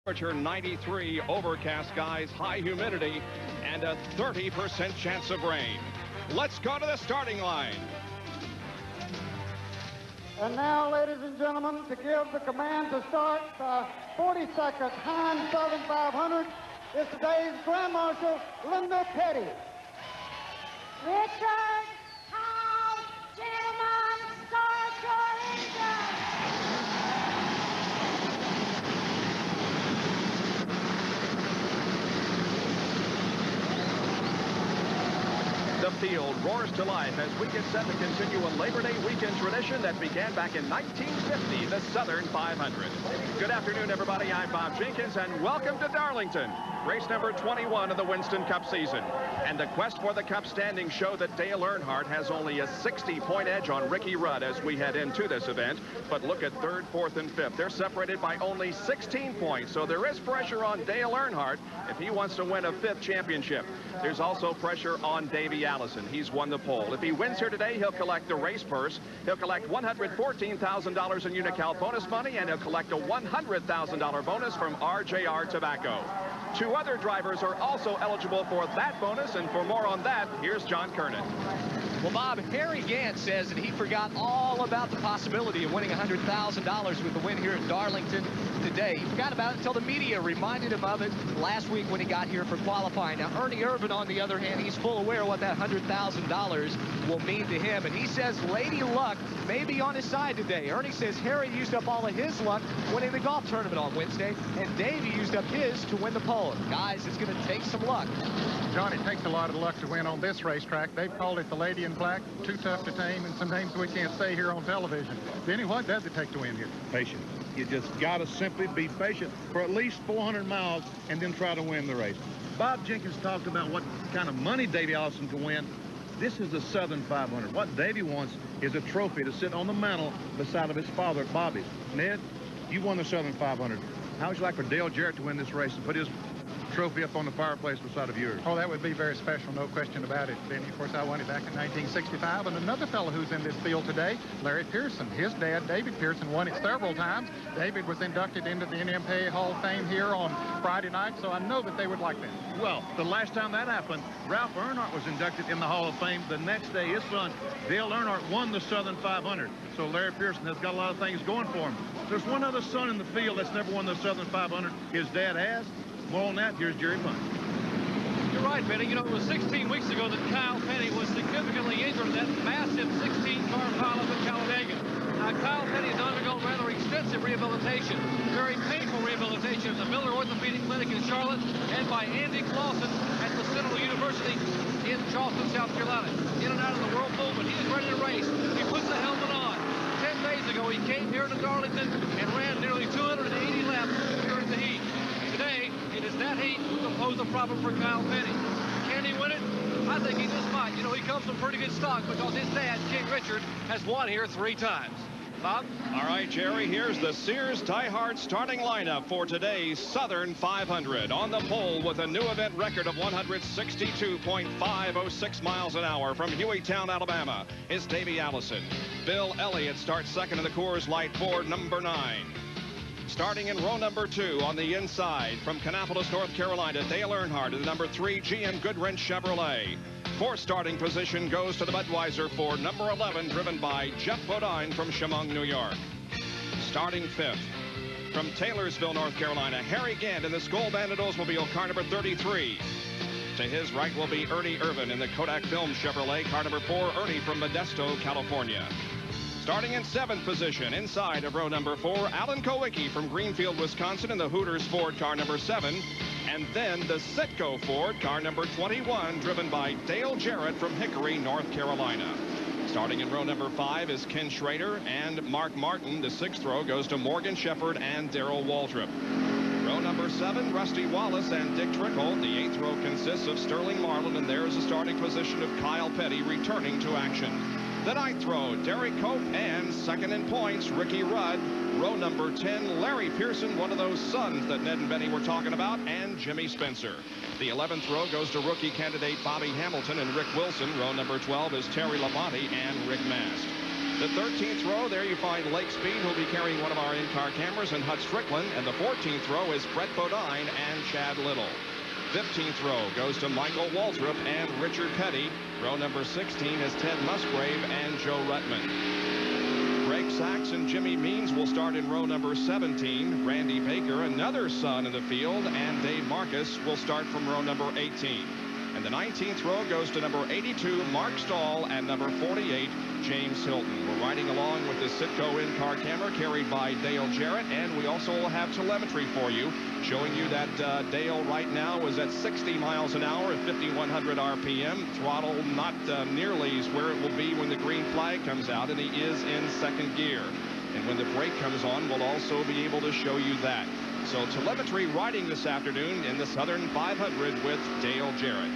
Temperature 93, overcast skies, high humidity, and a 30% chance of rain. Let's go to the starting line. And now, ladies and gentlemen, to give the command to start the 42nd Heinz Southern 500 is today's Grand Marshal, Linda Petty. Richard, Hal, gentlemen, start your engine. The field roars to life as we get set to continue a Labor Day weekend tradition that began back in 1950, the Southern 500. Good afternoon, everybody. I'm Bob Jenkins, and welcome to Darlington, race number 21 of the Winston Cup season. And the quest for the Cup standings show that Dale Earnhardt has only a 60-point edge on Ricky Rudd as we head into this event. But look at third, fourth, and fifth. They're separated by only 16 points, so there is pressure on Dale Earnhardt if he wants to win a fifth championship. There's also pressure on Davey Allison. He's won the pole. If he wins here today, he'll collect the race purse. He'll collect $114,000 in Unical bonus money, and he'll collect a $100,000 bonus from RJR Tobacco. Two other drivers are also eligible for that bonus, and for more on that, here's John Kernan. Well, Bob, Harry Gant says that he forgot all about the possibility of winning $100,000 with the win here at Darlington today. He forgot about it until the media reminded him of it last week when he got here for qualifying. Now, Ernie Irvin, on the other hand, he's full aware of what that $100,000 will mean to him, and he says Lady Luck may be on his side today. Ernie says Harry used up all of his luck winning the golf tournament on Wednesday, and Davey used up his to win the pole. Guys, it's going to take some luck. John, it takes a lot of luck to win on this racetrack. They've called it the Lady in Black, too tough to tame, and some names we can't say here on television. Benny, what does it take to win here? Patience. You just got to simply be patient for at least 400 miles and then try to win the race. Bob Jenkins talked about what kind of money Davey Allison can win. This is the Southern 500. What Davey wants is a trophy to sit on the mantle beside of his father, Bobby. Ned, you won the Southern 500. How would you like for Dale Jarrett to win this race and put his trophy up on the fireplace beside of yours? Oh, that would be very special, no question about it, Benny. Of course, I won it back in 1965. And another fellow who's in this field today, Larry Pearson. His dad, David Pearson, won it several times. David was inducted into the NMPA Hall of Fame here on Friday night, so I know that they would like that. Well, the last time that happened, Ralph Earnhardt was inducted in the Hall of Fame. The next day, his son, Dale Earnhardt, won the Southern 500. So Larry Pearson has got a lot of things going for him. There's one other son in the field that's never won the Southern 500. His dad has. More on that, here's Jerry Bunch. You're right, Benny. You know, it was 16 weeks ago that Kyle Petty was significantly injured in that massive 16-car pileup at Talladega. Now, Kyle Petty has undergone rather extensive rehabilitation, very painful rehabilitation at the Miller Orthopedic Clinic in Charlotte and by Andy Clausen at the Central University in Charleston, South Carolina. In and out of the whirlpool, but he's ready to race. He puts the helmet on. 10 days ago, he came here to Darlington and ran nearly 280 laps during the heat. Today, it is that heat that will pose a problem for Kyle Petty. Can he win it? I think he just might. You know, he comes from pretty good stock because his dad, King Richard, has won here 3 times. Bob? All right, Jerry, here's the Sears Die-Hard starting lineup for today's Southern 500. On the pole with a new event record of 162.506 miles an hour from Hueytown, Alabama, is Davey Allison. Bill Elliott starts second in the Coors Light Ford number 9. Starting in row number 2 on the inside from Kannapolis, North Carolina, Dale Earnhardt in the number 3 GM Goodwrench Chevrolet. Fourth starting position goes to the Budweiser Ford number 11, driven by Jeff Bodine from Chemung, New York. Starting 5th from Taylorsville, North Carolina, Harry Gant in the Skoal Bandit Oldsmobile car number 33. To his right will be Ernie Irvin in the Kodak Film Chevrolet car number 4, Ernie from Modesto, California. Starting in 7th position, inside of row number 4, Alan Kowicki from Greenfield, Wisconsin in the Hooters Ford car number 7. And then the Citgo Ford car number 21, driven by Dale Jarrett from Hickory, North Carolina. Starting in row number 5 is Ken Schrader and Mark Martin. The 6th row goes to Morgan Shepherd and Darrell Waltrip. Row number 7, Rusty Wallace and Dick Trickle. The 8th row consists of Sterling Marlin, and there's the starting position of Kyle Petty returning to action. The 9th row, Derek Cope, and second in points, Ricky Rudd. Row number 10, Larry Pearson, one of those sons that Ned and Benny were talking about, and Jimmy Spencer. The 11th row goes to rookie candidate Bobby Hamilton and Rick Wilson. Row number 12 is Terry Labonte and Rick Mast. The 13th row, there you find Lake Speed, who'll be carrying one of our in-car cameras, and Hut Strickland. And the 14th row is Brett Bodine and Chad Little. 15th row goes to Michael Waltrip and Richard Petty. Row number 16 is Ted Musgrave and Joe Ruttman. Greg Sachs and Jimmy Means will start in row number 17. Randy Baker, another son in the field, and Dave Marcus will start from row number 18. And the 19th row goes to number 82, Mark Stahl, and number 48, James Hilton. We're riding along with the Citgo in-car camera carried by Dale Jarrett, and we also will have telemetry for you, showing you that Dale right now is at 60 miles an hour at 5,100 RPM. Throttle not nearly where it will be when the green flag comes out, and he is in second gear. And when the brake comes on, we'll also be able to show you that. So telemetry riding this afternoon in the Southern 500 with Dale Jarrett.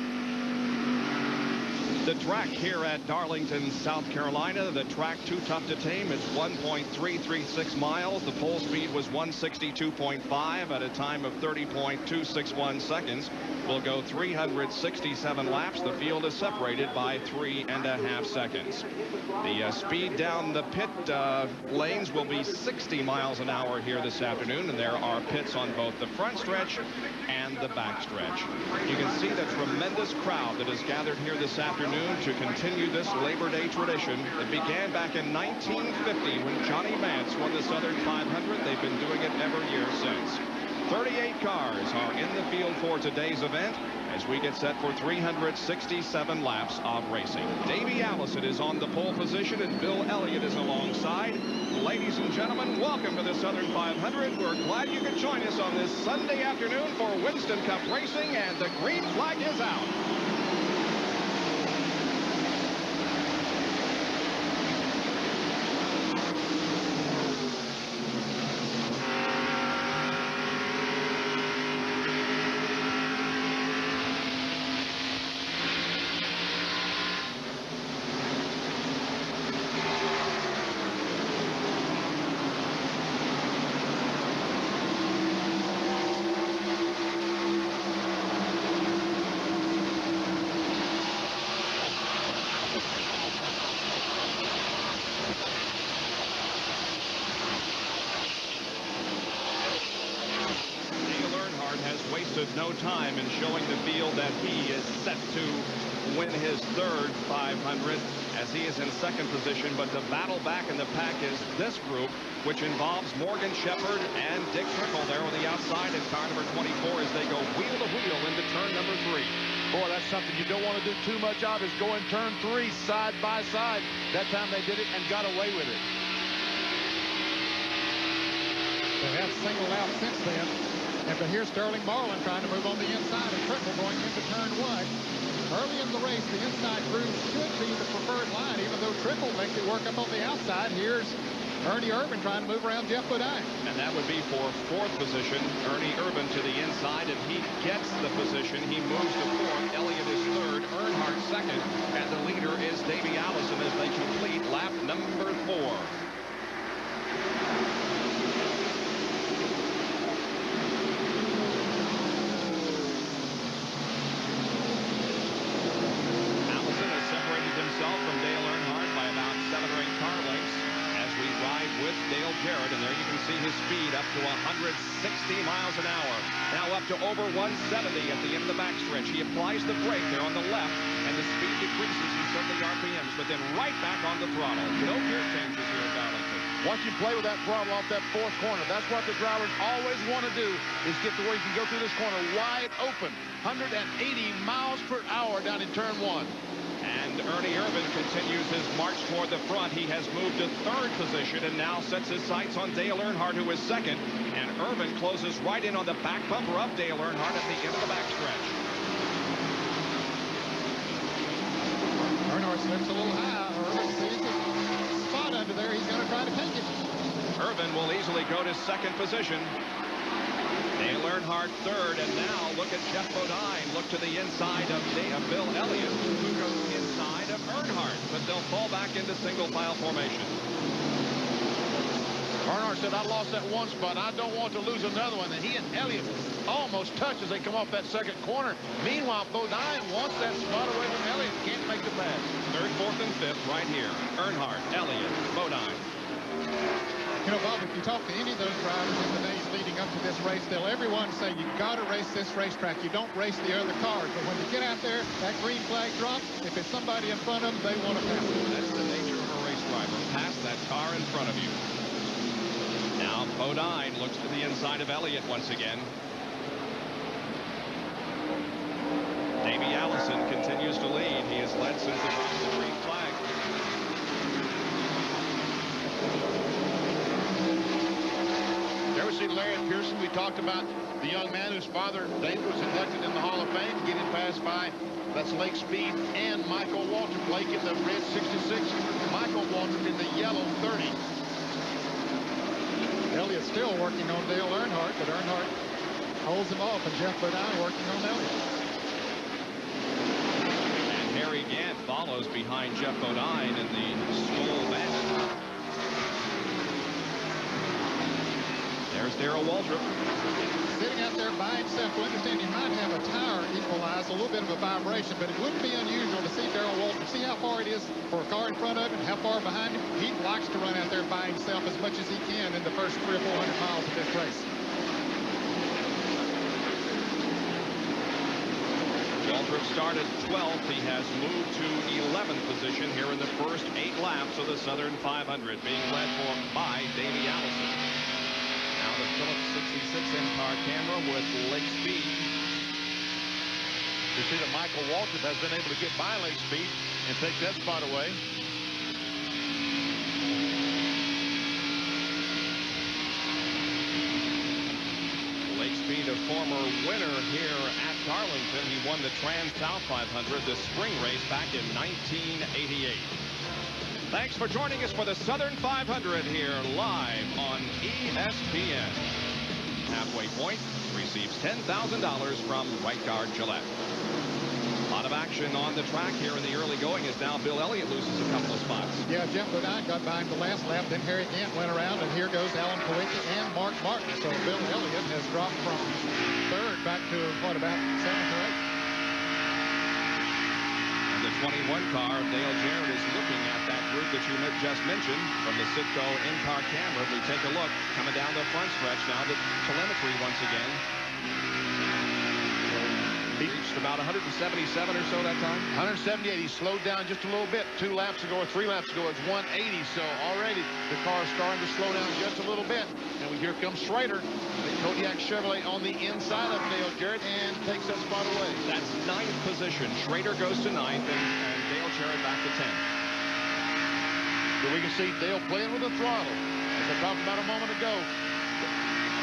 The track here at Darlington, South Carolina, the track too tough to tame. It's 1.336 miles. The pole speed was 162.5 at a time of 30.261 seconds. We'll go 367 laps. The field is separated by 3.5 seconds. The speed down the pit lanes will be 60 miles an hour here this afternoon, and there are pits on both the front stretch and the back stretch. You can see the tremendous crowd that has gathered here this afternoon to continue this Labor Day tradition. It began back in 1950 when Johnny Mance won the Southern 500. They've been doing it every year since. 38 cars are in the field for today's event as we get set for 367 laps of racing. Davey Allison is on the pole position and Bill Elliott is alongside. Ladies and gentlemen, welcome to the Southern 500. We're glad you could join us on this Sunday afternoon for Winston Cup racing, and the green flag is out. No time in showing the field that he is set to win his third 500 as he is in second position. But the battle back in the pack is this group, which involves Morgan Shepherd and Dick Trickle there on the outside in car number 24 as they go wheel to wheel into turn number 3. Boy, that's something you don't want to do too much of, is go in turn 3 side by side. That time they did it and got away with it. They have singled out since then. And here's Sterling Marlin trying to move on the inside and Trickle going into turn 1. Early in the race, the inside groove should be the preferred line, even though Trickle makes it work up on the outside. Here's Ernie Irvin trying to move around Jeff Bodine. And that would be for 4th position. Ernie Irvin to the inside, and he gets the position. He moves to 4th. Elliott is 3rd. Earnhardt 2nd. And the leader is Davey Allison as they complete lap number 4. From Dale Earnhardt by about 7 or 8 car lengths as we ride with Dale Jarrett, and there you can see his speed up to 160 miles an hour. Now up to over 170 at the end of the backstretch. He applies the brake there on the left, and the speed decreases in some of the RPMs, but then right back on the throttle. No gear changes here at Darlington. Once you play with that throttle off that 4th corner, that's what the drivers always want to do, is get to where you can go through this corner wide open. 180 miles per hour down in turn 1. And Ernie Irvin continues his march toward the front. He has moved to 3rd position and now sets his sights on Dale Earnhardt, who is 2nd. And Irvin closes right in on the back bumper of Dale Earnhardt at the end of the backstretch. Earnhardt slips a little high. Irvin sees the spot under there. He's going to try to take it. Irvin will easily go to 2nd position. Dale Earnhardt 3rd, and now look at Jeff Bodine. Look to the inside of Bill Elliott, who goes inside of Earnhardt, but they'll fall back into single file formation. Earnhardt said, I lost that one spot. I don't want to lose another one. And he and Elliott almost touch as they come off that second corner. Meanwhile, Bodine wants that spot away from Elliott. Can't make the pass. Third, fourth, and fifth right here. Earnhardt, Elliott, Bodine. You know, Bob, if you talk to any of those drivers in the days leading up to this race, they'll everyone say you got to race this racetrack. You don't race the other cars. But when you get out there, that green flag drops. If it's somebody in front of them, they want to pass it. That's the nature of a race driver. Pass that car in front of you. Now Bodine looks to the inside of Elliott once again. Davey Allison continues to lead. He has led since the drop of the green flag. You ever see Larry Pearson? We talked about the young man whose father, David, was inducted in the Hall of Fame, getting passed by, that's Lake Speed and Michael Waltrip. Lake in the red 66, Michael Waltrip in the yellow 30. Elliott's still working on Dale Earnhardt, but Earnhardt holds him off, and Jeff Bodine working on Elliott. And Harry Gant follows behind Jeff Bodine in the Skull Vest. There's Darrell Waltrip. Sitting out there by himself, to understand he might have a tire equalized, a little bit of a vibration, but it wouldn't be unusual to see Darrell Waltrip. See how far it is for a car in front of him, how far behind him. He likes to run out there by himself as much as he can in the first 300 or 400 miles of this race. Waltrip started 12th. He has moved to 11th position here in the first 8 laps of the Southern 500, being led by Davey Allison. Now the Phillips 66 in-car camera with Lake Speed. You see that Michael Waltrip has been able to get by Lake Speed and take that spot away. Lake Speed, a former winner here at Darlington. He won the Trans-South 500, the spring race back in 1988. Thanks for joining us for the Southern 500 here live on ESPN. Halfway Point receives $10,000 from Right Guard Gillette. A lot of action on the track here in the early going as now Bill Elliott loses a couple of spots. Yeah, Jeff Bodine got behind the last lap, then Harry Gant went around, and here goes Alan Kowicki and Mark Martin. So Bill Elliott has dropped from third back to, what, about 7th or 8th. And the 21 car of Dale Jarrett is looking at that group that you just mentioned from the Citgo in-car camera. We take a look coming down the front stretch now. The telemetry once again. He reached about 177 or so that time. 178. He slowed down just a little bit. 2 laps ago or 3 laps ago, it's 180. So already the car is starting to slow down just a little bit. And here comes Schrader, the Kodiak Chevrolet, on the inside of Dale Jarrett and takes that spot away. That's 9th position. Schrader goes to 9th and Dale Jarrett back to 10th. So we can see Dale playing with the throttle. As I talked about a moment ago,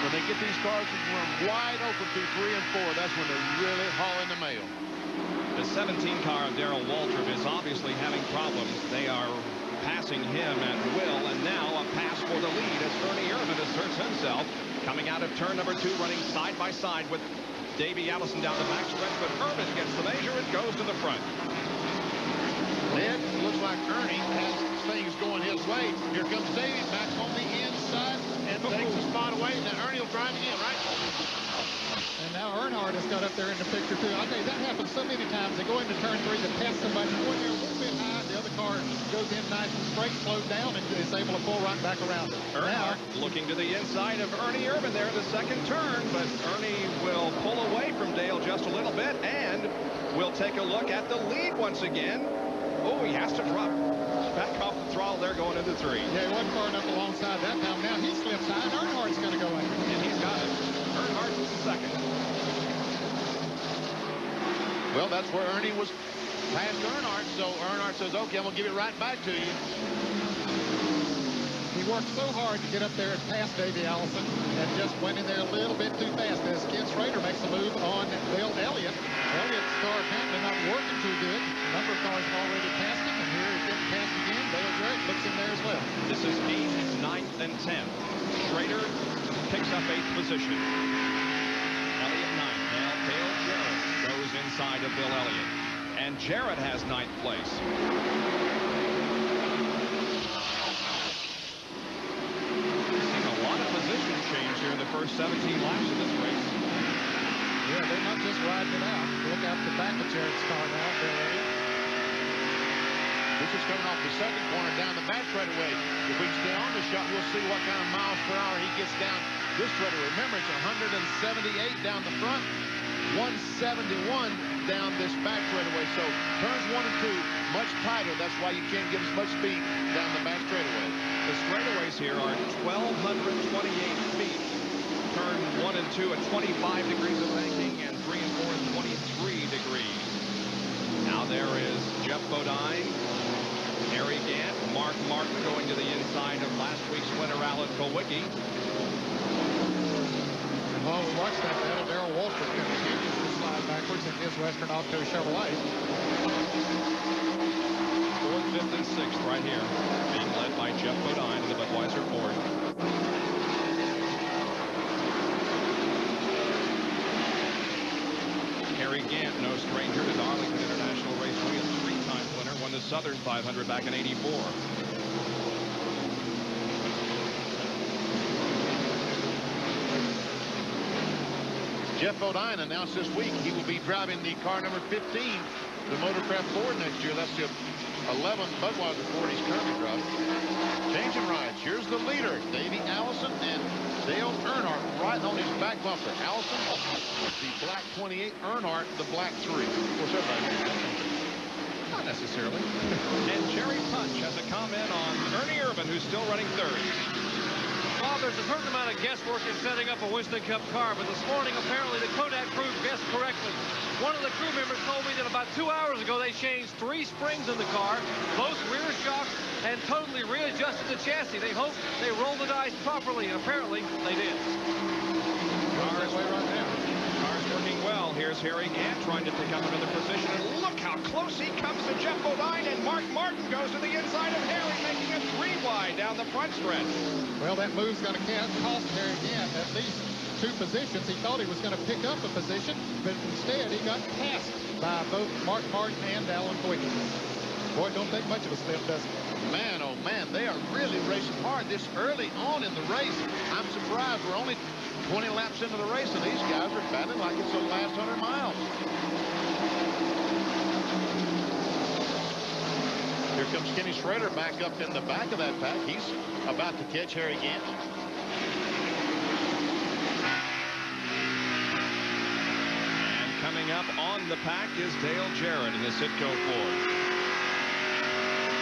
when they get these cars to run wide open through 3 and 4, that's when they're really hauling the mail. The 17 car of Darrell Waltrip is obviously having problems. They are passing him at will, and now a pass for the lead as Ernie Irvin asserts himself. Coming out of turn number 2, running side by side with Davey Allison down the backstretch, but Irvin gets the measure and goes to the front. It looks like Ernie has things going his way. Here comes Davey back on the inside and takes the spot away. Now Ernie will drive again, right? And now Earnhardt has got up there in the picture, too. I'll tell you, that happens so many times. They go into turn 3 to pass somebody, go in there a little bit high. The other car goes in nice and straight, slows down, and is able to pull right back around it. Earnhardt looking to the inside of Ernie Irvin there in the second turn, but Ernie will pull away from Dale just a little bit, and we'll take a look at the lead once again. Oh, he has to drop back off the throttle there going into 3. Yeah, he wasn't far enough alongside that time. Now he slips high, and Earnhardt's going to go in. And he's got it. Earnhardt second. Well, that's where Ernie was past Earnhardt, so Earnhardt says, okay, I'm going to give it right back to you. He worked so hard to get up there and pass Davey Allison and just went in there a little bit too fast as Ken Schrader makes a move on Bill Elliott. Elliott's car apparently not working too good. A number of cars have already passed him, and here he's getting passed again. Dale Jarrett looks in there as well. This is 8th, 9th, and 10th. Schrader picks up 8th position. Elliott 9th. Now Dale Jarrett goes inside of Bill Elliott. And Jarrett has 9th place. first 17 laps of this race. Yeah, they're not just riding it out. Look out the back of Jarrett's car now, Bill Elliott. This is coming off the second corner down the back straightaway. If we can stay on the shot, we'll see what kind of miles per hour he gets down this straightaway. Remember, it's 178 down the front, 171 down this back straightaway. So turns 1 and 2 much tighter. That's why you can't get as much speed down the back straightaway. The straightaways here are 1,228 feet. Turn 1 and 2 at 25 degrees of banking, and 3 and 4 at 23 degrees. Now there is Jeff Bodine, Harry Gant, Mark Martin going to the inside of last week's winner, Alan Kulwicki. And while we watch that battle, Darrell Waltrip continues to slide backwards in his Western Auto Chevrolet. 4th, 5th, and 6th right here, being led by Jeff Bodine in the Budweiser Ford. Harry Gant, no stranger to Darlington International Raceway, a 3-time winner, won the Southern 500 back in '84. Jeff Bodine announced this week he will be driving the car number 15, the Motorcraft Ford, next year. That's the 11th Budweiser Ford he's currently driving. Changing rides. Here's the leader, Davey Allison and Dale Earnhardt right on his back bumper. Allison, the black 28, Earnhardt, the black 3. Of course, everybody knows that. Not necessarily. And Jerry Punch has a comment on Ernie Irvin, who's still running 3rd. Bob, there's a certain amount of guesswork in setting up a Winston Cup car, but this morning apparently the Kodak crew guessed correctly. One of the crew members told me that about 2 hours ago they changed 3 springs in the car, both rear shocks, and totally readjusted the chassis. They hope they rolled the dice properly, and apparently they did. Car's right now. Car's working well. Here's Harry Gant trying to pick up another position, and look how close he comes to Jeff Bodine, and Mark Martin goes to the inside of Harry, making it 3 wide down the front stretch. Well, that move's going to cost Harry Gant at least 2 positions. He thought he was going to pick up a position, but instead he got passed by both Mark Martin and Alan Kulwicki. Boy, don't take much of a slip, does it? Man, oh man, they are really racing hard this early on in the race. I'm surprised we're only 20 laps into the race, and these guys are battling like it's the last 100 miles. Here comes Kenny Schrader back up in the back of that pack. He's about to catch Harry Gant. And coming up on the pack is Dale Jarrett in the Citgo Ford.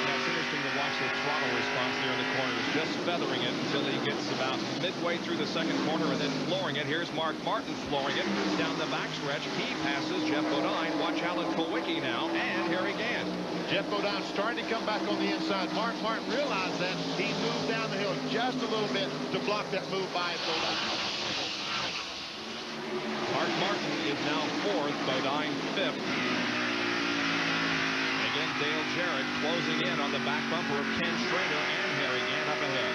Now it's interesting to watch the throttle response there in the corners, just feathering it until he gets about midway through the second corner and then flooring it. Here's Mark Martin flooring it down the backstretch. He passes Jeff Bodine. Watch Alan Kulwicki now and Harry Gant. Jeff Bodine starting to come back on the inside. Mark Martin realized that. He moved down the hill just a little bit to block that move by Bodine. Mark Martin is now 4th, Bodine 5th. Again, Dale Jarrett closing in on the back bumper of Ken Schrader and Harry Gant up ahead.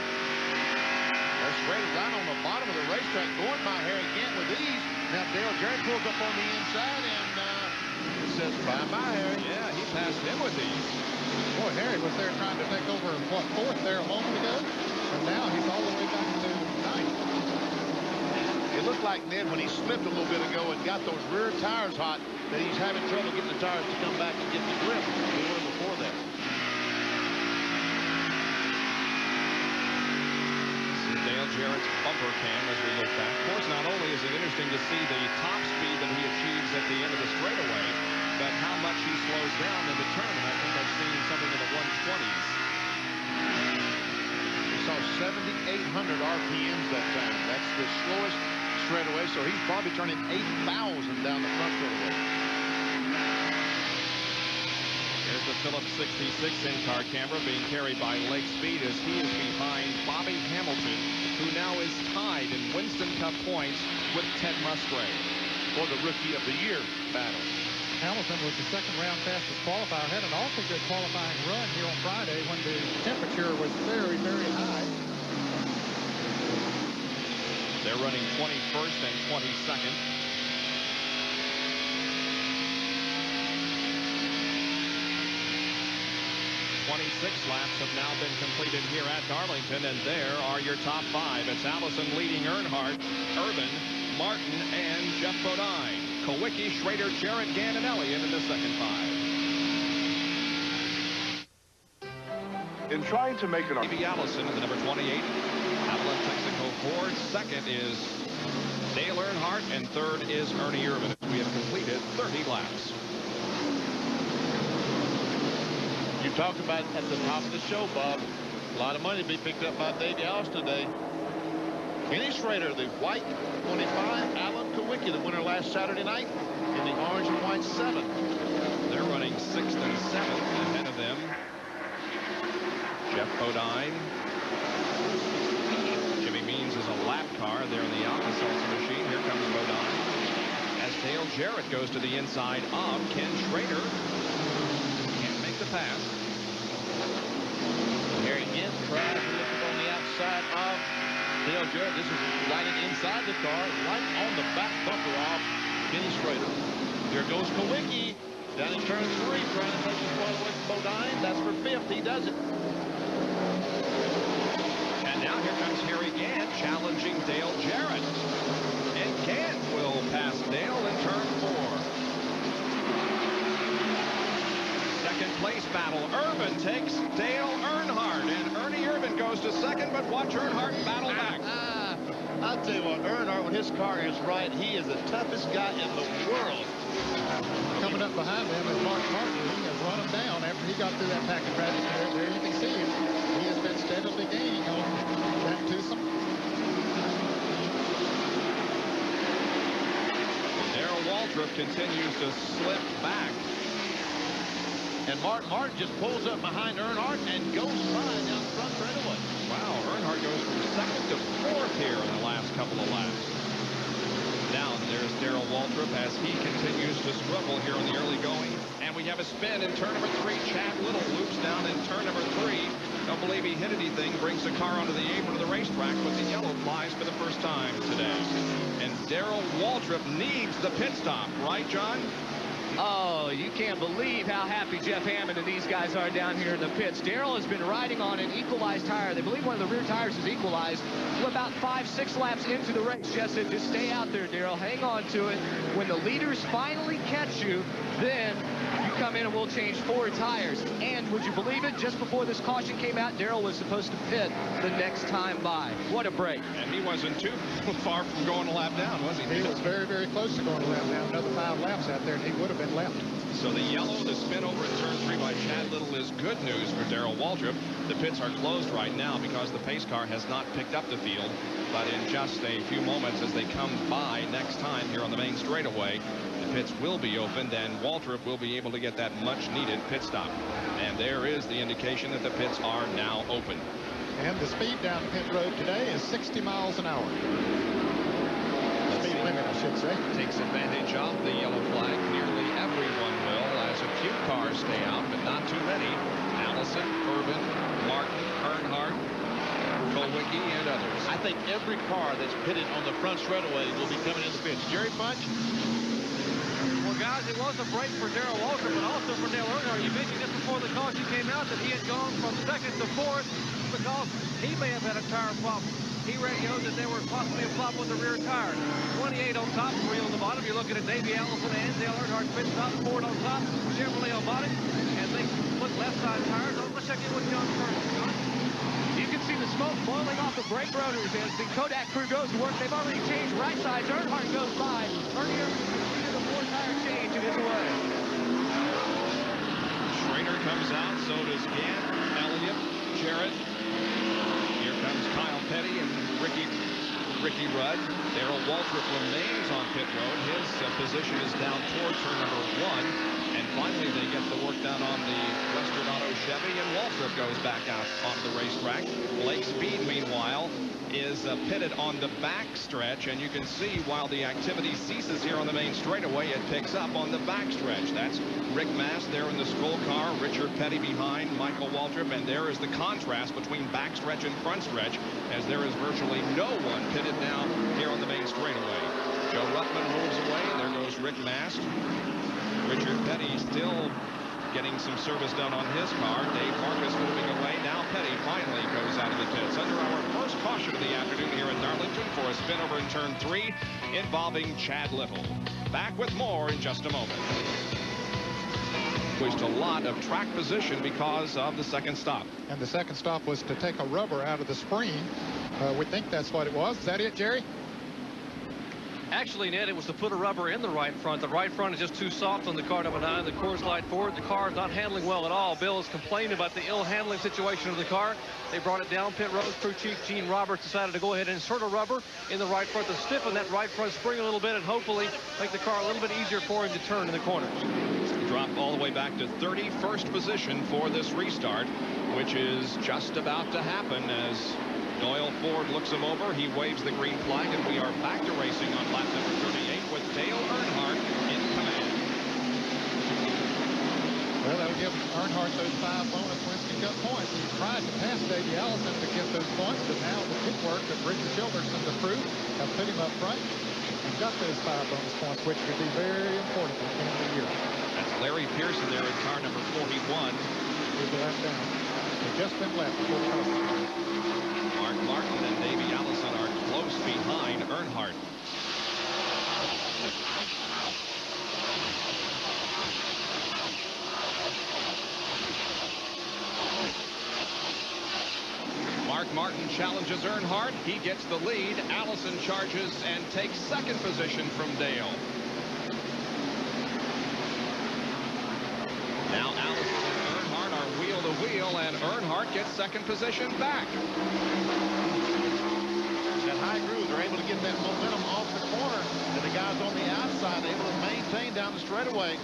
Well, Schrader down on the bottom of the racetrack, going by Harry Gant with ease. Now Dale Jarrett pulls up on the inside and says bye-bye, Harry. Yeah, he passed him with ease. Boy, Harry was there trying to take over, what, 4th there a moment ago? And now he's all the way back to 9th. It looked like Ned, when he slipped a little bit ago and got those rear tires hot, that he's having trouble getting the tires to come back and get the grip they were before that. This is Dale Jarrett's bumper cam as we look back. Of course, not only is it interesting to see the top speed that he achieves at the end of the straightaway, but how much he slows down in the tournament. I think I've seen something in the 120s. We saw 7,800 RPMs that time. That's the slowest straightaway, so he's probably turning 8,000 down the front straightaway. Here's the Phillips 66 in-car camera being carried by Lake Speed as he is behind Bobby Hamilton, who now is tied in Winston Cup points with Ted Musgrave For the Rookie of the Year battle. Hamilton was the second-round fastest qualifier. Had an awfully good qualifying run here on Friday when the temperature was very, very high. They're running 21st and 22nd. 26 laps have now been completed here at Darlington, and there are your top 5. It's Allison leading Earnhardt, Urban, Martin, and Jeff Bodine. Kowicki, Schrader, Jarrett, Gann, and Elliott in the second 5. In trying to make an... Davey Allison in the number 28. Avalon Texaco Ford. Second is Dale Earnhardt, and third is Ernie Irvan. We have completed 30 laps. You talked about at the top of the show, Bob, a lot of money to be picked up by Davey Allison today. Kenny Schrader, the white 25. Alan Kowicki, the winner last Saturday night, in the orange and white 7. They're running 6th and 7th. Ahead of them, Jeff Bodine. Jimmy Means is a lap car there in the Alka-Seltzer machine. Here comes Bodine. As Dale Jarrett goes to the inside of Ken Schrader. Can't make the pass. Here again, tries to look on the outside of Dale Jarrett. This is lighting inside the car, right on the back bumper off Kenny Schrader. Here goes Kowicki down in turn 3, trying to take the ball away from Bodine. That's for 5th. He does it. And now here comes Harry Gann challenging Dale Jarrett. And Gann will pass Dale in turn 4. Second place battle. Irvan takes Dale Earnhardt, and Ernie Irvan goes to second, but watch Earnhardt battle back. I'll tell you what, Earnhardt, when his car is right, he is the toughest guy in the world. Coming up behind him is Mark Martin. He has run him down after he got through that pack of traffic. There you can see him. He has been steadily gaining on Jack Tucson. Darrell Waltrip continues to slip back. And Martin just pulls up behind Earnhardt and goes by down the front straightaway. Wow, Earnhardt goes from 2nd to 4th here in the last couple of laps. Now there's Darrell Waltrip as he continues to struggle here in the early going. And we have a spin in turn number 3. Chad Little loops down in turn number 3. Don't believe he hit anything. Brings the car onto the apron of the racetrack, but the yellow flies for the first time today. And Darrell Waltrip needs the pit stop, right, John? Oh, you can't believe how happy Jeff Hammond and these guys are down here in the pits. Darrell has been riding on an equalized tire. They believe one of the rear tires is equalized. We're about 5-6 laps into the race. Jeff said, just stay out there, Darrell. Hang on to it. When the leaders finally catch you, then you come in and we'll change 4 tires. And would you believe it? Just before this caution came out, Darrell was supposed to pit the next time by. What a break. And he wasn't too far from going a lap down, was he? He was very, very close to going a lap down. Another 5 laps out there, and he would have been left. So the yellow, the spin over in turn 3 by Chad Little is good news for Darrell Waltrip. The pits are closed right now because the pace car has not picked up the field. But in just a few moments as they come by next time here on the main straightaway, the pits will be opened and Waltrip will be able to get that much needed pit stop. And there is the indication that the pits are now open. And the speed down pit road today is 60 miles an hour. Speed limit, I should say. Takes advantage of the yellow flag. Nearly everyone will, as a few cars stay out, but not too many. Allison, Irvan, Martin, Earnhardt, Kowicki, and others. I think every car that's pitted on the front straightaway will be coming in the pits. Jerry Punch? Well, guys, it was a break for Darrell Waltrip, but also for Dale Earnhardt. You mentioned just before the caution came out that he had gone from 2nd to 4th because he may have had a tire problem. He radioed that there were possibly a flop with the rear tire. 28 on top, 3 on the bottom. You're looking at Davey Allison and Dale Earnhardt pit stop, Ford on top, Chevrolet on bottom, and they put left side tires on. Let's check in with John first. John? You can see the smoke boiling off the brake rotors as the Kodak crew goes to work. They've already changed right sides. Earnhardt goes by. Ernie Irvan completed a 4-tire change in his way. Schrader comes out, so does Gann, Elliott, Jarrett. Here comes Kyle Petty and Ricky Rudd. Darrell Waltrip remains on pit road. His position is down toward turn number 1. And finally, they get the work done on the Western Auto Chevy, and Waltrip goes back out onto the racetrack. Blake Speed, meanwhile, is pitted on the back stretch, and you can see while the activity ceases here on the main straightaway, it picks up on the back stretch. That's Rick Mast there in the school car, Richard Petty behind Michael Waltrip, and there is the contrast between back stretch and front stretch, as there is virtually no one pitted now here on the main straightaway. Joe Ruttman moves away, and there goes Rick Mast. Richard Petty still getting some service done on his car. Dave Marcus moving away. Now Petty finally goes out of the pits. Under our first caution of the afternoon here at Darlington for a spin over in turn 3 involving Chad Little. Back with more in just a moment. Pushed a lot of track position because of the second stop. And the second stop was to take a rubber out of the spring. We think that's what it was. Is that it, Jerry? Actually, Ned, it was to put a rubber in the right front. The right front is just too soft on the car number 9, the Coors Light Ford. The car is not handling well at all. Bill has complained about the ill handling situation of the car. They brought it down pit road. Crew chief Gene Roberts decided to go ahead and insert a rubber in the right front to stiffen that right front spring a little bit and hopefully make the car a little bit easier for him to turn in the corners. Drop all the way back to 31st position for this restart, which is just about to happen as Doyle Ford looks him over. He waves the green flag, and we are back to racing on lap number 38 with Dale Earnhardt in command. Well, that'll give Earnhardt those 5 bonus Winston Cup points. He tried to pass Davey Allison to get those points, but now the pit work of Richard Childers and the crew have put him up front and got those 5 bonus points, which could be very important at the end of the year. That's Larry Pearson there in car number 41. He's left down. They've just been left before the customer. Mark Martin and Davey Allison are close behind Earnhardt. Mark Martin challenges Earnhardt. He gets the lead. Allison charges and takes second position from Dale. Now Allison and Earnhardt are wheel to wheel, and Earnhardt gets second position back. That high groove, they're able to get that momentum off the corner, and the guys on the outside able to maintain down the straightaway.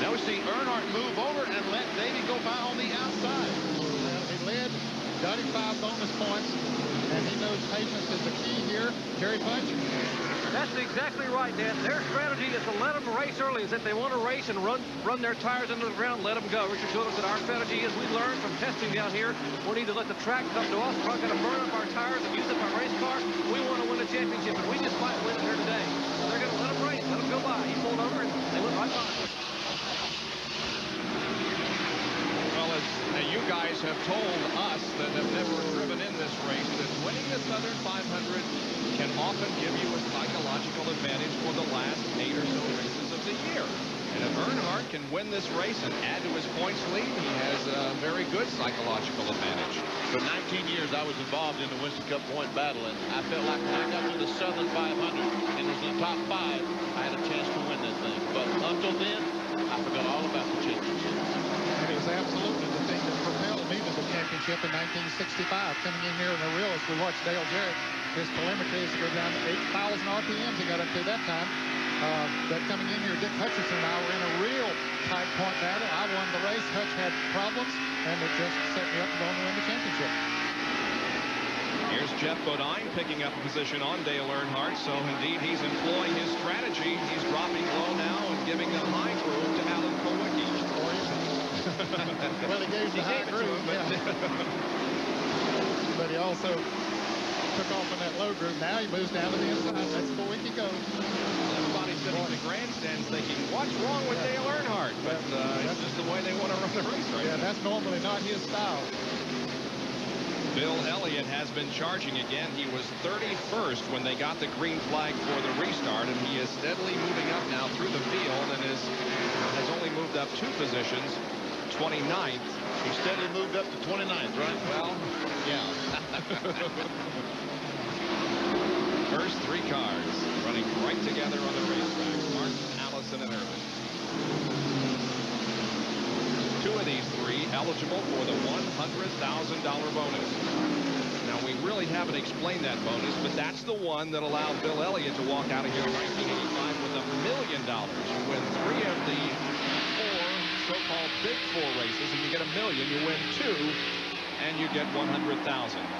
Now we see Earnhardt move over and let Davey go by on the outside. Well, he led, got him 5 bonus points, and he knows patience is the key here. Jerry Punch? That's exactly right, Ned. Their strategy is to let them race early. Is if they want to race and run their tires into the ground, let them go. Richard Childers said our strategy is we learned from testing down here. We need to let the track come to us. We're not going to burn up our tires and use up our race car. We want to win a championship, and we just might win it here today. So they're going to let them race, let them go by. He pulled over, and they went right by. Well, as you guys have told us that have never driven in this race, that winning the Southern 500 can often give you a psychological advantage for the last 8 or so races of the year. And if Earnhardt can win this race and add to his points lead, he has a very good psychological advantage. For 19 years, I was involved in the Winston Cup point battle, and I felt like when I got to the Southern 500 and was in the top 5, I had a chance to win that thing. But until then, I forgot all about the championship. And it was absolutely the thing that propelled me to the championship in 1965. Coming in here in the real as we watched Dale Jarrett, his telemetry is to go down to 8,000 RPMs he got up to that time. But coming in here, Dick Hutchinson and I were in a real tight point battle. I won the race. Hutch had problems, and it just set me up to go and win the championship. Here's Jeff Bodine picking up a position on Dale Earnhardt. So indeed, he's employing his strategy. He's dropping low now and giving the high groove to Alan Kowicki. Well, he gave the high groove, yeah. But he also took off in that low groove. Now he moves down to the inside. That's the way he goes. Everybody sitting in the grandstands thinking, what's wrong with Dale Earnhardt? But it's just the way they want to run the race right now. That's normally not his style. Bill Elliott has been charging again. He was 31st when they got the green flag for the restart, and he is steadily moving up now through the field and has only moved up 2 positions, 29th. He steadily moved up to 29th, right? Well, yeah. First 3 cars running right together on the racetrack. Martin, Allison, and Irvin. 2 of these 3 eligible for the $100,000 bonus. Now, we really haven't explained that bonus, but that's the one that allowed Bill Elliott to walk out of here in 1985 with $1 million. You win 3 of the 4 so-called Big 4 races, and you get $1 million. You win 2, and you get $100,000.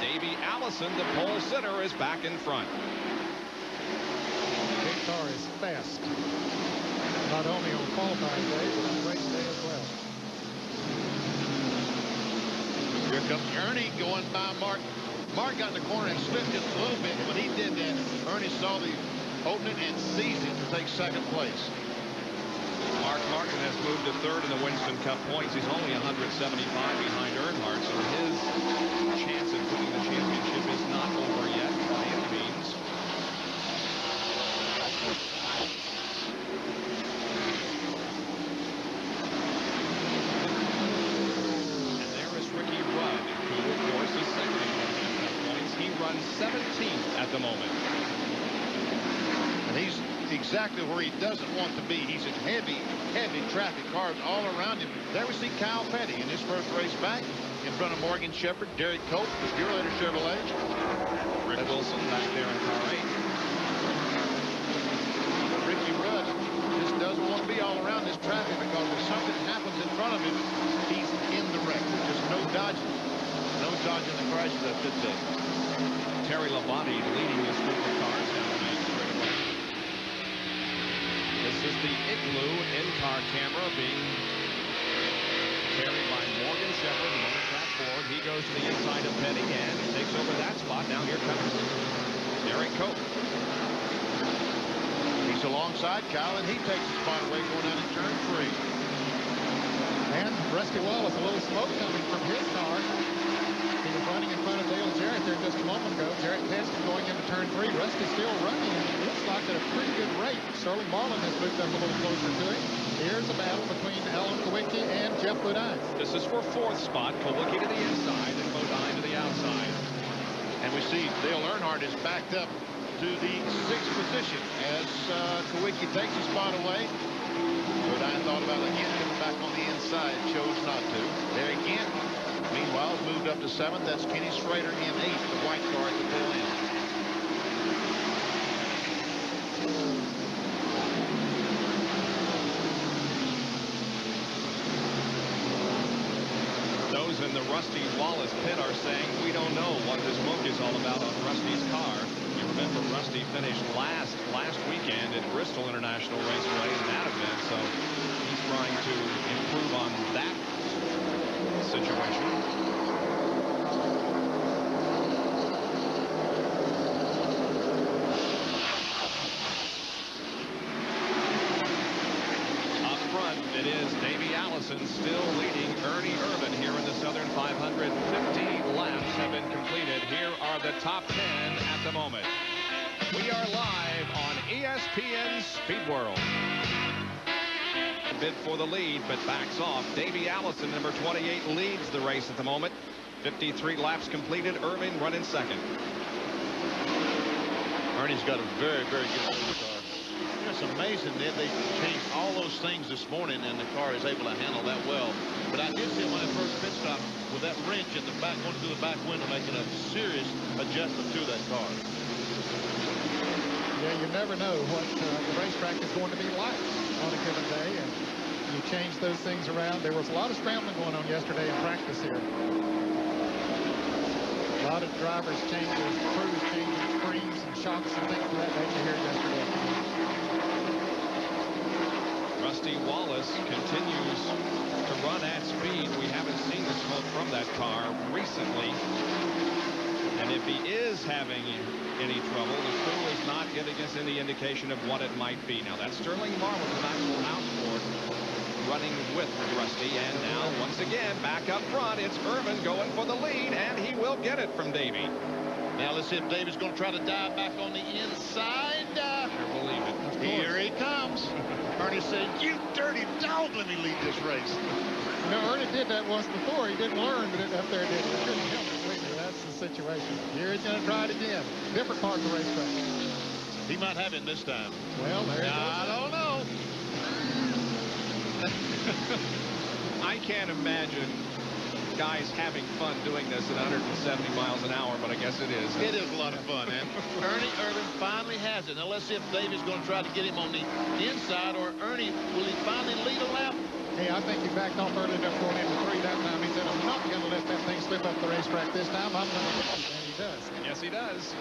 Davey Allison, the pole sitter, is back in front. Big car is fast. Not only on qualifying day, but on race day as well. Here comes Ernie going by Mark. Mark got in the corner and slipped just a little bit. When he did that, Ernie saw the opening and seized it to take second place. Mark Martin has moved to third in the Winston Cup points. He's only 175 behind Earnhardt, so his chance at winning the championship is not over yet by any means. And there is Ricky Rudd, who of course is second in Winston Cup points. He runs 17th at the moment. And he's exactly where he doesn't want to be. He's in heavy traffic, cars all around him. There we see Kyle Petty in his first race back in front of Morgan Shepherd, Derek Cope, the Purelator Chevrolet. Rick Wilson back there in car 8. Ricky Rudd just doesn't want to be all around this traffic because if something happens in front of him, he's in the wreck. Just no dodging. No dodging the crashes, I should say. Terry Labonte leading this group of cars down the main straightaway. This is the Igloo in-car camera being carried by Morgan Shepherd, monotrack Ford. He goes to the inside of Petty and takes over that spot. Now here comes Derek Cope. He's alongside Kyle, and he takes the spot away going down in turn 3. And Rusty Wallace, a little smoke coming from his car. He was running in front of Dale Jarrett there just a moment ago. Jarrett passed him going into turn 3. Rusty still running, and it looks like at a pretty good rate. Sterling Marlin has moved up a little closer to him. Here's a battle between Alan Kawicki and Jeff Bodine. This is for 4th spot. Kawicki to the inside and Bodine to the outside. And we see Dale Earnhardt is backed up to the 6th position as Kawicki takes his spot away. Bodine thought about again coming back on the inside, chose not to. There again. Meanwhile, moved up to 7th. That's Kenny Schrader in 8th, the white car at the tail end. Those in the Rusty Wallace pit are saying we don't know what this smoke is all about on Rusty's car. You remember Rusty finished last weekend at Bristol International Raceway in that event, so he's trying to improve on that situation. Up front, it is Davey Allison still leading Ernie Irvin here in the Southern 500. 15 laps have been completed. Here are the top 10 at the moment. We are live on ESPN Speed World. Bid for the lead, but backs off. Davey Allison, number 28, leads the race at the moment. 53 laps completed. Irvin running second. Ernie's got a very good car. It's amazing that they changed all those things this morning, and the car is able to handle that well. But I did see him on that first pit stop with that wrench in the back, going through the back window, making a serious adjustment to that car. Yeah, you never know what the racetrack is going to be like on a given day, and you change those things around. There was a lot of scrambling going on yesterday in practice here. A lot of drivers changing, crews changing springs and shocks and things of that nature here yesterday. Rusty Wallace continues to run at speed. We haven't seen the smoke from that car recently. And if he is having any trouble, the crew is not giving us any indication of what it might be. Now, that's Sterling Marlin, the Maxwell House Ford, running with Rusty. And now, once again, back up front, it's Irvin going for the lead, and he will get it from Davey. Now, let's see if Davey's going to try to dive back on the inside. I believe it. Here he comes. Ernie said, "You dirty dog, let me lead this race." You know, Ernie did that once before. He didn't learn, but up there did. He couldn't help it. That's the situation. Here he's going to try it again. Different part of the racetrack. He might have it this time. Well, there it I don't know. I can't imagine guys having fun doing this at 170 miles an hour, but I guess it is. It is a lot of fun, man. Ernie Irvin finally has it. Now let's see if Davey's going to try to get him on the inside, or Ernie, will he finally lead a lap? Hey, I think he backed off early enough going into 3 that time. He said, I'm not going to let that thing slip up the racetrack this time. I'm going to lead. And he does. Yes, he does.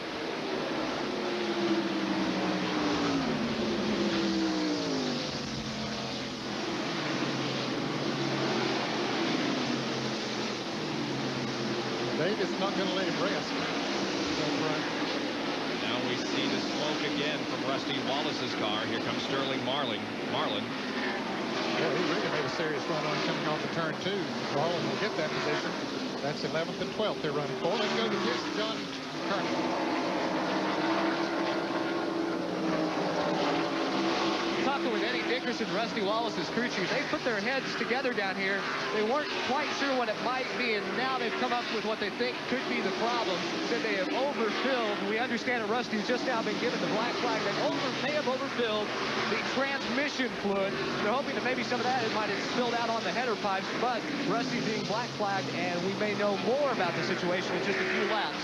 Davis not going to let him rest. Now we see the smoke again from Rusty Wallace's car. Here comes Sterling Marlin. Boy, he really made a serious run on coming off of turn 2. Darlington will get that position. That's 11th and 12th they're running for. Let's go to Houston John Kerner. Talking with Eddie Dickerson, Rusty Wallace's crew chief, they put their heads together down here. They weren't quite sure what it might be, and now they've come up with what they think could be the problem. Said they have overfilled. We understand that Rusty's just now been given the black flag. They may have overfilled the transmission fluid. They're hoping that maybe some of that might have spilled out on the header pipes, but Rusty's being black flagged, and we may know more about the situation in just a few laps.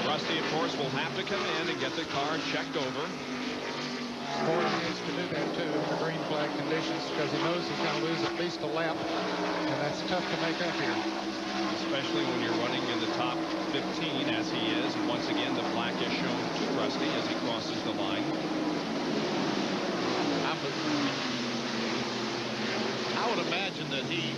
Rusty, of course, will have to come in and get the car checked over. Ford needs to do that too in the green flag conditions because he knows he's going to lose at least a lap, and that's tough to make up here. Especially when you're running in the top 15 as he is. And once again, the flag is shown to Rusty as he crosses the line. I would imagine that he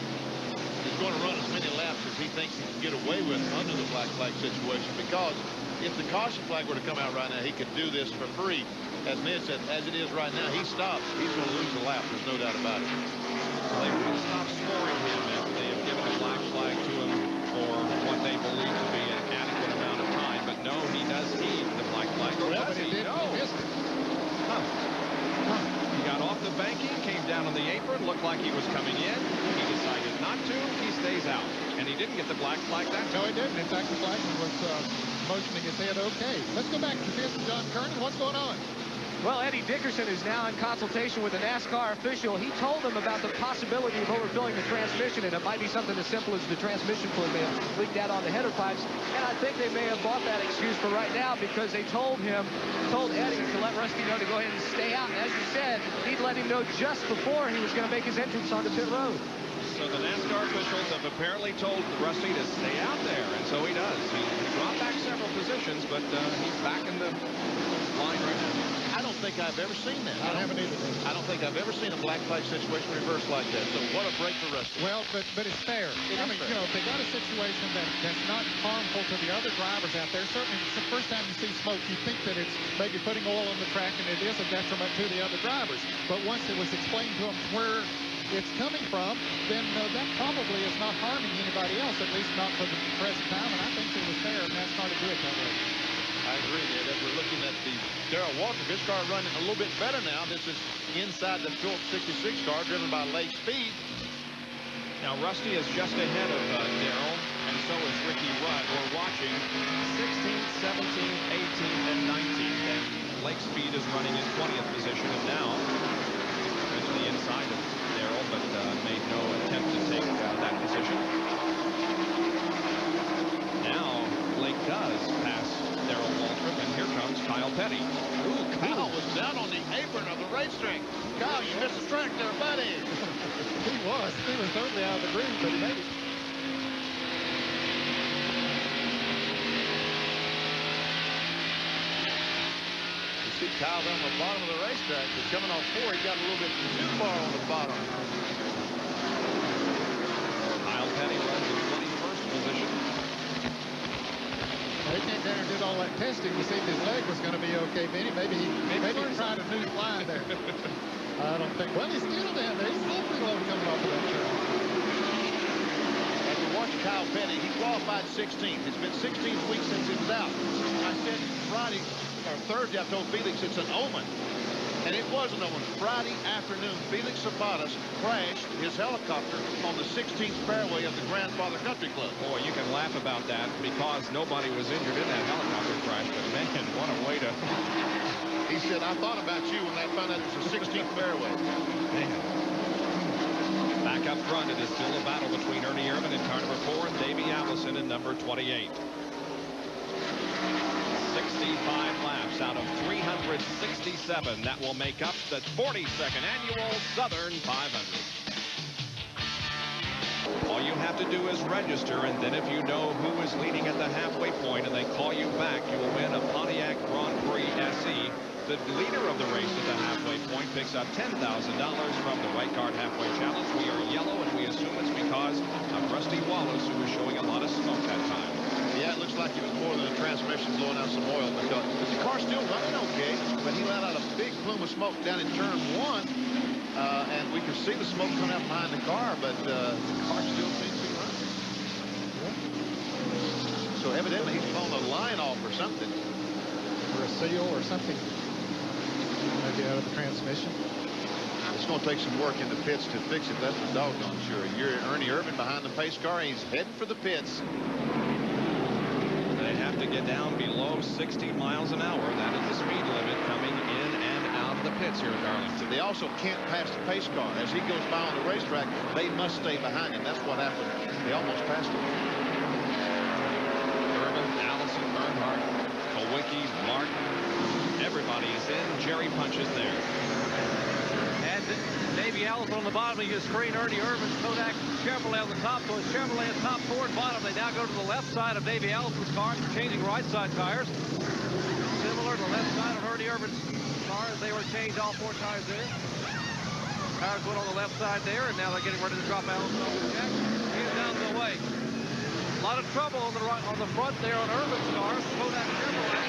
is going to run as many laps as he thinks he can get away with under the black flag situation, because if the caution flag were to come out right now, he could do this for free. As Ned said, as it is right now, he stops. He's going to lose a lap. There's no doubt about it. Well, they will stop scoring him if they have given a black flag to him for what they believe to be an adequate amount of time. But no, he does heed the black flag. Or does he? No. He got off the banking, came down on the apron, looked like he was coming in. He decided not to. He stays out. And he didn't get the black flag that time. No, he didn't. In fact, the flagman was motioning his head okay. Let's go back to Houston John Kernan. What's going on? Well, Eddie Dickerson is now in consultation with a NASCAR official. He told them about the possibility of overfilling the transmission, and it might be something as simple as the transmission fluid may have leaked out on the header pipes. And I think they may have bought that excuse for right now because they told Eddie to let Rusty know to go ahead and stay out. And as you said, he'd let him know just before he was going to make his entrance onto pit road. So the NASCAR officials have apparently told Rusty to stay out there, and so he does. He dropped back several positions, but he's back in the line right now. I don't think I've ever seen that. I haven't either. I don't think I've ever seen a black flag situation reverse like that. So what a break for Rusty. Well, but it's fair. I mean, you know, if they got a situation that's not harmful to the other drivers out there, certainly it's the first time you see smoke, you think that it's maybe putting oil on the track, and it is a detriment to the other drivers. But once it was explained to them where it's coming from, then that probably is not harming anybody else, at least not for the present time, and I think it was fair, and that's not a good that way. I agree there that we're looking at the Darrell Waltrip. His car running a little bit better now. This is inside the Phillips 66 car driven by Lake Speed. Now Rusty is just ahead of Darrell, and so is Ricky Rudd. We're watching 16th, 17th, 18th, and 19th, and Lake Speed is running in 20th position, and now to the inside of Darrell, but made no attempt to take that position. Now Lake does pass Darrell Waltrip, and here comes Kyle Petty. Ooh, Kyle was down on the apron of the racetrack. Kyle, you missed the track there, buddy. He was totally out of the groove, but he made it. You see Kyle down the bottom of the racetrack, but coming off 4, he got a little bit too far on the bottom. Kyle Petty runs in 21st position. They came down and did all that testing to see if his leg was going to be okay, Benny. Maybe he tried a new fly there. I don't think. Well, he's still down there. He's awfully low coming off of that turn. As you watch Kyle Petty, he qualified 16th. It's been 16 weeks since he was out. I said Friday or Thursday, I told Felix it's an omen. And it was an omen. Friday afternoon, Felix Sabatas crashed his helicopter on the 16th fairway of the Grandfather Country Club. Boy, you can laugh about that because nobody was injured in that helicopter crash, but man, what a way to... He said, I thought about you when I found out it was a 16th fairway. Man. Back up front, it is still a battle between Ernie Irvin in car number 4 and Davey Allison in number 28. 65 laps out of 367. That will make up the 42nd annual Southern 500. All you have to do is register, and then if you know who is leading at the halfway point and they call you back, you will win a Pontiac Grand Prix SE. The leader of the race at the halfway point picks up $10,000 from the White Card Halfway Challenge. We are yellow, and we assume it's because of Rusty Wallace, who was showing a lot of smoke that time. Yeah, it looks like it was more than a transmission blowing out some oil, because the car's still running okay, but but he let out a big plume of smoke down in turn 1. And we could see the smoke coming out behind the car, but the car still seems to be running. Yeah. So evidently he's blown a line off or something. Or a seal or something. Maybe out of the transmission. It's going to take some work in the pits to fix it. That's for doggone sure. You're Ernie Irvan behind the pace car. He's heading for the pits. They have to get down below 60 miles an hour. That is the speed limit coming in and out of the pits here at Darlington. They also can't pass the pace car. As he goes by on the racetrack, they must stay behind him. That's what happened. They almost passed him. Irvan, Allison, Earnhardt, Kowicki, Martin. Everybody is in. Jerry punches there. And Davey Allison on the bottom of your screen. Ernie Irvan's Kodak Chevrolet on the top. So it's Chevrolet at top, forward, bottom. They now go to the left side of Davey Allison's car, changing right side tires. Similar to the left side of Ernie Irvan's car as they were changed, all 4 tires there. Tires went on the left side there, and now they're getting ready to drop Allison off the jack. He is down the way. A lot of trouble on the front there on Irvan's car. Kodak Chevrolet.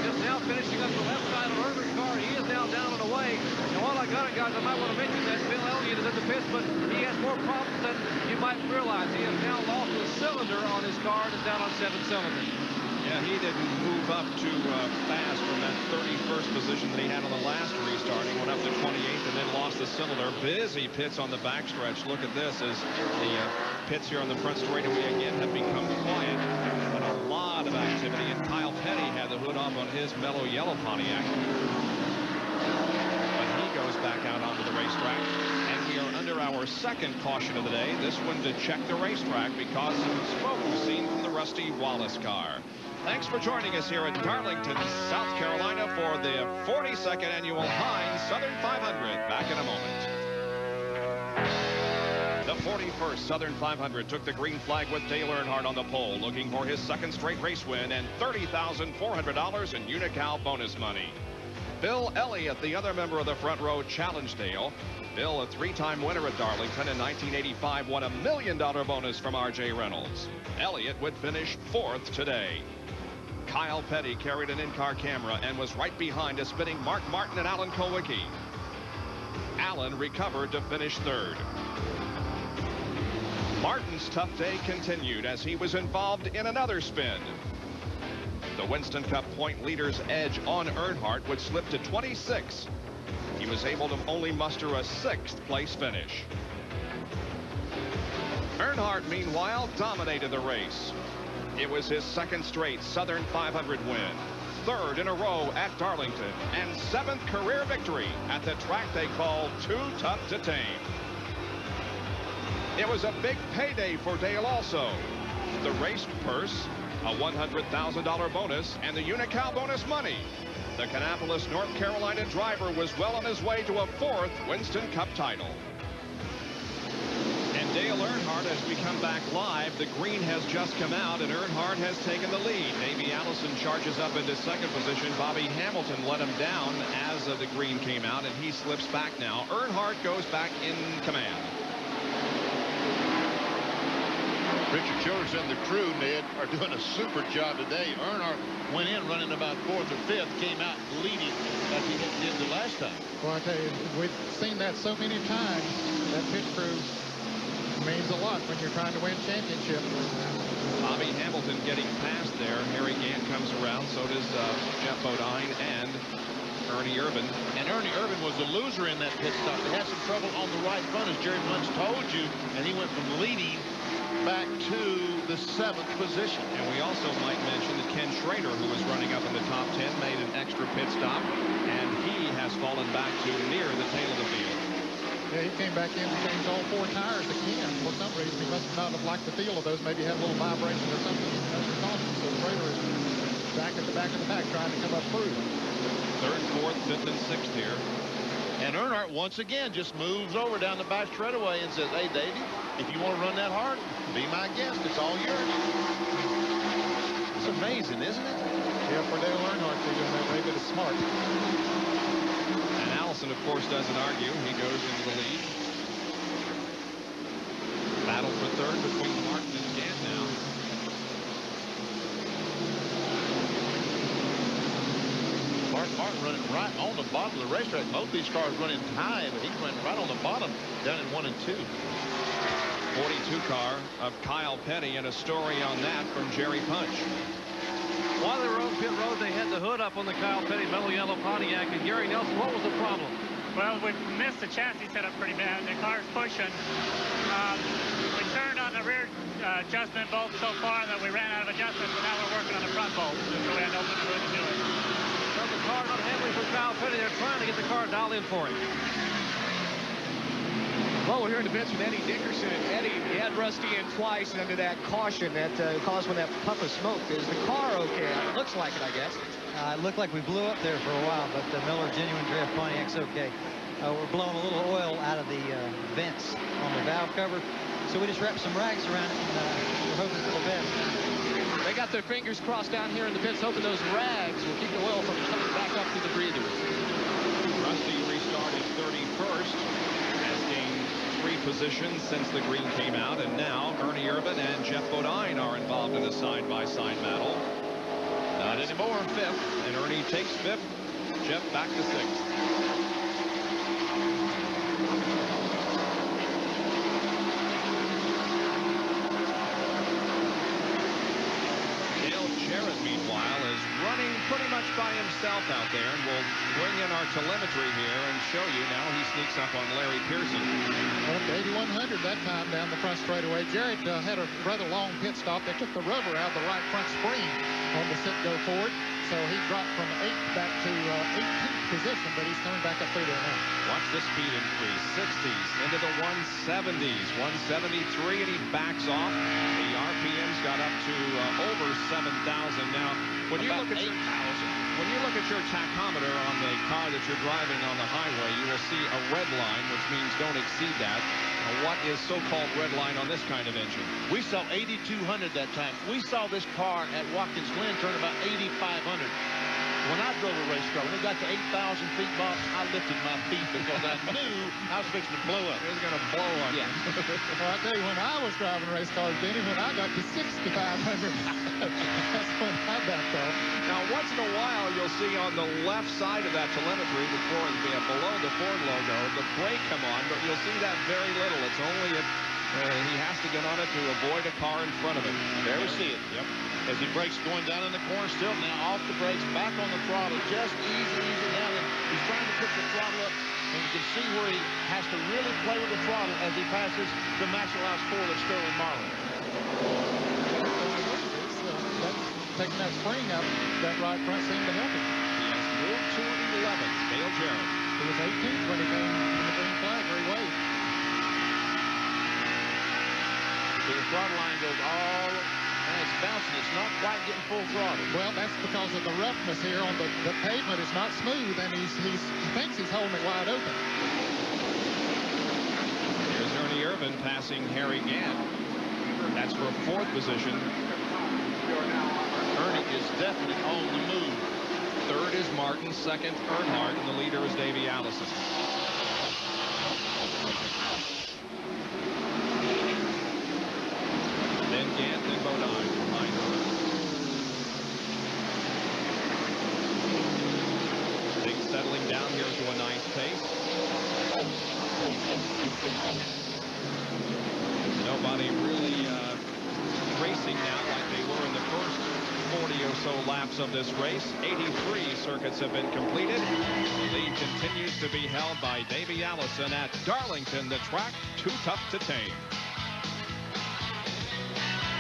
Just now finishing up the left side of Irvan's car. He is now down and away. And while I got it, guys, I might want to mention that Bill Elliott is in the pits, but he has more problems than you might realize. He has now lost a cylinder on his car and is down on 7 cylinders. Yeah, he didn't move up too fast from that 31st position that he had on the last restart. He went up to 28th and then lost the cylinder. Busy pits on the backstretch. Look at this as the pits here on the front straightaway again have become quiet. But a lot of activity, and Kyle Petty had the hood off on his mellow yellow Pontiac. But he goes back out onto the racetrack. And we are under our second caution of the day. This one to check the racetrack because of smoke seen from the Rusty Wallace car. Thanks for joining us here at Darlington, South Carolina for the 42nd annual Heinz Southern 500. Back in a moment. The 41st Southern 500 took the green flag with Dale Earnhardt on the pole, looking for his second straight race win and $30,400 in Unocal bonus money. Bill Elliott, the other member of the front row, challenged Dale. Bill, a 3-time winner at Darlington in 1985, won $1 million bonus from R.J. Reynolds. Elliott would finish 4th today. Kyle Petty carried an in-car camera and was right behind a spinning Mark Martin and Alan Kowicki. Alan recovered to finish 3rd. Martin's tough day continued as he was involved in another spin. The Winston Cup point leader's edge on Earnhardt would slip to 26. He was able to only muster a 6th place finish. Earnhardt, meanwhile, dominated the race. It was his second straight Southern 500 win, 3rd in a row at Darlington, and 7th career victory at the track they call Too Tough to Tame. It was a big payday for Dale also. The race purse, a $100,000 bonus, and the Unocal bonus money. The Kannapolis, North Carolina driver was well on his way to a 4th Winston Cup title. And Dale Earnhardt has become back live. The green has just come out, and Earnhardt has taken the lead. Davey Allison charges up into 2nd position. Bobby Hamilton let him down as the green came out, and he slips back now. Earnhardt goes back in command. Richard Childress and the crew, Ned, are doing a super job today. Earnhardt went in running about 4th or 5th, came out leading as he did the last time. Well, I tell you, we've seen that so many times. That pit crew means a lot when you're trying to win championship. Bobby Hamilton getting past there. Harry Gant comes around. So does Jeff Bodine and Ernie Irvan. And Ernie Irvan was the loser in that pit stop. They had some trouble on the right front, as Jerry Munch told you, and he went from leading back to the 7th position. And we also might mention that Ken Schrader, who was running up in the top 10, made an extra pit stop, and he has fallen back to near the tail of the field. Yeah, he came back in and changed all 4 tires again. For some reason, he must not have liked the feel of those. Maybe had a little vibration or something as a caution. So Schrader is back at the back of the pack trying to come up through. 3rd, 4th, 5th, and 6th here. And Earnhardt once again just moves over down the back straightaway and says, hey, Davey, if you want to run that hard, be my guest. It's all yours. It's amazing, isn't it? Yeah, for Dale Earnhardt to do that way, but it's smart. And Allison, of course, doesn't argue. He goes into the lead. Battle for 3rd between Martin and Gant now. Martin Mark Martin running right on the bottom of the racetrack. Both these cars running high, but he's running right on the bottom down in 1 and 2. 42 car of Kyle Petty, and a story on that from Jerry Punch. While they were on pit road, they had the hood up on the Kyle Petty mellow yellow Pontiac. And Gary Nelson, what was the problem? Well, we missed the chassis setup pretty bad. The car's pushing. We turned on the rear adjustment bolt so far that we ran out of adjustment, so now we're working on the front bolt. So we had to open the hood to do it. So the car not handling for Kyle Petty. They're trying to get the car dialed in for him. Well, we're here in the pits with Eddie Dickerson. Eddie, you had Rusty in twice under that caution that caused when that puff of smoke. Is the car okay? It looks like it, I guess. It looked like we blew up there for a while, but the Miller Genuine Drift Pontiac's okay. We're blowing a little oil out of the vents on the valve cover, so we just wrapped some rags around it, and we're hoping for the best. They got their fingers crossed down here in the pits, hoping those rags will keep the oil from coming back up through the breathers. Rusty restarted 31st, has gained 3 positions since the green came out, and now Ernie Irvin and Jeff Bodine are involved in a side-by-side battle. Not anymore. 5th, and Ernie takes 5th. Jeff back to 6th. Meanwhile, is running pretty much by himself out there, and we'll bring in our telemetry here and show you. Now he sneaks up on Larry Pearson. Well, up to 8,100 that time down the front straightaway. Jarrett had a rather long pit stop. They took the rubber out of the right front spring on the sit-go forward, so he dropped from 8th back to 18th position, but he's coming back up through there now. Watch the speed increase. 60s into the 170s. 173, and he backs off. The RPM's got up to over 7,000 now. When you look at your tachometer on the car that you're driving on the highway, you will see a red line, which means don't exceed that. Now, what is so-called red line on this kind of engine? We saw 8,200 that time. We saw this car at Watkins Glen turn about 8,500. When I drove a race car, when it got to 8,000 feet, Bob, I lifted my feet because I knew I was fixing to blow up. It was going to blow up. Yeah. Well, I tell you, when I was driving race cars, Benny, when I got to 6,500, that's when I backed off. Now, once in a while, you'll see on the left side of that telemetry, below the Ford logo, the brake come on, but you'll see that very little. It's only if he has to get on it to avoid a car in front of him. There we see it. Yep. As he brakes going down in the corner still. Now off the brakes, back on the throttle. Just easy down. And he's trying to put the throttle up. And you can see where he has to really play with the throttle as he passes the max allowance 4 of Sterling Marlin. Taking that spring up, that right front seemed to help him. He has moved to an 11th. Dale Jarrett. He was 18th when he came in the green flag where he waved. So the throttle line goes all, and it's bouncing. It's not quite getting full throttle. Well, that's because of the roughness here on the pavement is not smooth, and he thinks he's holding it wide open. Here's Ernie Irvin passing Harry Gant. That's for 4th position. Ernie is definitely on the move. 3rd is Martin, 2nd Earnhardt, and the leader is Davey Allison. Then Gant, then Bodine behind her. Things settling down here to a nice pace. Nobody really racing now like they were in the first 40 or so laps of this race. 83 circuits have been completed. The lead continues to be held by Davey Allison at Darlington, the track too tough to tame.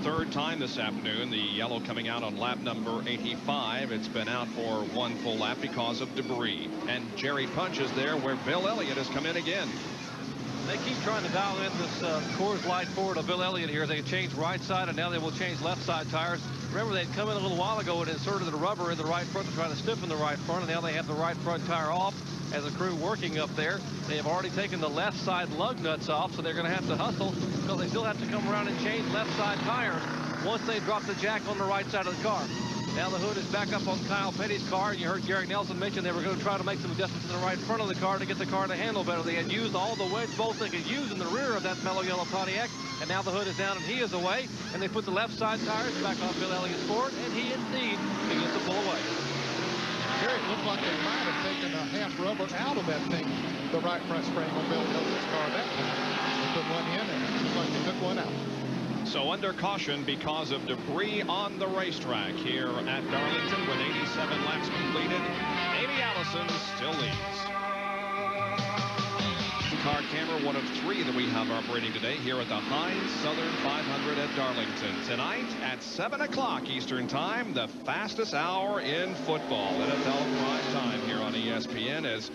3rd time this afternoon, the yellow coming out on lap number 85. It's been out for 1 full lap because of debris. And Jerry Punch is there where Bill Elliott has come in again. They keep trying to dial in this Coors Light Ford of Bill Elliott here. They changed right side, and now they will change left side tires. Remember, they'd come in a little while ago and inserted the rubber in the right front to try to stiffen the right front, and now they have the right front tire off as a crew working up there. They have already taken the left side lug nuts off, so they're going to have to hustle because they still have to come around and change left side tires once they drop the jack on the right side of the car. Now the hood is back up on Kyle Petty's car, and you heard Gary Nelson mention they were going to try to make some adjustments in the right front of the car to get the car to handle better. They had used all the wedge bolts they could use in the rear of that mellow yellow Pontiac, and now the hood is down and he is away, and they put the left side tires back on Bill Elliott's Ford, and he indeed begins to pull away. Terry, it looked like they might have taken a half rubber out of that thing, the right front spring on Bill Elliott's car that time. They put one in, and it looked like they took one out. So under caution because of debris on the racetrack here at Darlington with 87 laps completed. Davey Allison still leads. Car camera, one of 3 that we have operating today here at the Heinz Southern 500 at Darlington. Tonight at 7 o'clock Eastern Time, the fastest hour in football. NFL prime time here on ESPN as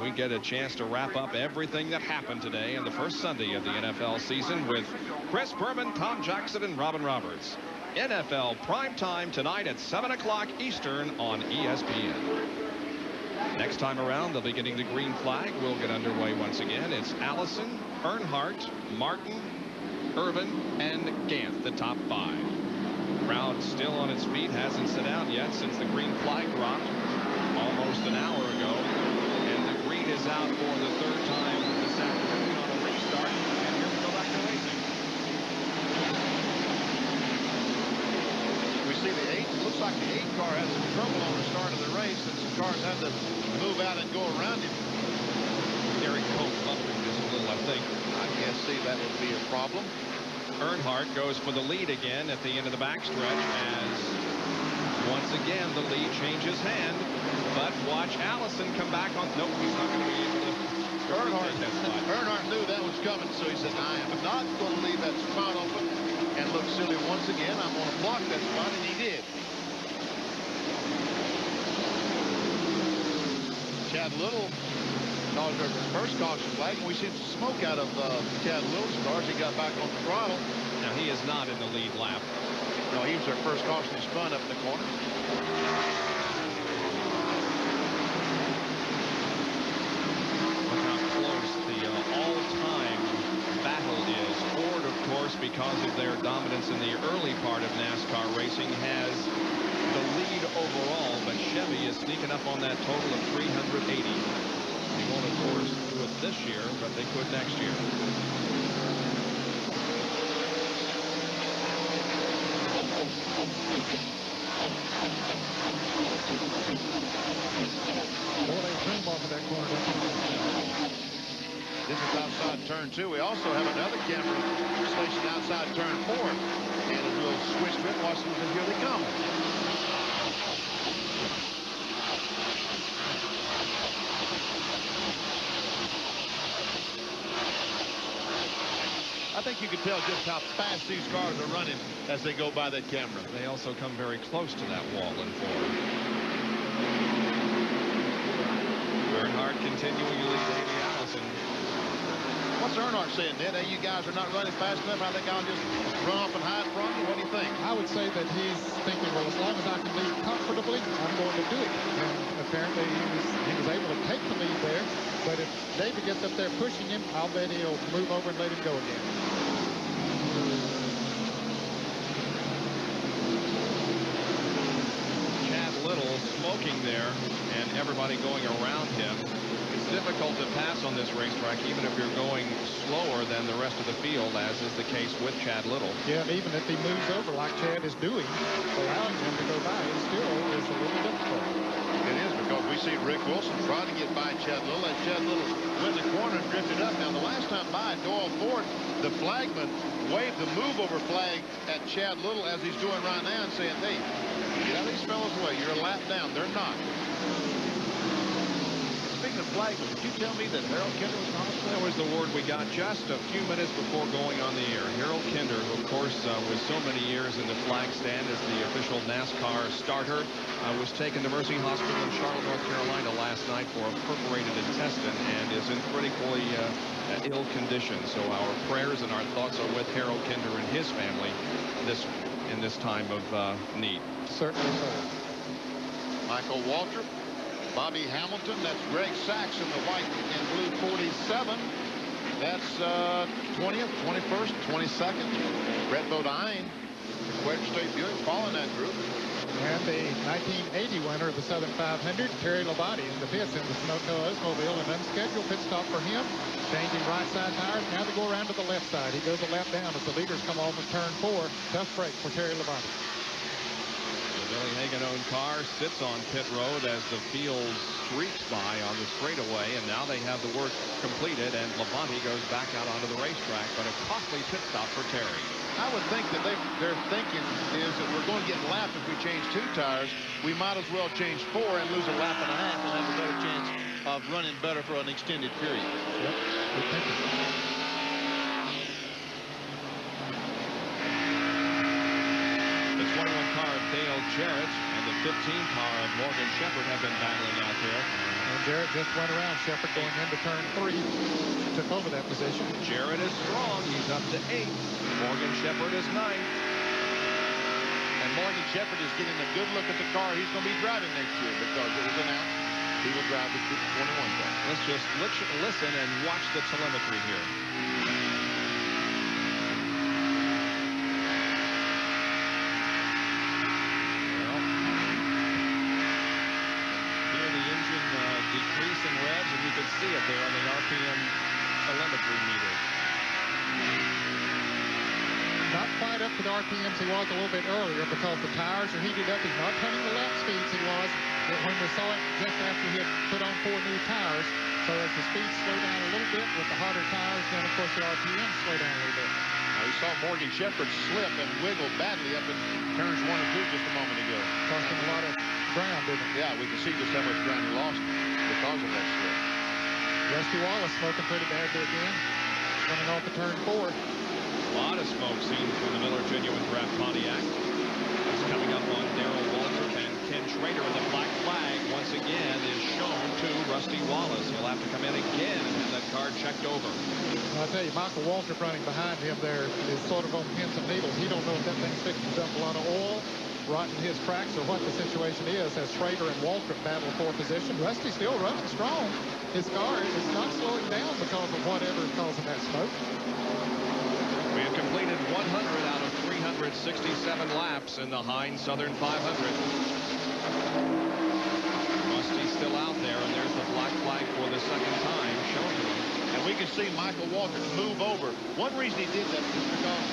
we get a chance to wrap up everything that happened today in the first Sunday of the NFL season with Chris Berman, Tom Jackson, and Robin Roberts. NFL prime time tonight at 7 o'clock Eastern on ESPN. Next time around, they'll be getting the green flag. We'll get underway once again. It's Allison, Earnhardt, Martin, Irvin, and Gant, the top 5. Crowd still on its feet, hasn't sit down yet since the green flag dropped almost an hour ago. And the green is out for the 3rd time this afternoon on a restart. And here we go back to racing. We see the 8. Looks like the 8 car had some trouble on the start of the race, and some cars had to move out and go around him. Derek Cope bumping just a little, I think. I guess that would be a problem. Earnhardt goes for the lead again at the end of the backstretch as once again the lead changes hand. But watch Allison come back on. Nope, he's not going to be able to. Earnhardt knew that was coming, so he said, I am not going to leave that spot open and look silly once again. I'm going to block that spot, and he did. Chad Little caused our first caution flag, and we seen smoke out of Chad Little's car as he got back on the throttle. Now he is not in the lead lap. No, he was our first caution he spun up in the corner. Look how close the all-time battle is. Ford, of course, because of their dominance in the early part of NASCAR racing, has the lead overall, but Chevy is sneaking up on that total of 380. They won't, of course, do it this year, but they could next year. This is outside turn 2. We also have another camera stationed outside turn 4. And as we'll switch bit, watch them, and here they come. I think you can tell just how fast these cars are running as they go by that camera. They also come very close to that wall in Ford. Earnhardt continuing to lead Davey Allison. What's Earnhardt saying, Ned? Hey, you guys are not running fast enough. I think I'll just run off and hide from you. What do you think? I would say that he's thinking, well, as long as I can lead comfortably, I'm going to do it. And apparently he was able to take the lead there. But if David gets up there pushing him, I'll bet he'll move over and let him go again. Chad Little smoking there and everybody going around him. It's difficult to pass on this racetrack even if you're going slower than the rest of the field, as is the case with Chad Little. Yeah, and even if he moves over like Chad is doing, allowing him to go by, it still is a little difficult. It is, because we see Rick Wilson trying to get by Chad Little as Chad Little went the corner and drifted up. Now, the last time by Doyle Ford, the flagman waved the move-over flag at Chad Little as he's doing right now and saying, hey, get out of these fellas' way. You're a lap down. They're not. Speaking of flagman, did you tell me that Harold Kinder was gone? That was the word we got just a few minutes before going on the air. Harold Kinder, who, of course, was so many years in the flag stand as the official NASCAR starter, was taken to Mercy Hospital in Charlotte, North Carolina last night for a perforated intestine and is in critically ill condition. So our prayers and our thoughts are with Harold Kinder and his family in this time of need. Certainly so. Michael Waltrip, Bobby Hamilton, that's Greg Sachs in the white and blue 47. That's 20th, 21st, 22nd. Brett Bodine, the Quaker State Buick, following that group. And the 1980 winner of the Southern 500, Terry Labonte, in the pits in the Sunoco Oldsmobile. An unscheduled pit stop for him, changing right side tires. Now they go around to the left side. He goes a lap down as the leaders come off of turn 4. Tough break for Terry Labonte. The Billy Hagan-owned car sits on pit road as the field streaks by on the straightaway, and now they have the work completed, and Labonte goes back out onto the racetrack, but a costly pit stop for Terry. I would think that their thinking is that we're going to get lapped if we change 2 tires. We might as well change 4 and lose a lap and a half and have a better chance of running better for an extended period. Yep. Good thinking. The 21 car of Dale Jarrett and the 15 car of Morgan Shepherd have been battling out there. And Jarrett just went around Shepherd going into turn 3. Took over that position. Jarrett is strong. He's up to 8th. Morgan Shepherd is 9th. And Morgan Shepherd is getting a good look at the car he's going to be driving next year, because it was announced he will drive the 21 car. Let's just listen and watch the telemetry here. Decreasing revs, and you can see it there on the RPM telemetry meter. Not quite up to the RPMs he was a little bit earlier because the tires are heated up. He's not turning the lap speeds he was when we saw it just after he had put on 4 new tires. So as the speeds slow down a little bit with the hotter tires, then of course the RPMs slow down a little bit. Now, we saw Morgan Shepherd slip and wiggle badly up in turns 1 and 2 just a moment ago. Cost him a lot of ground, didn't it? Yeah, we can see just how much ground he lost because of that slip. Rusty Wallace smoking pretty badly again. Coming off of turn 4. A lot of smoke seen from the Miller Genuine Draft Pontiac. He's coming up on Darrell Waltrip, and Ken Schrader, and the black flag once again is shown to Rusty Wallace. He'll have to come in again and have that car checked over. I'll tell you, Michael Waltrip running behind him there is sort of on pins and needles. He don't know if that thing's fixing to dump a lot of oil, rotting his tracks, or what the situation is as Schrader and Waltrip battle for position. Rusty's still running strong. His car is not slowing down because of whatever is causing that smoke. We have completed 100 out of 367 laps in the Heinz Southern 500. Rusty's still out there, and there's the black flag for the second time shown to him. And we can see Michael Waltrip move over. One reason he did that is because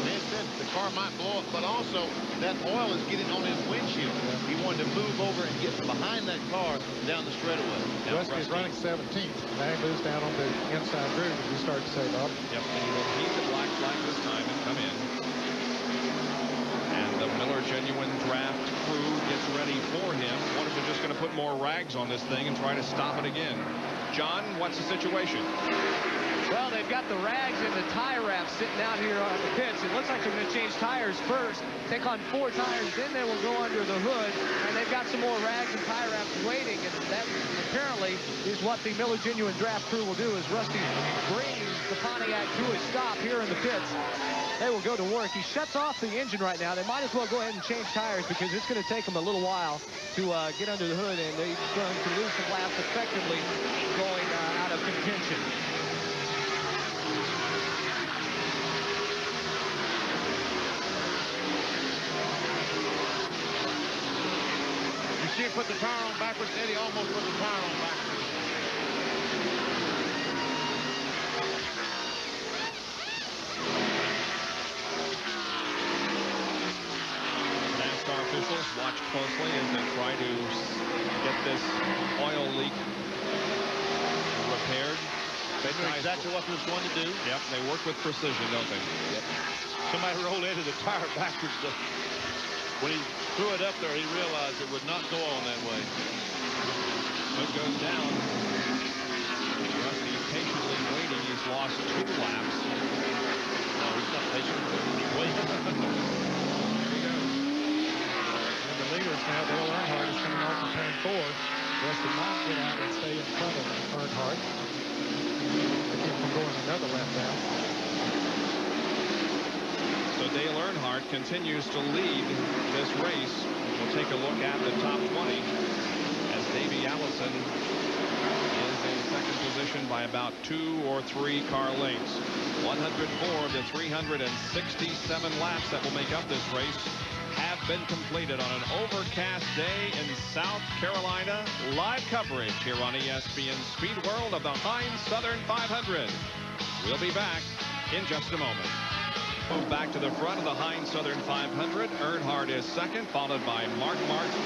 Ned said the car might blow up, but also that oil is getting on his windshield. He wanted to move over and get behind that car down the straightaway. Rusty's running 17th. Now he moves down on the inside groove, as you start to say, Bob. Yep, and he will heat the black flag this time and come in. And the Miller Genuine Draft crew gets ready for him. What if they're just going to put more rags on this thing and try to stop it again? John, what's the situation? Well, they've got the rags and the tie wraps sitting out here on the pits. It looks like they're going to change tires first, take on 4 tires, then they will go under the hood, and they've got some more rags and tie wraps waiting, and that apparently is what the Miller Genuine Draft crew will do as Rusty brings the Pontiac to a stop here in the pits. They will go to work. He shuts off the engine right now. They might as well go ahead and change tires because it's going to take them a little while to get under the hood, and they're going to lose some laps effectively going out of contention. You see him put the tire on backwards. Eddie almost put the tire on backwards. NASCAR officials watch closely as they try to get this oil leak repaired. They knew exactly what they was going to do. Yep, they work with precision, don't they? Yep. Somebody rolled into the tire backwards. When he threw it up there, he realized it would not go on that way. Hood goes down. Rusty patiently waiting. He's lost 2 laps. No, he's not patient. He's waiting. There he goes. And the leaders now, Dale Earnhardt is coming off from turn 4. Rusty might get out and stay in front of Earnhardt to keep from going another lap down. So Dale Earnhardt continues to lead this race. We'll take a look at the top 20 as Davey Allison is in second position by about 2 or 3 car lengths. 104 of the 367 laps that will make up this race have been completed on an overcast day in South Carolina. Live coverage here on ESPN Speed World of the Heinz Southern 500. We'll be back in just a moment. Move back to the front of the Heinz Southern 500. Earnhardt is second, followed by Mark Martin,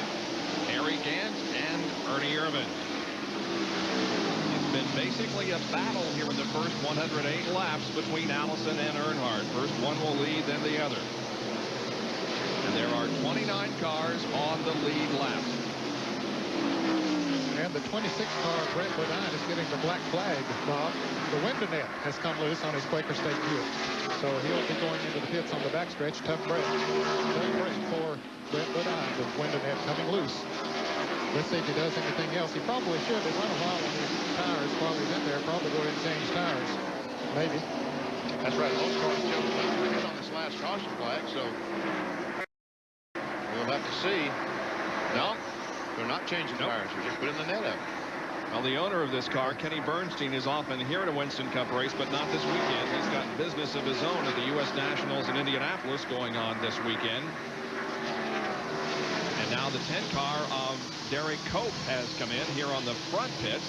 Harry Gant, and Ernie Irvan. It's been basically a battle here in the first 108 laps between Allison and Earnhardt. First one will lead, then the other. And there are 29 cars on the lead lap. And the 26 car, Brett Bodine, is getting the black flag, Bob. The window net has come loose on his Quaker State Buick. So he'll be going into the pits on the backstretch. Tough break. Tough break for Brett Bodine. The window net coming loose. Let's see if he does anything else. He probably should. They run a while on his tires while he's in there. Probably go ahead and change tires. Maybe. That's right. Most cars show the on this last caution flag, so we'll have to see. No. They're not changing tires. They're just putting the net up. Well, the owner of this car, Kenny Bernstein, is often here at a Winston Cup race, but not this weekend. He's got business of his own at the U.S. Nationals in Indianapolis going on this weekend. And now the 10 car of Derek Cope has come in here on the front pits.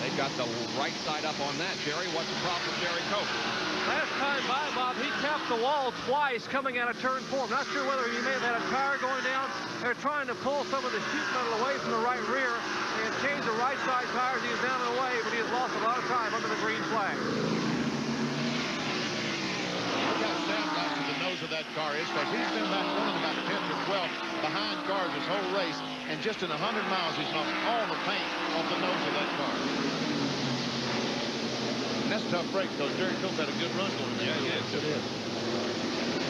They've got the right side up on that. Jerry, what's the problem with Derek Cope? Last time by, Bob, he tapped the wall twice coming out of turn 4. I'm not sure whether he may have had a tire going down. They're trying to pull some of the sheet metal away from the right rear and change the right side tires. He is down and away, but he has lost a lot of time under the green flag. Look how sandblasted the nose of that car is, because he's been back running about 10th or 12th behind cars this whole race, and just in 100 miles he's knocked all the paint off the nose of that car. And that's a tough break, because Derek Cope had a good run going. Yeah, it is.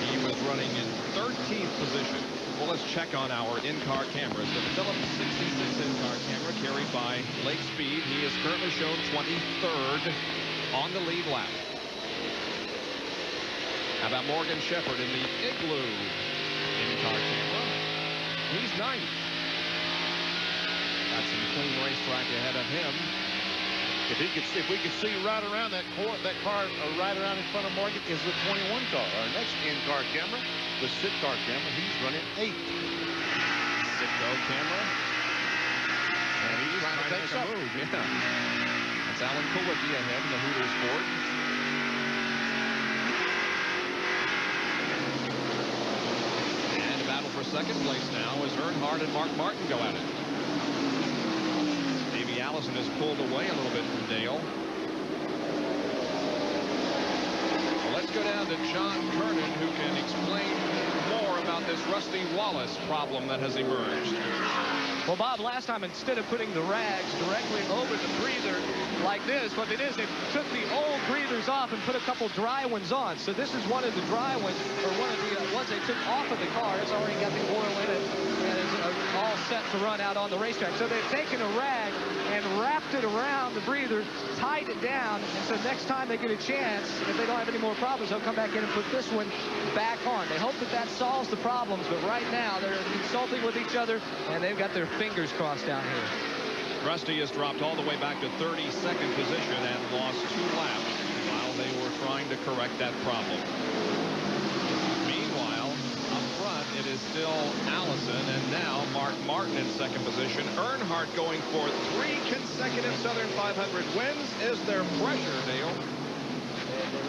He was running in 13th position. Well, let's check on our in-car cameras. The Phillips 66 in-car camera carried by Lake Speed. He is currently shown 23rd on the lead lap. How about Morgan Shepherd in the Igloo in-car camera? He's 9th. Got some clean racetrack ahead of him. If we could see right around that car right around in front of Morgan is the 21 car. Our next in-car camera, the sit car camera, he's running 8th. Sitco camera. And he's trying to take some move. Yeah. That's Alan Kulwicki ahead in the Hooters Ford. And a battle for second place now as Earnhardt and Mark Martin go at it. Allison has pulled away a little bit from Dale. Well, let's go down to John Kernan, who can explain more about this Rusty Wallace problem that has emerged. Well, Bob, last time, instead of putting the rags directly over the breather like this, what they did is they took the old breathers off and put a couple dry ones on. So this is one of the dry ones, or one of the ones they took off of the car. It's already got the oil in it and is all set to run out on the racetrack. So they've taken a rag and wrapped it around the breather, tied it down, and so next time they get a chance, if they don't have any more problems, they'll come back in and put this one back on. They hope that that solves the problems, but right now they're consulting with each other, and they've got their fingers crossed down here. Rusty has dropped all the way back to 32nd position and lost 2 laps while they were trying to correct that problem. Meanwhile, up front, it is still Allison, and now Mark Martin in second position. Earnhardt going for 3 consecutive Southern 500 wins. Is there pressure, Dale? It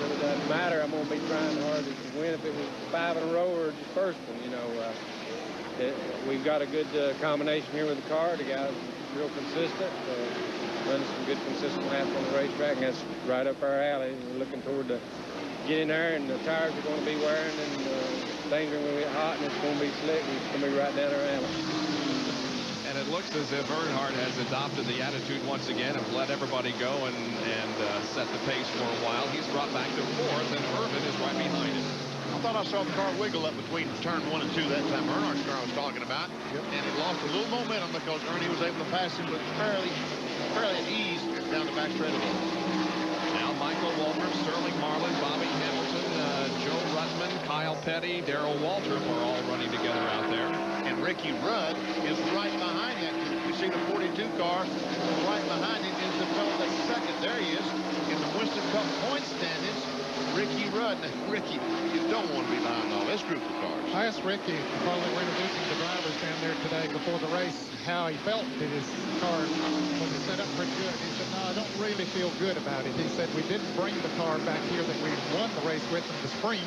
really doesn't matter. I'm going to be trying hard to win if it was 5 in a row or the first one. You know, we've got a good combination here with the car. The guy's real consistent, running some good consistent laps on the racetrack, and that's right up our alley. We're looking forward to getting there, and the tires are going to be wearing, and things are going to get hot, and it's going to be slick, and it's going to be right down our alley. And it looks as if Earnhardt has adopted the attitude once again of let everybody go and set the pace for a while. He's dropped back to 4th, and Irvin is right behind him. I thought I saw the car wiggle up between turn 1 and 2 that time. Earnhardt's car I was talking about. Yep. And it lost a little momentum because Ernie was able to pass him, but fairly at ease down the back straight of it. Now Michael Waltrip, Sterling Marlin, Bobby Hamilton, Joe Rutman, Kyle Petty, Darrell Waltrip are all running together out there. And Ricky Rudd is right behind him. You see the 42 car right behind him is the fellow that's second. There he is in the Winston Cup point standings. Ricky Rudd. Ricky, you don't want to be behind all this group of cars. I asked Ricky while they were introducing the drivers down there today before the race how he felt that his car was set up pretty good. He said, no, I don't really feel good about it. He said, we didn't bring the car back here that we won the race with in the spring.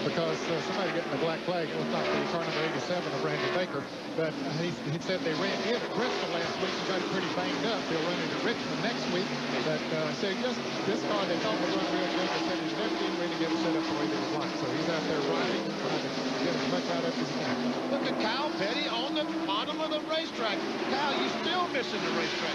because somebody getting the black flag. It was not the car number 87 of Randy Baker. But he said they ran it at Bristol last week and got it pretty banged up. They'll run it at Richmond next week. But said just this car they thought would run real good. They said he's never been ready to get it set up the way they would like. So he's out there riding, trying to get as much out of it as he can. Look at Kyle Petty on the bottom of the racetrack. Kyle, you still missing the racetrack.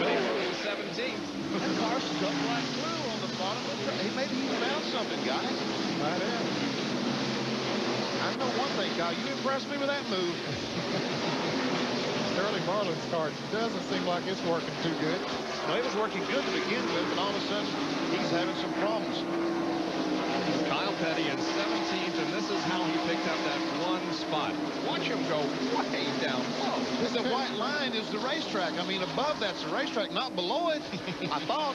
But he's only 17th. That car's stuck like glue on the bottom of the track. Hey, maybe he found something, guys. Right in. I know one thing, Kyle. You impressed me with that move. Sterling Marlin's car doesn't seem like it's working too good. Well, it was working good to begin with, but all of a sudden, he's having some problems. Kyle Petty in 17th, and this is how he picked up that one spot. Watch him go way down low. The white line is the racetrack. I mean, above that's the racetrack, not below it, I thought.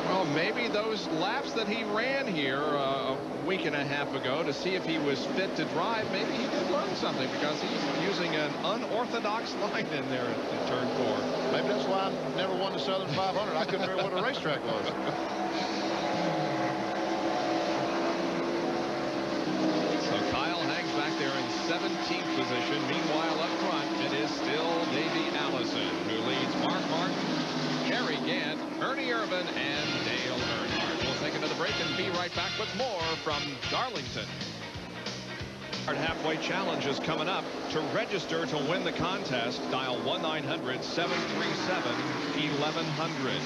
Well, maybe those laps that he ran here a week and a half ago to see if he was fit to drive, maybe he did learn something, because he's using an unorthodox line in there at turn 4. Maybe that's why I never won the Southern 500. I couldn't remember what a racetrack was. So Kyle hangs back there in 17th position. Meanwhile, up front, it is still Davey Allison, who leads Mark Martin, Harry Gant, Ernie Irvin, and Dale Earnhardt. We'll take another break and be right back with more from Darlington. Our halfway challenge is coming up. To register to win the contest, dial 1-900-737-1100.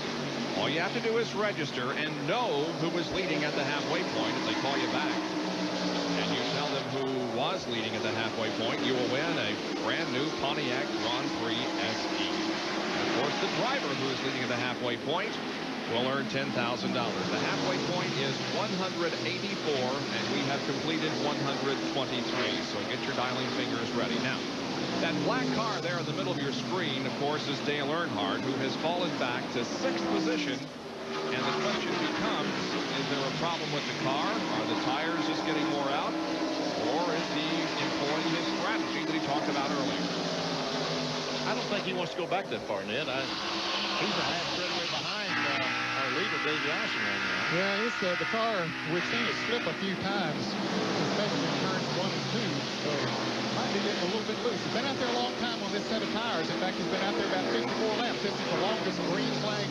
All you have to do is register and know who is leading at the halfway point if they call you back. And you tell them who was leading at the halfway point, you will win a brand new Pontiac Grand Prix SE. And of course, the driver who is leading at the halfway point will earn $10,000. The halfway point is 184, and we have completed 123. So get your dialing fingers ready. Now, that black car there in the middle of your screen, of course, is Dale Earnhardt, who has fallen back to 6th position. And the question becomes, is there a problem with the car? Are the tires just getting wore out? Or is he employing his strategy that he talked about earlier? I don't think he wants to go back that far, Ned. He's a half straightaway behind our leader, Davey Allison, right now. Yeah, it's the car. We've seen it slip a few times, especially in turns 1 and 2. So might be getting a little bit loose. He's been out there a long time on this set of tires. In fact, he's been out there about 54 laps. This is the longest green flag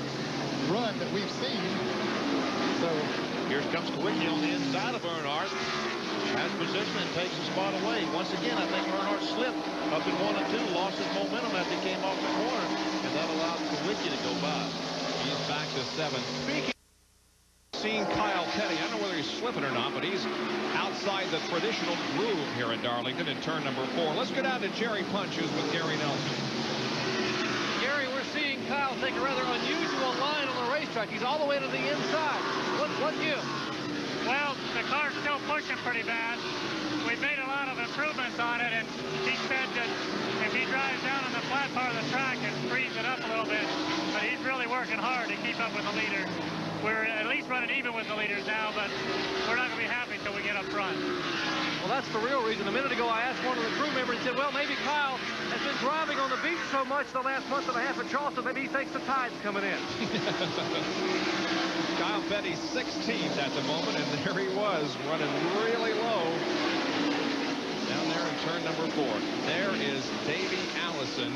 run that we've seen. So here comes Kwiatkowski on the inside of Earnhardt. Has position and takes the spot away. Once again, I think Earnhardt slipped up in 1 and 2, lost his momentum after he came off the corner, and that allowed Kwiatkowski to go by. He's back to 7th. Speaking of seeing Kyle Petty, I don't know whether he's slipping or not, but he's outside the traditional groove here at Darlington in turn number 4. Let's go down to Jerry Punches with Gary Nelson. Gary, we're seeing Kyle take a rather unusual line on the racetrack. He's all the way to the inside. What gives? Well, the car's still pushing pretty bad. We've made a lot of improvements on it, and he said that if he drives down on the flat part of the track and frees it up a little bit, but he's really working hard to keep up with the leader. We're at least running even with the leaders now, but we're not going to be happy until we get up front. Well, that's the real reason. A minute ago, I asked one of the crew members, he said, well, maybe Kyle has been driving on the beach so much the last month and a half at Charleston, maybe he thinks the tide's coming in. Kyle Petty 16th at the moment, and there he was running really low down there in turn number 4. There is Davey Allison,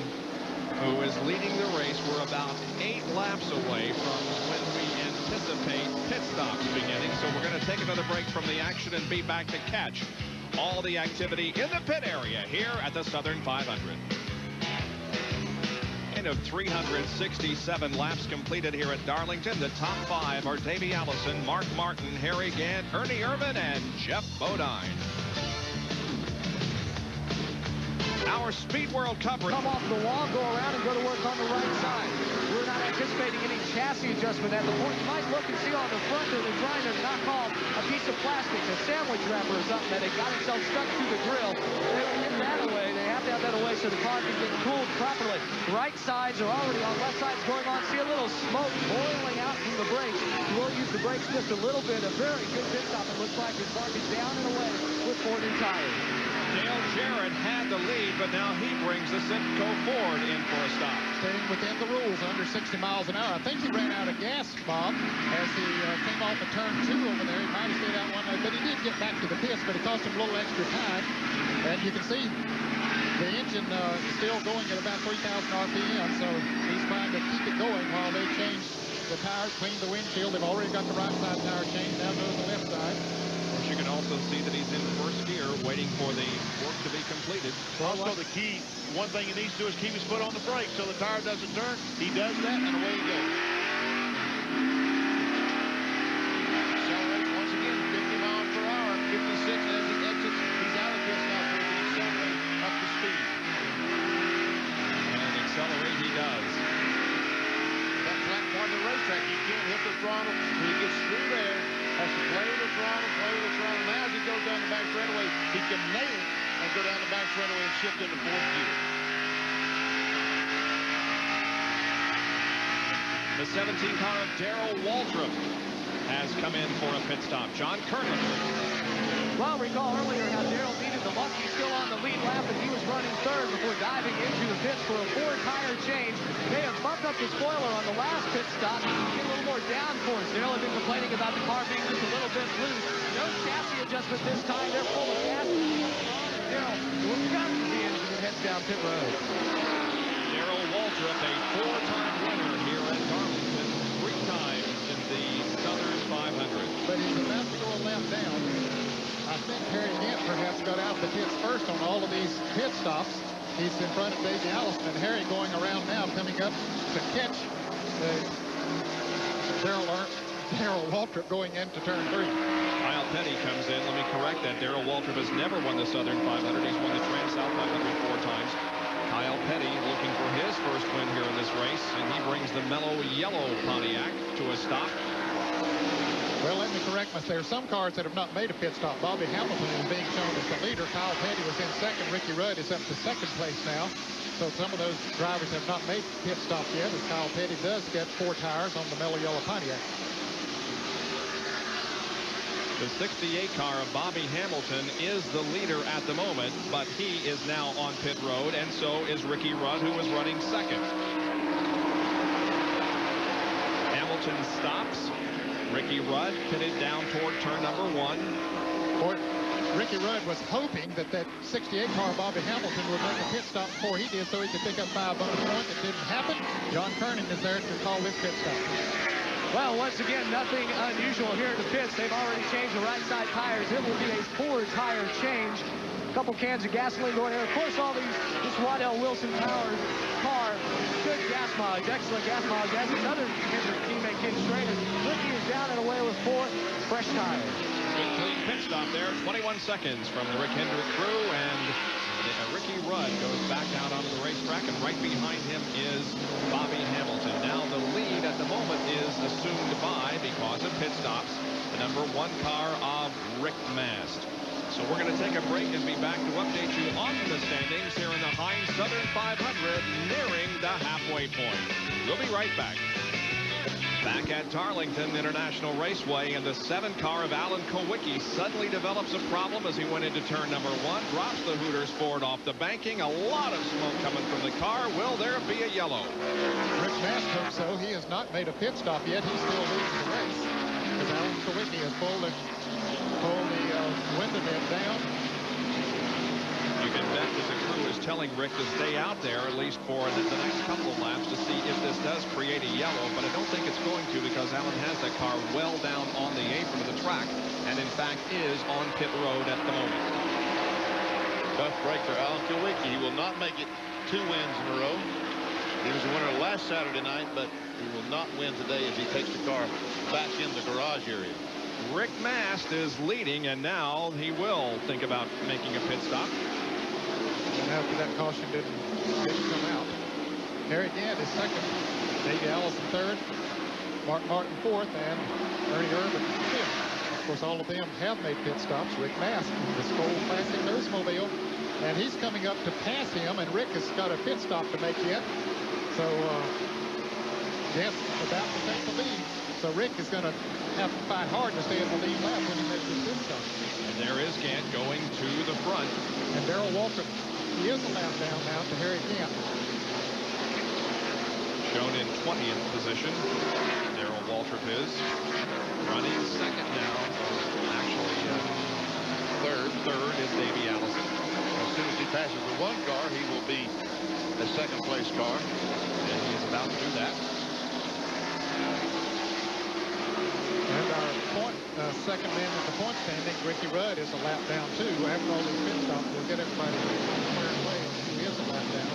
who is leading the race. We're about 8 laps away from when we anticipate pit stops beginning, so we're going to take another break from the action and be back to catch all the activity in the pit area here at the Southern 500. Of 367 laps completed here at Darlington. The top 5 are Davey Allison, Mark Martin, Harry Gant, Ernie Irvin, and Jeff Bodine. Our Speed World coverage. Come off the wall, go around, and go to work on the right side. We're not anticipating any chassis adjustment at the point. You might look and see on the front that they're trying to knock off a piece of plastic, a sandwich wrapper or something that it got itself stuck to the grill. They will get that away. They have to have that away so the car can get cooled properly. Right sides are already on, left side's going on. See a little smoke boiling out from the brakes. We'll use the brakes just a little bit. A very good pit stop. It looks like his car is down and away with Ford and tires. Dale Jarrett had the lead, but now he brings the Simcoe Ford in for a stop. Staying within the rules, under 60 miles an hour. I think he ran out of gas, Bob, as he came off of turn 2 over there. He might have stayed out one way, but he did get back to the pits, but it cost him a little extra time. And you can see the engine still going at about 3,000 RPM, so he's trying to keep it going while they change the tires, clean the windshield. They've already got the right side tire changed, now goes the left side. You can also see that he's in first gear waiting for the work to be completed. Also, the key, one thing he needs to do is keep his foot on the brake so the tire doesn't turn. He does that, and away he goes. Accelerates once again, 50 miles per hour, 56 as he exits. He's out of pit stop so he can accelerate up to speed. And accelerate he does. That flat part of the racetrack, you can't hit the throttle when he gets through there. Has to play with the throttle, play with the throttle. Now as he goes down the back straightaway, he can nail it and go down the back straightaway and shift into fourth gear. The 17 car of Darrell Waltrip has come in for a pit stop. John Kernan. Well, recall earlier how Darrell needed the luck. He's still on the lead lap, and he was running third before diving into the pits for a four-tire change. They have bumped up the spoiler on the last pit stop. He can get a little more downforce. Darrell had been complaining about the car being just a little bit loose. No chassis adjustment this time. They're full of gas. Darrell will cut the engine and heads down pit road. Darrell Waltrip, a four-time winner here at Darlington, 3 times in the Southern 500. But he's about to go a lap down. I think Harry Gant perhaps got out the pits first on all of these pit stops. He's in front of Davey Allison, and Harry going around now, coming up to catch Darrell Waltrip going into turn 3. Kyle Petty comes in. Let me correct that. Darrell Waltrip has never won the Southern 500. He's won the Trans-South 500 4 times. Kyle Petty looking for his first win here in this race, and he brings the mellow yellow Pontiac to a stop. Well, let me correct myself. There are some cars that have not made a pit stop. Bobby Hamilton is being shown as the leader. Kyle Petty was in second. Ricky Rudd is up to second place now. So some of those drivers have not made pit stops yet, as Kyle Petty does get 4 tires on the mellow yellow Pontiac. The 68 car of Bobby Hamilton is the leader at the moment, but he is now on pit road, and so is Ricky Rudd, who was running second. Hamilton stops. Ricky Rudd pitted down toward turn number 1. Ricky Rudd was hoping that 68 car Bobby Hamilton would make a pit stop before he did so he could pick up 5 bonus points. It didn't happen. John Kernan is there to call this pit stop. Well, once again, nothing unusual here at the pits. They've already changed the right side tires. It will be a 4-tire change. A couple cans of gasoline going in. Of course, all this Waddell Wilson powered car, good gas mileage, excellent gas mileage. As his other Hendrick teammate, Ken Strader, Ricky is down and away with 4 fresh tires. Good clean pit stop there. 21 seconds from the Rick Hendrick crew, and Ricky Rudd goes back out onto the racetrack, and right behind him is Bobby Hamilton. Now the lead at the moment is assumed by, because of pit stops, the number 1 car of Rick Mast. So we're going to take a break and be back to update you on the standings here in the Heinz Southern 500, nearing the halfway point. We'll be right back. Back at Darlington International Raceway, and the 7 car of Alan Kowicki suddenly develops a problem as he went into turn number 1, drops the Hooters Ford off the banking. A lot of smoke coming from the car. Will there be a yellow? Rick Mast hopes so. He has not made a pit stop yet. He's still leading the race, as Alan Kowicki has pulled the window net down. You can bet that the crew is telling Rick to stay out there at least for the next couple of laps to see if this does create a yellow, but I don't think it's going to, because Alan has that car well down on the apron of the track, and in fact is on pit road at the moment. Tough break for Alan Kowicki. He will not make it 2 wins in a row. He was a winner last Saturday night, but he will not win today as he takes the car back in the garage area. Rick Mast is leading, and now he will think about making a pit stop. And after that caution didn't come out. Harry Gant is second. Davey Allison third. Mark Martin fourth, and Ernie Irvin fifth. Of course, all of them have made pit stops. Rick Mast in the Skoll Classic Oldsmobile, and he's coming up to pass him, and Rick has got a pit stop to make yet. So Gant's about to take the lead. So Rick is going to have to fight hard to stay in the lead lap when he makes his pit stop. And there is Gant going to the front. And Darrell Waltrip, he is a lap down now to Harry Gant. Shown in 20th position. Darrell Waltrip is running second now. Actually, third is Davey Allison. As soon as he passes the one car, he will be the second place car. And he is about to do that. And our second man in the point standing, Ricky Rudd, is a lap down too. After all these pit stops, we'll get everybody squared away on who is a lap down.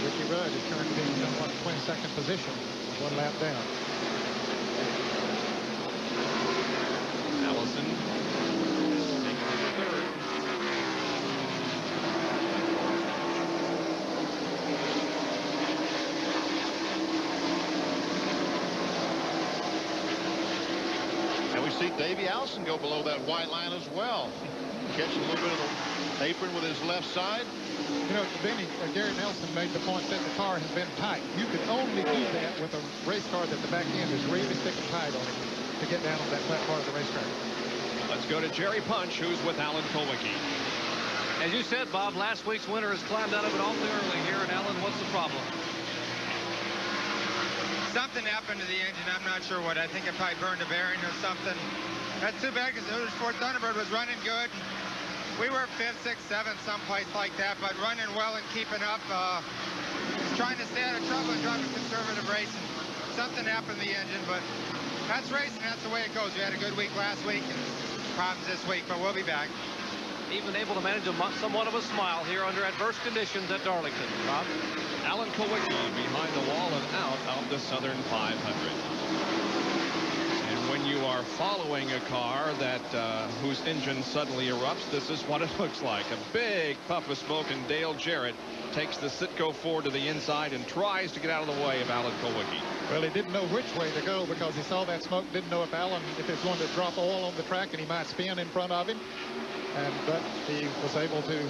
Ricky Rudd is currently in what, 22nd position, 1 lap down. Allison taking to third. And we see Davey Allison go below that white line as well. Catching a little bit of the apron with his left side. You know, Benny, Gary Nelson made the point that the car has been tight. You can only do that with a race car that the back end is really sticking tight on it to get down on that flat part of the racetrack. Let's go to Jerry Punch, who's with Alan Kulwicki. As you said, Bob, last week's winner has climbed out of it awfully early here. And Alan, what's the problem? Something happened to the engine. I'm not sure what. I think it probably burned a bearing or something. That's too bad because Ford Thunderbird was running good. We were 5th, 6th, 7th, someplace like that, but running well and keeping up. Trying to stay out of trouble and driving conservative racing. Something happened to the engine, but that's racing. That's the way it goes. We had a good week last week and problems this week, but we'll be back. Even able to manage somewhat of a smile here under adverse conditions at Darlington. Rob? Alan Kulwicki behind the wall and out of the Southern 500. And when you are following a car that whose engine suddenly erupts, this is what it looks like. A big puff of smoke, and Dale Jarrett takes the Citgo Ford to the inside and tries to get out of the way of Alan Kulwicki. Well, he didn't know which way to go because he saw that smoke, didn't know if it's going to drop oil on the track and he might spin in front of him. But he was able to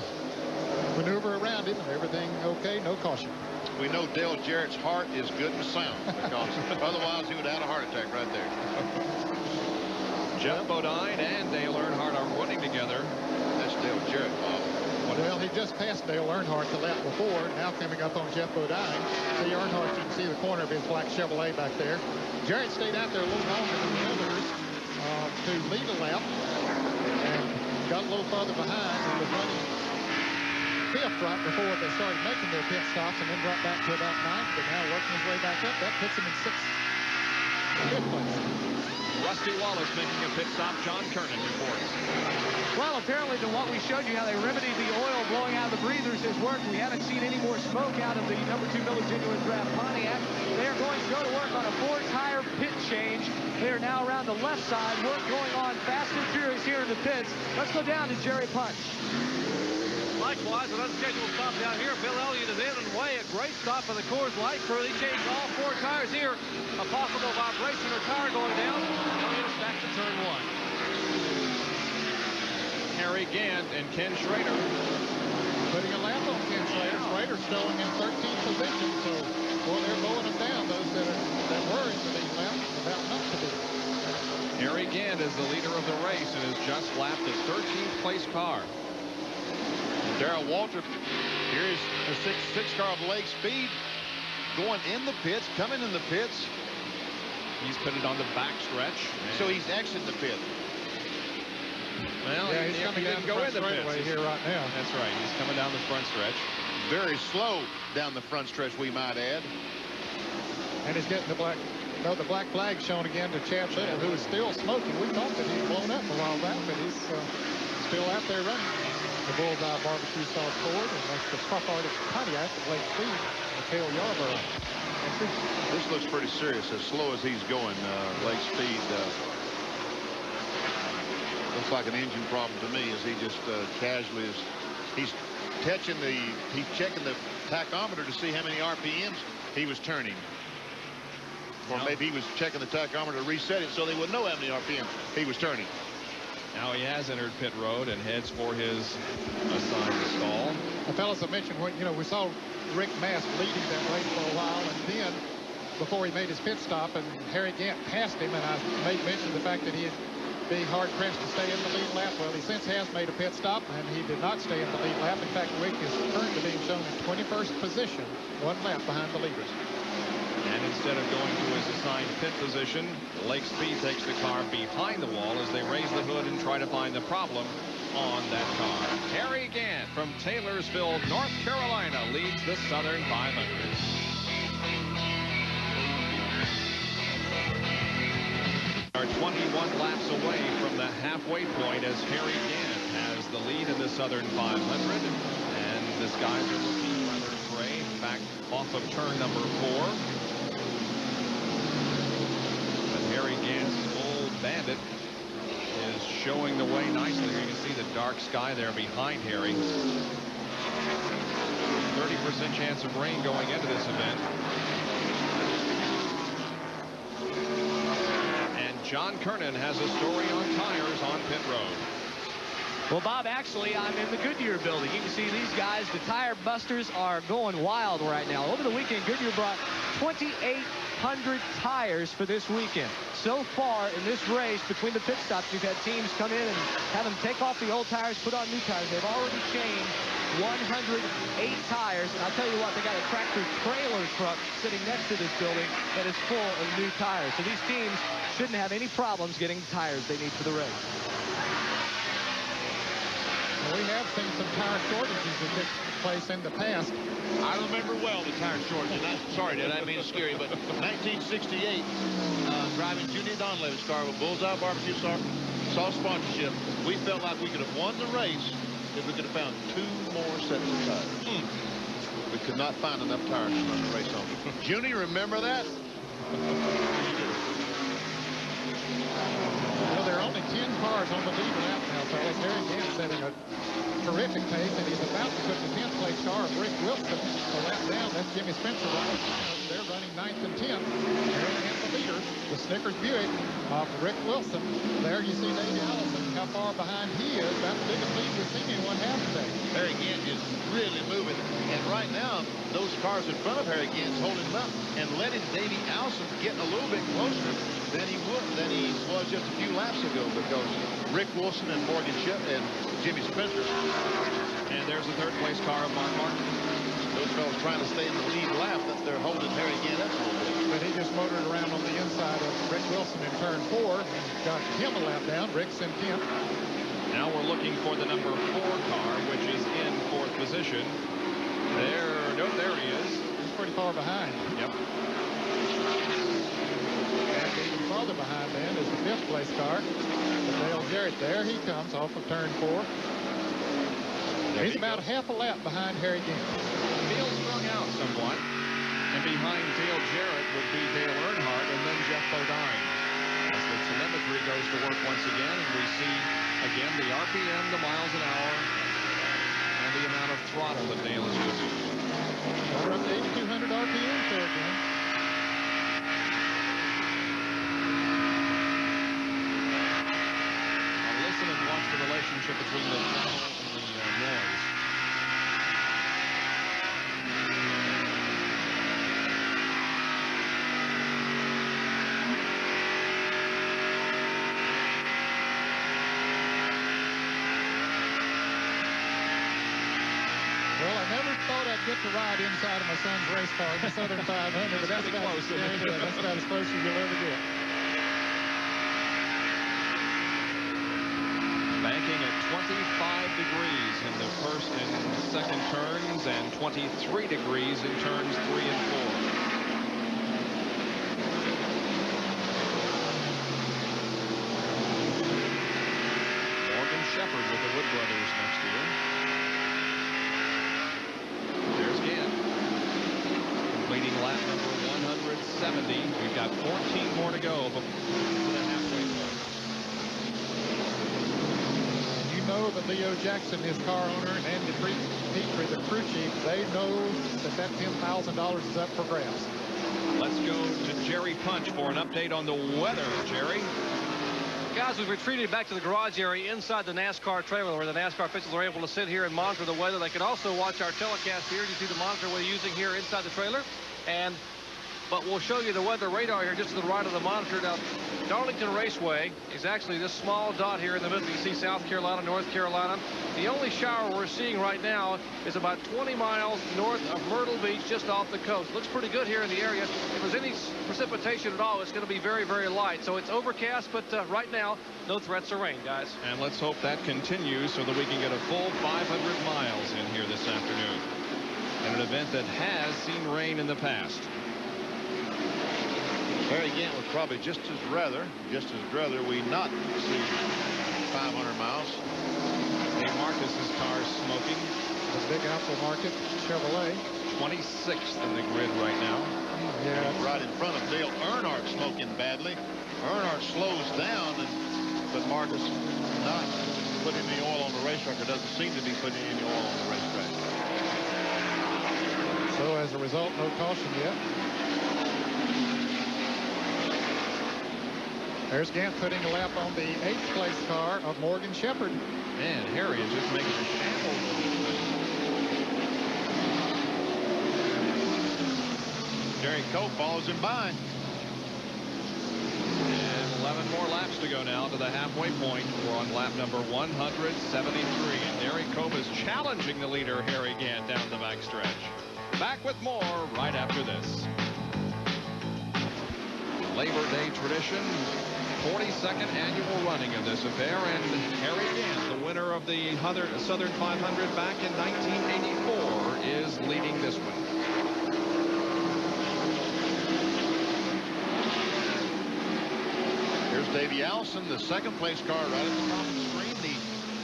maneuver around it and everything okay, no caution. We know Dale Jarrett's heart is good and sound, because otherwise he would have had a heart attack right there. Jeff Bodine and Dale Earnhardt are running together. That's Dale Jarrett, Bob. Well, he just passed Dale Earnhardt the lap before, now coming up on Jeff Bodine. See Earnhardt, you can see the corner of his black Chevrolet back there. Jarrett stayed out there a little longer than the others to lead a lap and got a little further behind. He was running 5th right before they started making their pit stops, and then dropped back to about 9th, but now working his way back up. That puts him in 5th place. Rusty Wallace making a pit stop. John Kernan reports. Well, apparently to what we showed you, how they remedied the oil blowing out of the breathers has worked. We haven't seen any more smoke out of the number 2 Miller Genuine Draft Pontiac. They are going to go to work on a 4-tire pit change. They are now around the left side. Work going on fast and furious here in the pits. Let's go down to Jerry Punch. Likewise, an unscheduled stop down here. Bill Elliott is in and way. A great stop for the Coors Light crew. They changed all 4 tires here. A possible vibration or tire going down. Elliott is back to turn 1. Harry Gant and Ken Schrader putting a lap on Ken Schrader. Schrader stowing in 13th position, so boy, they're mowing them down. Those that were into these laps about not to be. Harry Gant is the leader of the race and has just lapped a 13th place car. Darrell Waltrip, here's the six car of Lake Speed going in the pits, coming in the pits. He's pitted on the back stretch. So he's exiting the pit. Well, yeah, he's coming down the front straightaway here right now. That's right. He's coming down the front stretch. Very slow down the front stretch, we might add. And he's getting the black flag shown again to Chad Little, who is still smoking. We thought that he'd blown up a while back, but he's still out there running. The Bullseye Barbecue Sauce Ford, and that's the Puff Artist Pontiac at Lake Speed, Mikhail Yarborough. This looks pretty serious, as slow as he's going. Lake Speed looks like an engine problem to me, as he just casually is. He's checking the tachometer to see how many RPMs he was turning. Or maybe he was checking the tachometer to reset it so they would know how many RPMs he was turning. Now he has entered pit road and heads for his assigned stall. The fellas I mentioned, we saw Rick Mast leading that race for a while, and then before he made his pit stop, and Harry Gant passed him, and I made mention of the fact that he had be hard-pressed to stay in the lead lap. Well, he since has made a pit stop, and he did not stay in the lead lap. In fact, Wick is currently being shown in 21st position, 1 lap behind the leaders. And instead of going to his assigned pit position, Lake Speed takes the car behind the wall as they raise the hood and try to find the problem on that car. Harry Gant from Taylorsville, North Carolina, leads the Southern 500. Are 21 laps away from the halfway point as Harry Gant has the lead in the Southern 500. And the skies are looking rather gray back off of turn number 4. Harry Gant's old Bandit is showing the way nicely. You can see the dark sky there behind Harry. 30% chance of rain going into this event. And John Kernan has a story on tires on pit road. Well, Bob, actually, I'm in the Goodyear building. You can see these guys, the tire busters, are going wild right now. Over the weekend, Goodyear brought 2,800 tires for this weekend. So far in this race, between the pit stops, you've had teams come in and have them take off the old tires, put on new tires. They've already changed 108 tires. And I'll tell you what, they got a tractor trailer truck sitting next to this building that is full of new tires. So these teams shouldn't have any problems getting the tires they need for the race. We have seen some tire shortages that took place in the past. I remember well the tire shortage. Sorry, Dad, I didn't mean to scare you, but 1968, driving Junior Donlevy's car with Bullseye Barbecue Sauce sponsorship, we felt like we could have won the race if we could have found 2 more sets of tires. We could not find enough tires to run the race on. Junie, remember that? Well, there are only 10 cars on the lead lap now, fellas. Harry Gant setting a terrific pace, and he's about to put the 10th place car of Rick Wilson a lap down. That's Jimmy Spencer running. They're running 9th and 10th. Harry Gant the leader. The Snickers Buick of Rick Wilson. There you see Davey Allison, how far behind he is. That's the biggest lead we've seen anyone have today. Harry Gant is really moving, and right now those cars in front of Harry Gant is holding him up and letting Davey Allison get a little bit closer than he was just a few laps ago, because Rick Wilson and Morgan Ship and Jimmy Spencer. And there's the 3rd place car of Mark Martin. Those fellas trying to stay in the lead lap, that they're holding Harry Gant up a little bit. But he just motored around on the inside of Rick Wilson in turn 4 and got him a lap down. Rick's in 10th. Now we're looking for the number 4 car, which is in 4th position. There he is. He's pretty far behind. Yep. And even farther behind then is the 5th place car. Dale Jarrett there. He comes off of turn 4. He's about half a lap behind Harry Gant. Feels strung out somewhat. And behind Dale Jarrett would be Dale Earnhardt and then Jeff Bodine. As the telemetry goes to work once again, and we see again the RPM, the miles an hour, and the amount of throttle that Dale is using. We're up to 8,200 RPM there again. Now listen and watch the relationship between the throttle and the noise. Well, I never thought I'd get to ride inside of my son's race car in the Southern 500, but that's about, close, isn't it? yeah, that's about as close as you'll ever get. Banking at 25 degrees in the first and second turns, and 23 degrees in turns 3 and 4. Morgan Shepherd with the Wood Brothers next year. There's Gant, completing lap number 170. We've got 14 more to go before the halfway point. You know that Leo Jackson, his car owner, and Andy Petrie, the crew chief, they know that $10,000 is up for grabs. Let's go to Jerry Punch for an update on the weather. Jerry? Guys, we've retreated back to the garage area inside the NASCAR trailer, where the NASCAR officials are able to sit here and monitor the weather. They can also watch our telecast here. You see the monitor we're using here inside the trailer. And but we'll show you the weather radar here just to the right of the monitor. Now, Darlington Raceway is actually this small dot here in the middle. You see South Carolina, North Carolina. The only shower we're seeing right now is about 20 miles north of Myrtle Beach, just off the coast. Looks pretty good here in the area. If there's any precipitation at all, it's going to be very, very light. So it's overcast, but right now, no threats of rain, guys. And let's hope that continues so that we can get a full 500 miles in here this afternoon. In an event that has seen rain in the past. Harry Gant would probably just as rather we not see 500 miles. Hey, Marcus's car's smoking. The Big Apple Market Chevrolet. 26th in the grid right now. Yeah, right in front of Dale Earnhardt smoking badly. Earnhardt slows down, but Marcus not putting any oil on the racetrack, or doesn't seem to be putting any oil on the racetrack. So as a result, no caution yet. There's Gant putting a lap on the 8th place car of Morgan Shepherd. Man, Harry is just making a shambles of this thing. Jerry Cope follows him by. And 11 more laps to go now to the halfway point. We're on lap number 173. And Derek Cope is challenging the leader, Harry Gant, down the backstretch. Back with more right after this. Labor Day tradition. 42nd annual running of this affair, and Harry Gant, the winner of the Southern 500 back in 1984, is leading this one. Here's Davey Allison, the second place car right at the top of the screen. The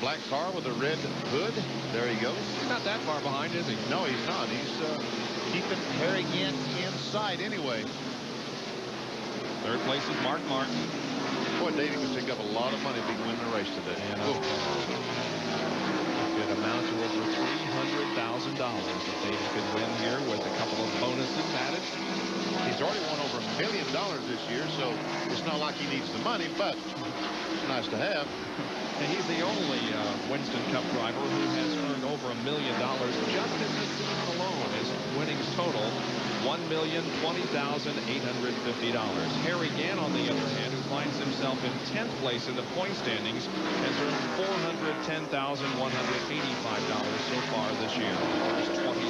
black car with the red hood. There he goes. He's not that far behind, is he? No, he's not. He's keeping Harry Gant in sight anyway. Third place is Mark Martin. Boy, Davey could pick up a lot of money if he can win the race today. And could amount to over $300,000 if Davey could win here with a couple of bonuses added. He's already won over $1 million this year, so it's not like he needs the money, but it's nice to have. And he's the only Winston Cup driver who has earned over $1 million just in this season alone. His winnings total $1,020,850. Harry Gant, on the other hand, who finds himself in 10th place in the point standings, has earned $410,185 so far this year. Just 20 wins.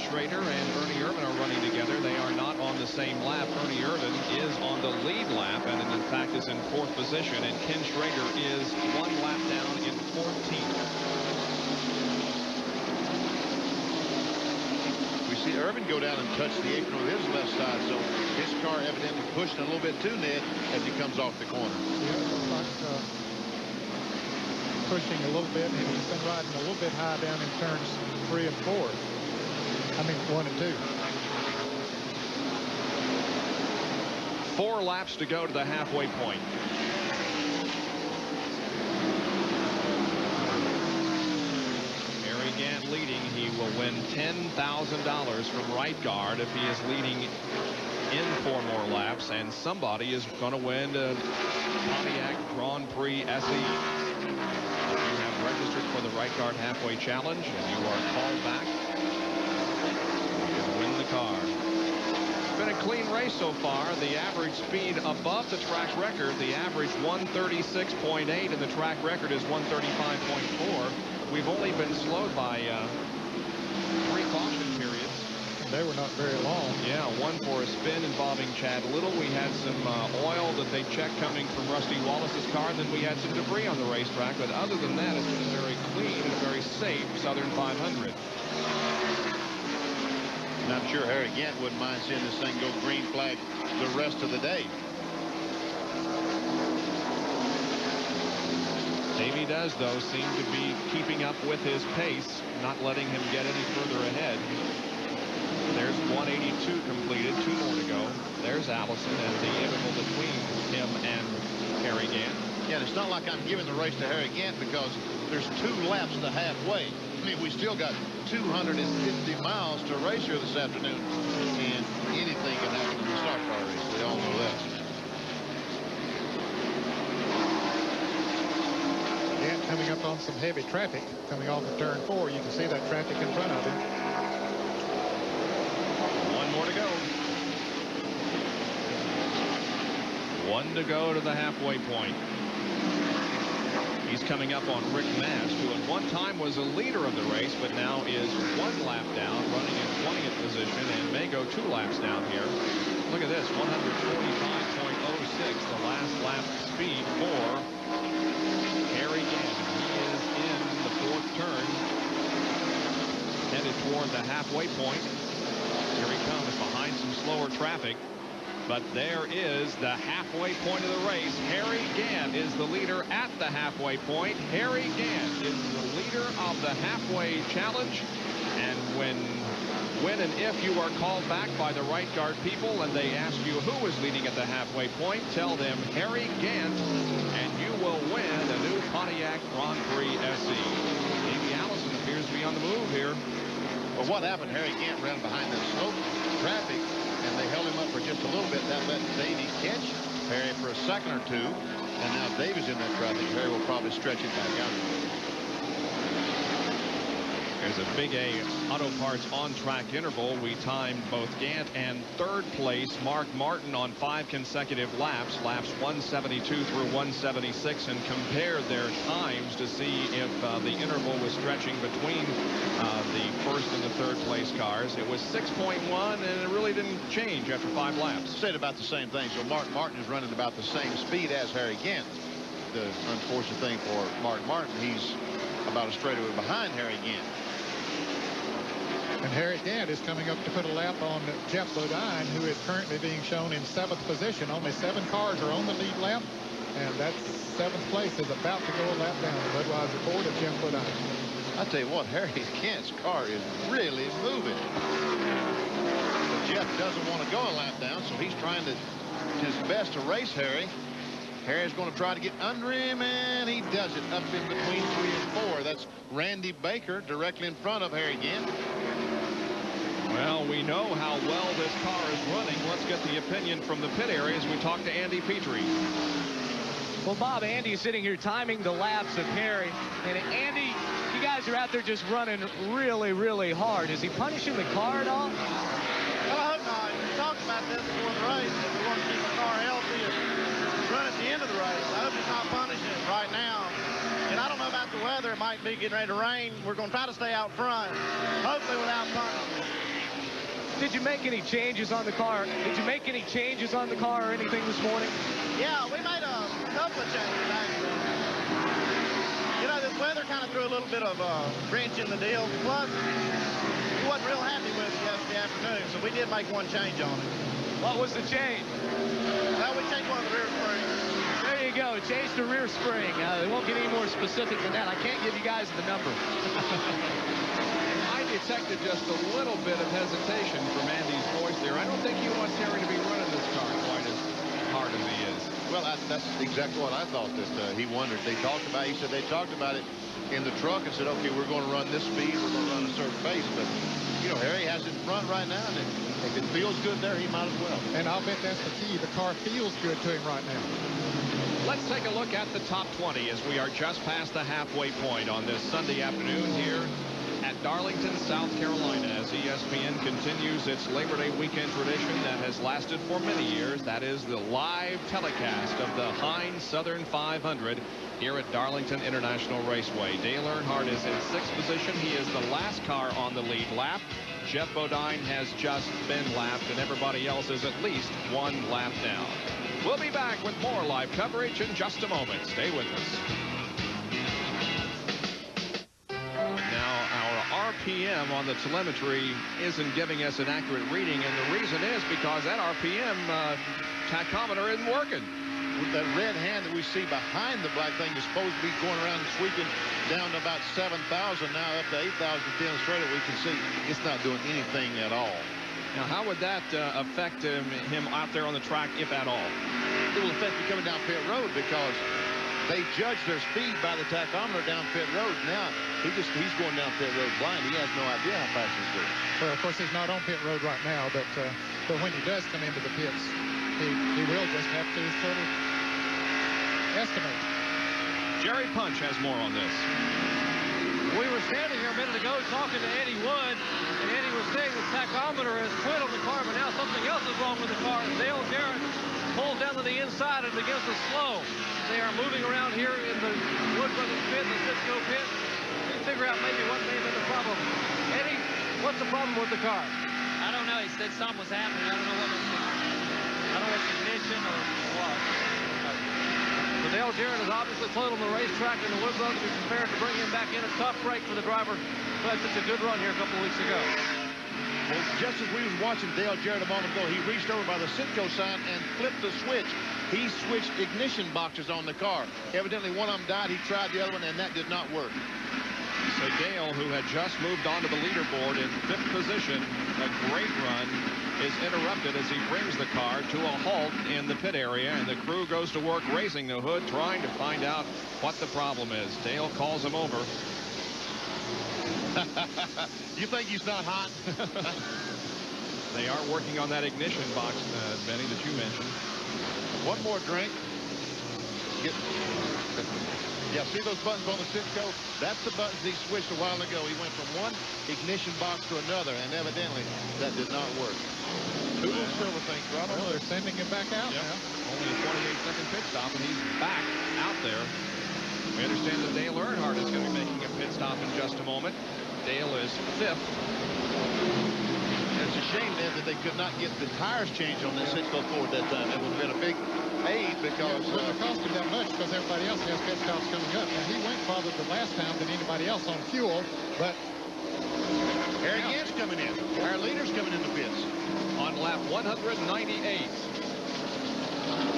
Schrader and Ernie Irvin are running together. They are not on the same lap. Ernie Irvin is on the lead lap and in fact is in 4th position, and Ken Schrader is 1 lap down in 14th. We see Irvin go down and touch the apron with his left side, so his car evidently pushing a little bit too, Ned, as he comes off the corner. Yeah, it looks like pushing a little bit, and he's been riding a little bit high down in turns 3 and 4. I mean, 1 and 2. 4 laps to go to the halfway point. Harry Gant leading. He will win $10,000 from right guard if he is leading in 4 more laps, and somebody is going to win the Pontiac Grand Prix SE. If you have registered for the right guard halfway challenge and you are called back, car. It's been a clean race so far. The average speed above the track record, the average 136.8, and the track record is 135.4. We've only been slowed by 3 caution periods. They were not very long. Yeah, 1 for a spin involving Chad Little. We had some oil that they checked coming from Rusty Wallace's car, and then we had some debris on the racetrack. But other than that, it's been a very clean and a very safe Southern 500. And I'm sure Harry Gant wouldn't mind seeing this thing go green flag the rest of the day. Davey does, though, seem to be keeping up with his pace, not letting him get any further ahead. There's 182 completed, 2 more to go. There's Allison and the interval between him and Harry Gant. Yeah, and it's not like I'm giving the race to Harry Gant because there's 2 laps to halfway. I mean, we still got 250 miles to race here this afternoon, and anything can happen in the stock car race. We all know that. Gant coming up on some heavy traffic coming off of turn 4. You can see that traffic in front of him. One more to go. One to go to the halfway point. He's coming up on Rick Mast, who at one time was a leader of the race, but now is 1 lap down, running in 20th position, and may go 2 laps down here. Look at this, 145.06, the last lap speed for Harry Gant. He is in the 4th turn, headed toward the halfway point. Here he comes behind some slower traffic. But there is the halfway point of the race. Harry Gant is the leader at the halfway point. Harry Gant is the leader of the halfway challenge. And when and if you are called back by the right guard people and they ask you who is leading at the halfway point, tell them Harry Gant, and you will win the new Pontiac Grand Prix SE. Davey Allison appears to be on the move here. Well, what happened? Harry Gant ran behind the slope traffic, and they held him up for just a little bit. That let Davey catch Harry for a second or two, and now Davey's in that traffic. Harry will probably stretch it back out. There's a Big A Auto Parts on-track interval. We timed both Gant and 3rd place Mark Martin on 5 consecutive laps, laps 172 through 176, and compared their times to see if the interval was stretching between the 1st and the 3rd place cars. It was 6.1, and it really didn't change after 5 laps. Said about the same thing. So Mark Martin is running about the same speed as Harry Gant. The unfortunate thing for Mark Martin, he's about a straightaway behind Harry Gant. And Harry Gant is coming up to put a lap on Jeff Bodine, who is currently being shown in 7th position. Only 7 cars are on the lead lap, and that 7th place is about to go a lap down. The Budweiser Ford of Jeff Bodine. I tell you what, Harry Gant's car is really moving. But Jeff doesn't want to go a lap down, so he's trying his best to race Harry. Harry's going to try to get under him, and he does it up in between 3 and 4. That's Randy Baker directly in front of Harry Gant. Well, we know how well this car is running. Let's get the opinion from the pit area as we talk to Andy Petrie. Well, Bob, Andy is sitting here timing the laps of Harry. And Andy, you guys are out there just running really, really hard. Is he punishing the car at all? Well, I hope not. We talked about this before the race, that we want to keep the car healthy and run at the end of the race. I hope he's not punishing it right now. And I don't know about the weather. It might be getting ready to rain. We're going to try to stay out front, hopefully without punishing. Did you make any changes on the car? Did you make any changes on the car or anything this morning? Yeah, we made a couple of changes, actually. You know, this weather kind of threw a little bit of a wrench in the deal. Plus, we wasn't real happy with it yesterday afternoon, so we did make one change on it. What was the change? Well, we changed one of the rear springs. There you go. Change the rear spring. They won't get any more specific than that. I can't give you guys the number. I detected just a little bit of hesitation from Andy's voice there. I don't think he wants Harry to be running this car quite as hard as he is. Well, that's exactly what I thought that he wondered. He said they talked about it in the truck and said, okay, we're going to run this speed, we're going to run a certain pace. But, you know, Harry has it in front right now, and if it feels good there, he might as well. And I'll bet that's the key. The car feels good to him right now. Let's take a look at the top 20 as we are just past the halfway point on this Sunday afternoon here at Darlington, South Carolina, as ESPN continues its Labor Day weekend tradition that has lasted for many years. That is the live telecast of the Heinz Southern 500 here at Darlington International Raceway. Dale Earnhardt is in 6th position. He is the last car on the lead lap. Jeff Bodine has just been lapped, and everybody else is at least 1 lap down. We'll be back with more live coverage in just a moment. Stay with us. Now, our RPM on the telemetry isn't giving us an accurate reading, and the reason is because that RPM tachometer isn't working. With that red hand that we see behind the black thing is supposed to be going around and sweeping down to about 7,000, now up to 8,000 feet straight. We can see it's not doing anything at all. Now, how would that affect him out there on the track, if at all? It will affect him coming down pit road because they judge their speed by the tachometer down pit road. Now, he's going down pit road blind. He has no idea how fast he's doing. Well, of course, he's not on pit road right now, but when he does come into the pits, he will just have to sort of estimate. Jerry Punch has more on this. We were standing here a minute ago talking to Eddie Wood, and Eddie was saying the tachometer has quit on the car, but now something else is wrong with the car. Dale Jarrett pulls down to the inside and begins to slow. They are moving around here in the Wood Brothers pit, the Cisco pit, to figure out maybe what may have been the problem. Eddie, what's the problem with the car? I don't know. He said something was happening. I don't know what was I don't know if it's ignition or what. So Dale Jarrett is obviously played on the racetrack, and the Wood Brothers are prepared to bring him back in. A tough break for the driver, but it's a good run here a couple of weeks ago. Well, just as we was watching Dale Jarrett a moment ago, he reached over by the Citgo sign and flipped the switch. He switched ignition boxes on the car. Evidently, one of them died. He tried the other one, and that did not work. So Dale, who had just moved onto the leaderboard in 5th position, a great run, is interrupted as he brings the car to a halt in the pit area, and the crew goes to work raising the hood, trying to find out what the problem is. Dale calls him over. You think he's not hot? They are working on that ignition box, Benny, that you mentioned. One more drink. Yeah, see those buttons on the Cisco? That's the buttons he switched a while ago. He went from one ignition box to another, and evidently that did not work. Who will Silver think, Rob? Well, they're sending him back out now. Only a 28-second pit stop, and he's back out there. We understand that Dale Earnhardt is going to be making a pit stop in just a moment. Dale is 5th. It's a shame then that they could not get the tires changed on this Cisco Ford that time. It would have been a big aid because it wouldn't have cost him that much because everybody else has pit stops coming up. Now, he went farther the last time than anybody else on fuel, but Harry Gant's coming in. Our leader's coming in the pits. On lap 198,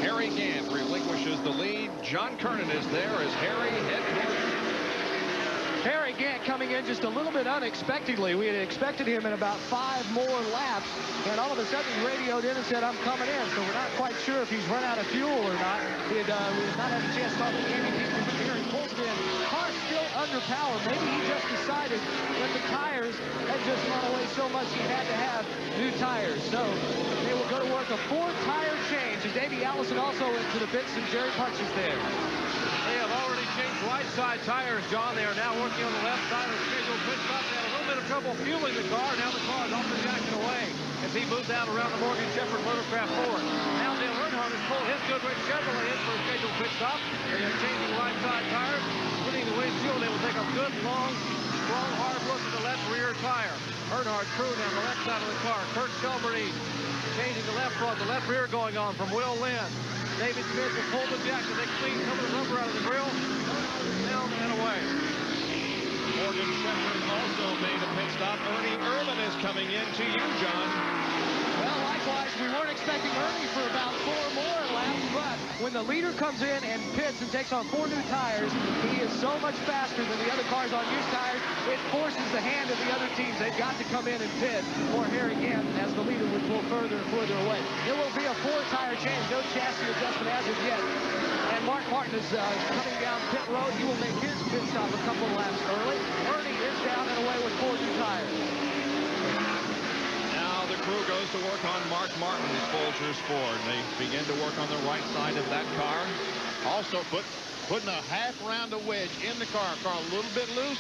Harry Gant relinquishes the lead. John Kernan is there as Harry heads. Harry Gant coming in just a little bit unexpectedly. We had expected him in about 5 more laps, and all of a sudden he radioed in and said, I'm coming in. So we're not quite sure if he's run out of fuel or not. We had not had a chance to talk to Andy Peterson, but here he pulls in. Car's still under power. Maybe he just decided that the tires had just run away so much he had to have new tires. So they will go to work a 4-tire change, and Davey Allison also into the pits, and Jerry Punch is there. They have already changed right side tires, John. They are now working on the left side of the scheduled pit stop. They had a little bit of trouble fueling the car. Now the car is off the jacket away as he moves out around the Morgan Shepherd Motorcraft Ford. Now Dale Earnhardt has pulled his Goodrich Chevrolet in for a scheduled pit stop. They are changing right side tires, putting the windshield. They will take a good, long, strong, hard look at the left rear tire. Earnhardt crew down the left side of the car. Kurt Shelburne changing the left front, the left rear going on from Will Lynn. David Smith will pull the jack, and they clean some of the rubber out of the grill. Down and away. Morgan Shepherd also made a pit stop. Ernie Irvin is coming in to you, John. Well, likewise, we weren't expecting Ernie for about 4 more laps, but when the leader comes in and pits and takes on 4 new tires, he is so much faster than the other cars on used tires, it forces the hand of the other teams. They've got to come in and pit, or Harry Gant, as the leader, would pull further and further away. It will be a 4-tire change, no chassis adjustment as of yet. And Mark Martin is coming down pit road. He will make his pit stop a couple laps early. Ernie is down and away with 4 new tires. Now the crew goes to work on Mark Martin's Folgers Ford. They begin to work on the right side of that car. Also putting a half round of wedge in the car. Car a little bit loose.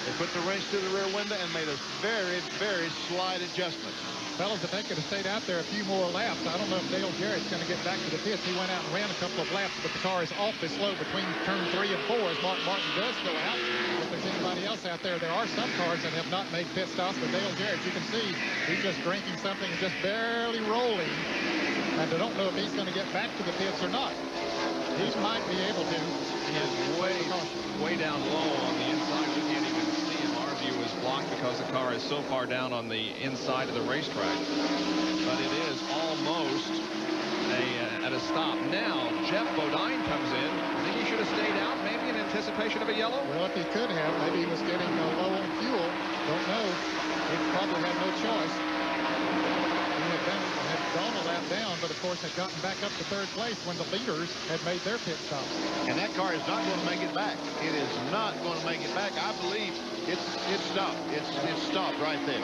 They put the wrench through the rear window and made a very, very slight adjustment. Fellas, if they could have stayed out there a few more laps, I don't know if Dale Jarrett's going to get back to the pits. He went out and ran a couple of laps, but the car is awfully slow between turn 3 and 4 as Mark Martin does go out. If there's anybody else out there, there are some cars that have not made pit stops, but Dale Jarrett, you can see, he's just drinking something and just barely rolling. And I don't know if he's going to get back to the pits or not. He might be able to. He is way down low on the inside. We can't even see him. Our view is blocked because the car is so far down on the inside of the racetrack. But it is almost at a stop. Now, Jeff Bodine comes in. I think he should have stayed out, maybe in anticipation of a yellow. Well, if he could have, maybe he was getting low on fuel. Don't know. He probably had no choice. He had gone a lap down, but of course had gotten back up to 3rd place when the leaders had made their pit stops. And that car is not going to make it back. It is not going to make it back. I believe it's stopped. It's stopped right there.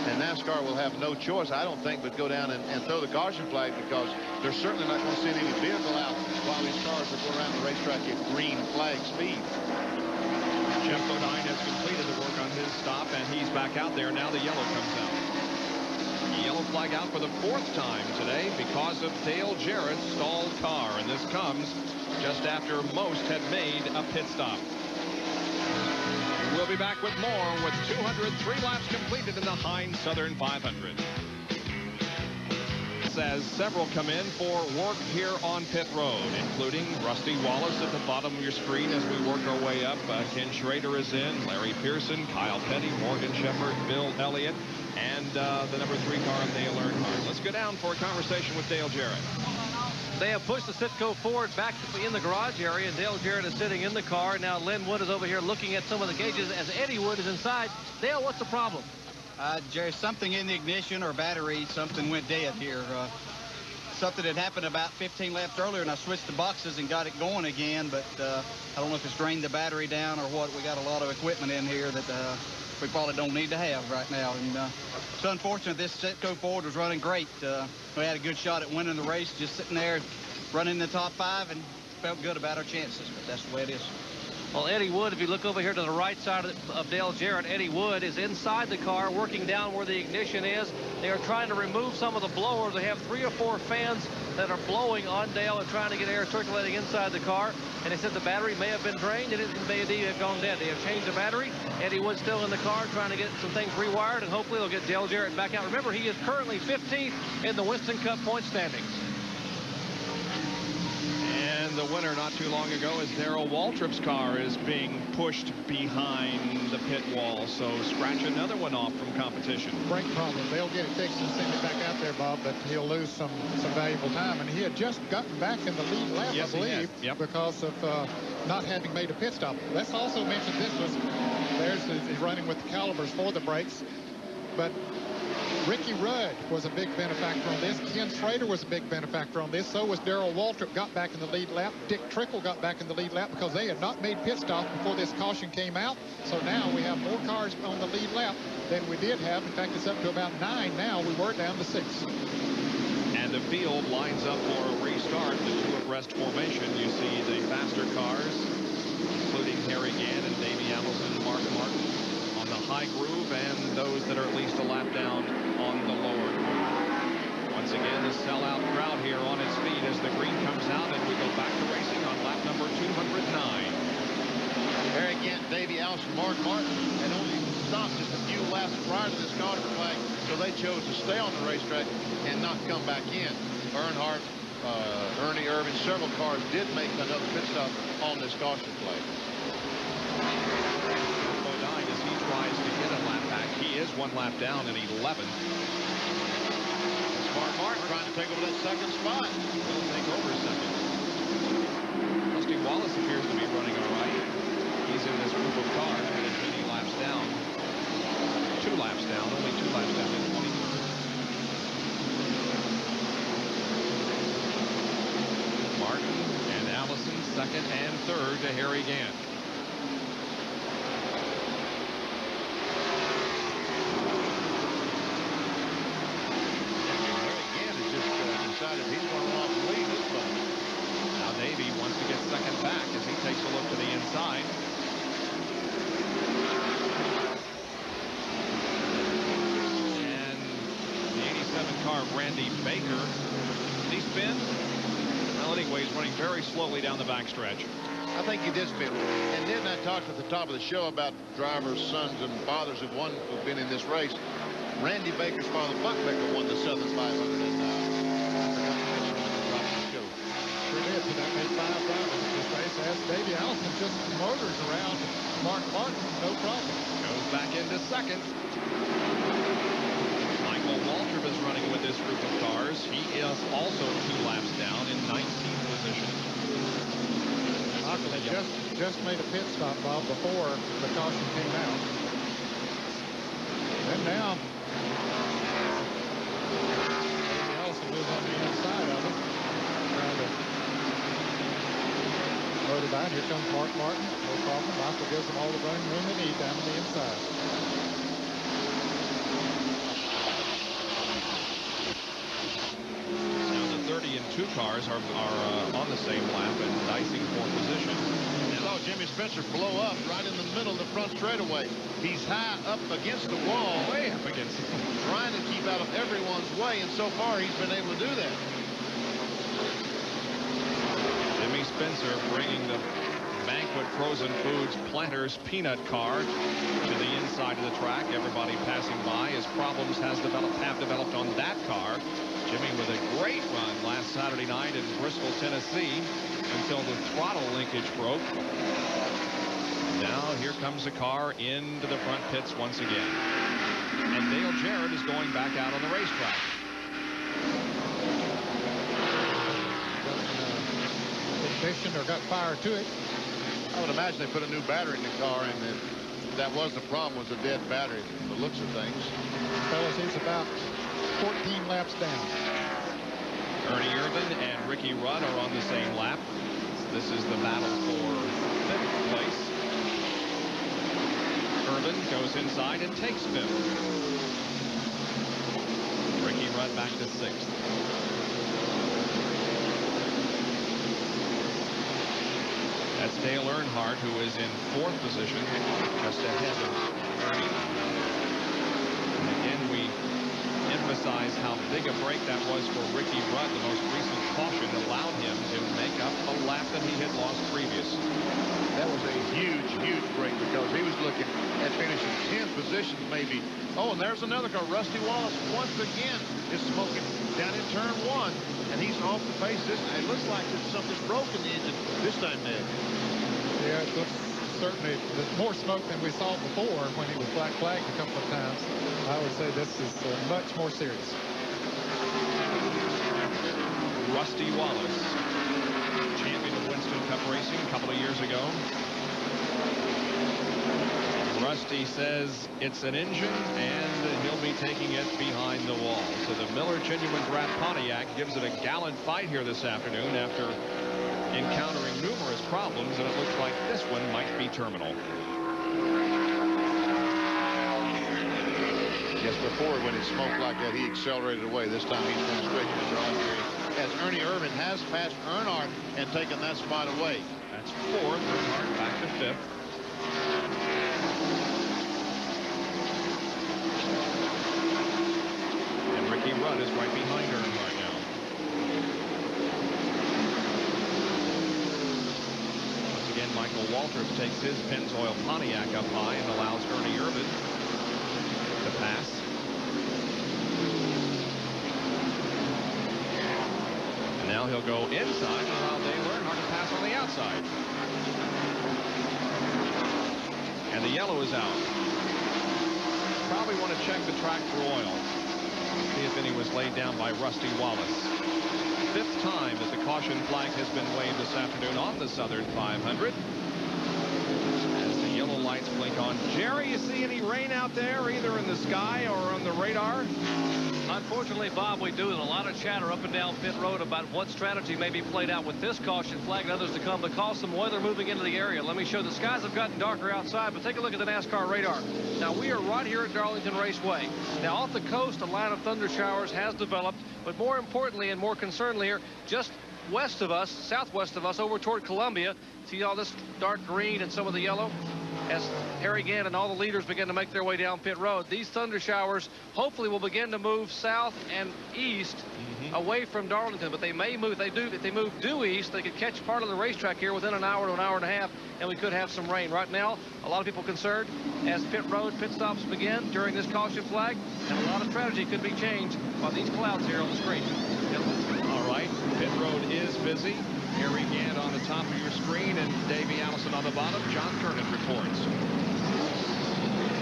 And NASCAR will have no choice, I don't think, but go down and throw the caution flag, because they're certainly not going to send any vehicle out while these cars are going around the racetrack at green flag speed. Jeff Bodine has completed the work on his stop, and he's back out there. Now the yellow comes out. The yellow flag out for the 4th time today because of Dale Jarrett's stalled car, and this comes just after most had made a pit stop. We'll be back with more with 203 laps completed in the Heinz Southern 500. As several come in for work here on pit road, including Rusty Wallace at the bottom of your screen as we work our way up. Ken Schrader is in, Larry Pearson, Kyle Petty, Morgan Shepherd, Bill Elliott, and the number 3 car of Dale Earnhardt. Let's go down for a conversation with Dale Jarrett. They have pushed the Citgo Ford back in the garage area, and Dale Jarrett is sitting in the car. Now Len Wood is over here looking at some of the gauges as Eddie Wood is inside. Dale, what's the problem? Jerry, something in the ignition or battery, something went dead here. Something had happened about 15 laps earlier, and I switched the boxes and got it going again, but I don't know if it's drained the battery down or what. We got a lot of equipment in here that we probably don't need to have right now. And it's unfortunate. This Citgo Ford was running great. We had a good shot at winning the race, just sitting there running the top 5, and felt good about our chances, but that's the way it is. Well, Eddie Wood, if you look over here to the right side of Dale Jarrett, Eddie Wood is inside the car working down where the ignition is. They are trying to remove some of the blower. They have 3 or 4 fans that are blowing on Dale and trying to get air circulating inside the car. And they said the battery may have been drained and it may indeed have gone dead. They have changed the battery. Eddie Wood's still in the car trying to get some things rewired, and hopefully they'll get Dale Jarrett back out. Remember, he is currently 15th in the Winston Cup point standings. And the winner not too long ago is Darrell Waltrip's car is being pushed behind the pit wall. So scratch another one off from competition. Brake problem. They'll get it fixed and send it back out there, Bob, but he'll lose some valuable time. And he had just gotten back in the lead lap, yes, I believe, because of not having made a pit stop. Let's also mention he's running with the calibers for the brakes. But Ricky Rudd was a big benefactor on this. Ken Schrader was a big benefactor on this. So was Darrell Waltrip, got back in the lead lap. Dick Trickle got back in the lead lap because they had not made pit stops before this caution came out. So now we have more cars on the lead lap than we did have. In fact, it's up to about 9 now. We were down to 6. And the field lines up for a restart. The 2 abreast formation. You see the faster cars, including Harry Gann and Davey Allison and Mark Martin, on the high groove, and those that are at least a lap down on the lower groove. Once again, the sellout crowd here on its feet as the green comes out, and we go back to racing on lap number 209. Harry Gann, Davey Allison, Mark Martin had only stopped just a few laps prior to this caution flag, so they chose to stay on the racetrack and not come back in. Earnhardt, Ernie Irvin, several cars did make another pit stop on this caution flag. Bodine, as he tries to get a lap back, he is 1 lap down in 11th. Mark Martin trying to take over that second spot. Will take over second. Rusty Wallace appears to be running all right. He's in this group of cars, but is many laps down. 2 laps down, only 2 laps down in 23rd. Martin and Allison, 2nd and 3rd to Harry Gann. Decided he's going to walk the lead this time. Now Davey wants to get second back as he takes a look to the inside. And the 87 car of Randy Baker. Did he spin? Well, anyway, he's running very slowly down the backstretch. I think he did spin. And then I talked at the top of the show about drivers, sons, and fathers who've been in this race. Randy Baker's father, Buck Baker, won the Southern 500 Sure did. So that made 5 drivers in this race. As Davey Allison just motors around Mark Martin, no problem. Goes back into second. Michael Waltrip is running with this group of cars. He is also 2 laps down in 19th position. Michael had just made a pit stop, Bob, before the caution came out. And now Davey Allison moves on the inside of it. Trying to motor by. Here comes Mark Martin. No problem. Michael gives them all the running room they need down on the inside. two cars are on the same lap and dicing for position. You saw Jimmy Spencer blow up right in the middle of the front straightaway. He's high up against the wall. Way up against it. Trying to keep out of everyone's way, and so far he's been able to do that. Jimmy Spencer bringing the Banquet Frozen Foods Planters peanut car to the inside of the track. Everybody passing by. His problems have developed on that car. Jimmy with a great run last Saturday night in Bristol, Tennessee, until the throttle linkage broke. Now here comes the car into the front pits once again. And Dale Jarrett is going back out on the racetrack. Ignition or got fire to it. I would imagine they put a new battery in the car, and that was the problem, was a dead battery, the looks of things. Fellas, he's about 14 laps down. Ernie Irvin and Ricky Rudd are on the same lap. This is the battle for 5th place. Irvin goes inside and takes 5th. Ricky Rudd back to 6th. That's Dale Earnhardt, who is in 4th position, just ahead of Ernie. And again, we emphasize how big a break that was for Ricky Rudd. The most recent caution allowed him to make up a lap that he had lost previous. That was a huge, huge break, because he was looking at finishing 10 positions maybe. Oh, and there's another car. Rusty Wallace once again is smoking down in turn 1, and he's off the pace. It looks like something's broken in the engine this time, Ned. Yeah, it looks certainly more smoke than we saw before when he was black flagged a couple of times. I would say this is much more serious. Rusty Wallace, champion of Winston Cup racing a couple of years ago. Rusty says it's an engine, and he'll be taking it behind the wall. So the Miller Genuine Draft Pontiac gives it a gallant fight here this afternoon after encountering numerous problems, and it looks like this one might be terminal. Yes, before when it smoked like that, he accelerated away. This time he's going straight to the drive, as Ernie Irvin has passed Earnhardt and taken that spot away. That's 4th. Earnhardt back to 5th. And Ricky Rudd is right behind Earnhardt now. Once again, Michael Waltrip takes his Pennzoil Pontiac up high and allows Ernie Irvin to pass. And now he'll go inside and allow Dale Earnhardt to pass on the outside. And the yellow is out. Probably want to check the track for oil. See if any was laid down by Rusty Wallace. 5th time that the caution flag has been waved this afternoon on the Southern 500. As the yellow lights blink on. Jerry, you see any rain out there, either in the sky or on the radar? Unfortunately, Bob, we do. There's a lot of chatter up and down pit road about what strategy may be played out with this caution flag and others to come because some weather moving into the area. Let me show the skies have gotten darker outside, but take a look at the NASCAR radar. Now, we are right here at Darlington Raceway. Now, off the coast, a line of thunder showers has developed, but more importantly and more concerningly here, just west of us, southwest of us, over toward Columbia. See all this dark green and some of the yellow? As Harry Gant and all the leaders begin to make their way down pit road, these thunder showers hopefully will begin to move south and east away from Darlington, but they may move. If they move due east, they could catch part of the racetrack here within an hour to an hour and a half, and we could have some rain. Right now, a lot of people concerned as pit stops begin during this caution flag, and a lot of strategy could be changed by these clouds here on the screen. All right, pit road is busy. Harry Gant on the top of your screen and Davey Allison on the bottom. John Kernan reports.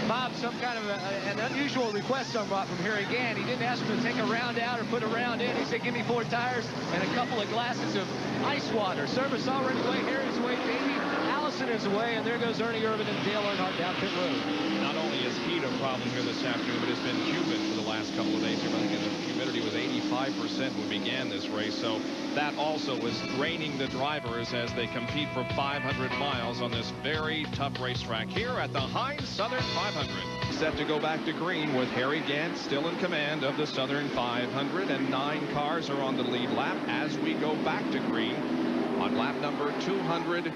Bob, some kind of an unusual request I brought from Harry Gant. He didn't ask him to take a round out or put a round in. He said, give me 4 tires and a couple of glasses of ice water. Service already way. Harry's way. Davey Allison clears away, and there goes Ernie Irvin and Dale Earnhardt down pit road. Not only is heat a problem here this afternoon, but it's been humid for the last couple of days. I think the humidity was 85% when we began this race, so that also was draining the drivers as they compete for 500 miles on this very tough racetrack here at the Heinz Southern 500. Set to go back to green with Harry Gant still in command of the Southern 500, and 9 cars are on the lead lap as we go back to green on lap number 224.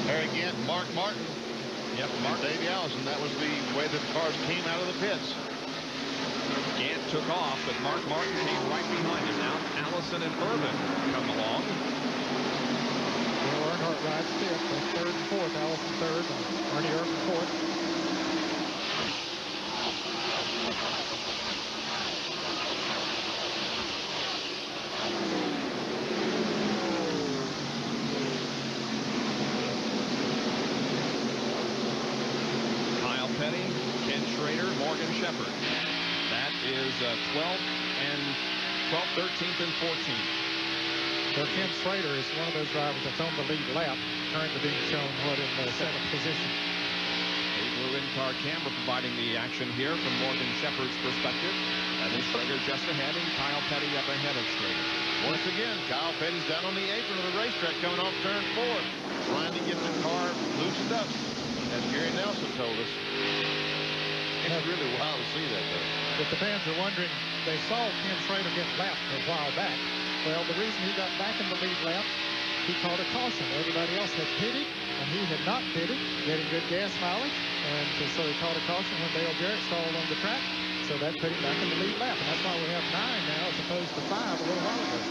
Harry Gant, Mark Martin. Yep, Mark Davey Allison. That was the way that the cars came out of the pits. Gant took off, but Mark Martin came right behind him. Now Allison and Irvin come along. Earnhardt rides fifth, that's third and fourth. Allison third, and Ernie Irvin fourth. Kyle Petty, Ken Schrader, Morgan Shepherd. That is 12th, 13th, and 14th. So Ken Schrader is one of those drivers that's on the lead lap, currently being shown in the seventh position. A blue in-car camera providing the action here from Morgan Shepherd's perspective. That is Schrader just ahead and Kyle Petty up ahead of Schrader. Once again, Kyle Petty's down on the apron of the racetrack coming off turn 4, trying to get the car loosened up, as Gary Nelson told us. It's really wild to see that, though. If the fans are wondering, they saw Ken Schrader get lapped a while back. Well, the reason he got back in the lead lap, he called a caution. Everybody else had pitted, and he had not pitted, getting good gas mileage. And so he called a caution when Dale Jarrett stalled on the track. So that put him back in the lead lap. And that's why we have 9 now as opposed to 5 a little while ago.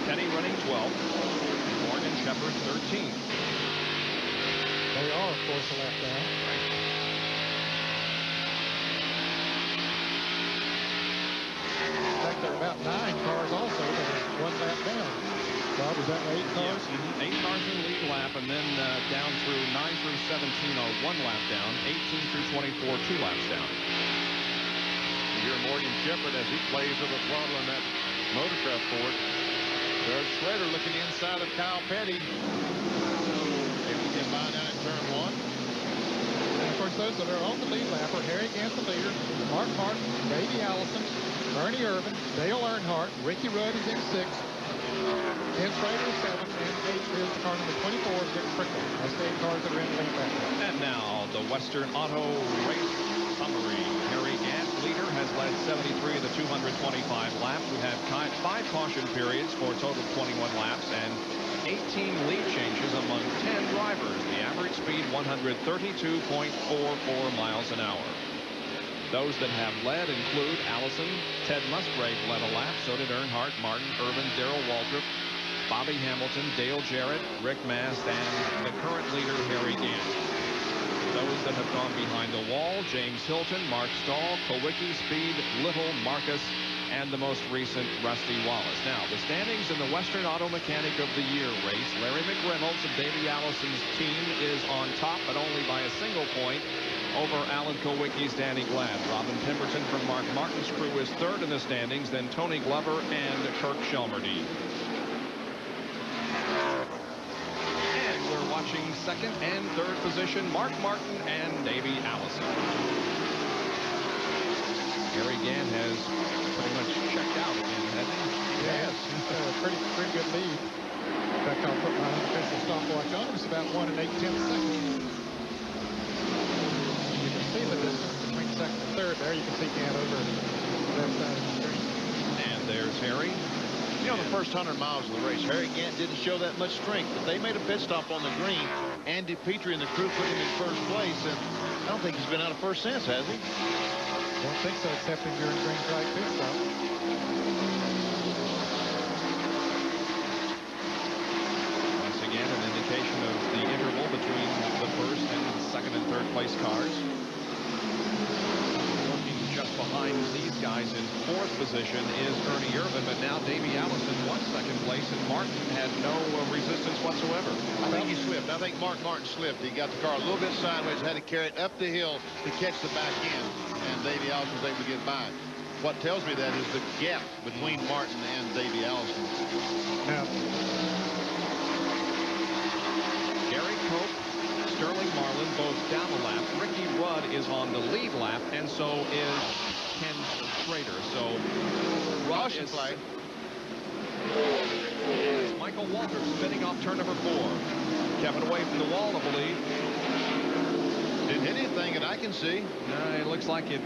Petty running 12th. Morgan Shepherd 13th. They are, of course, a lap down. Right. In fact, there are about 9 cars also that are 1 lap down. Bob, was that 8 cars? Yes, 8 cars in the lead lap, and then down through 9 through 17 are 1 lap down, 18 through 24, 2 laps down. You hear Morgan Shepherd as he plays with the throttle in that Motorcraft Ford. There's Schrader looking inside of Kyle Petty. Able to get by down in turn 1. And of course, those that are on the lead lap are Harry Gant, the leader, Mark Martin, Davey Allison, Ernie Irvin, Dale Earnhardt, Ricky Rudd is in 6th, Ken Schrader is 7th, and 8th is car number 24, Dick Prickle. That's the 8 cars that are in the lead lap. And now the Western Auto Race summary. Harry Gant, leader, has led 73 of the 225 laps. We have 5 caution periods for a total of 21 laps and 18 lead changes among 10 drivers. The average speed 132.44 miles an hour. Those that have led include Allison, Ted Musgrave led a lap, so did Earnhardt, Martin, Irvin, Darrell Waltrip, Bobby Hamilton, Dale Jarrett, Rick Mast, and the current leader, Harry Gant. Those that have gone behind the wall, James Hilton, Mark Stahl, Kowicki, Speed, Little, Marcus, and the most recent, Rusty Wallace. Now, the standings in the Western Auto Mechanic of the Year race, Larry McReynolds of Davey Allison's team is on top, but only by a single point over Alan Kowicki's Danny Glad. Robin Pemberton from Mark Martin's crew is 3rd in the standings, then Tony Glover and Kirk Shelmerdine. And we're watching 2nd and 3rd position, Mark Martin and Davey Allison. Harry Gant has pretty much checked out again, hasn't he? Yes, pretty good lead. In fact, I'll put my unofficial stopwatch on. It's about 1 1/8 seconds. You can see the distance between 2nd and 3rd there. You can see Gant over the left side of the screen. And there's Harry. You know, the first 100 miles of the race, Harry Gant didn't show that much strength, but they made a pit stop on the green. Andy Petrie and the crew put him in 1st place, and I don't think he's been out of 1st since, has he? Don't think so, except in during green flag pit stop. Once again, an indication of the interval between the 1st and 2nd and 3rd place cars. Working just behind these guys in 4th position is Ernie Irvin, but now Davey Allison won 2nd place and Martin had no resistance whatsoever. I think he slipped. I think Mark Martin slipped. He got the car a little bit sideways, had to carry it up the hill to catch the back end, and Davey Allison was able to get by. What tells me that is the gap between Martin and Davey Allison. Now, Gary Cope, Sterling Marlin, both down a lap. Ricky Rudd is on the lead lap, and so is Ken Schrader. So Rudd is flag. Michael Walters spinning off turn number 4. Kept away from the wall, I believe. Didn't hit anything that I can see. It looks like it.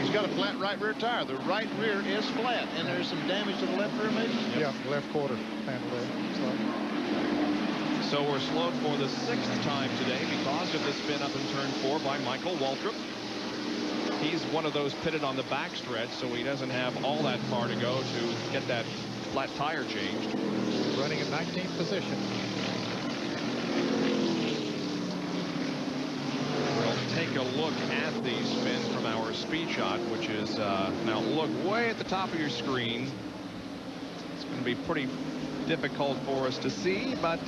He's got a flat right rear tire. The right rear is flat, and there's some damage to the left rear, maybe? Yeah, left quarter panel there. So we're slowed for the 6th time today because of the spin up in turn 4 by Michael Waltrip. He's one of those pitted on the backstretch, so he doesn't have all that far to go to get that flat tire changed. Running in 19th position. We'll take a look at the spin from our speed shot, which is now look way at the top of your screen. It's going to be pretty difficult for us to see, but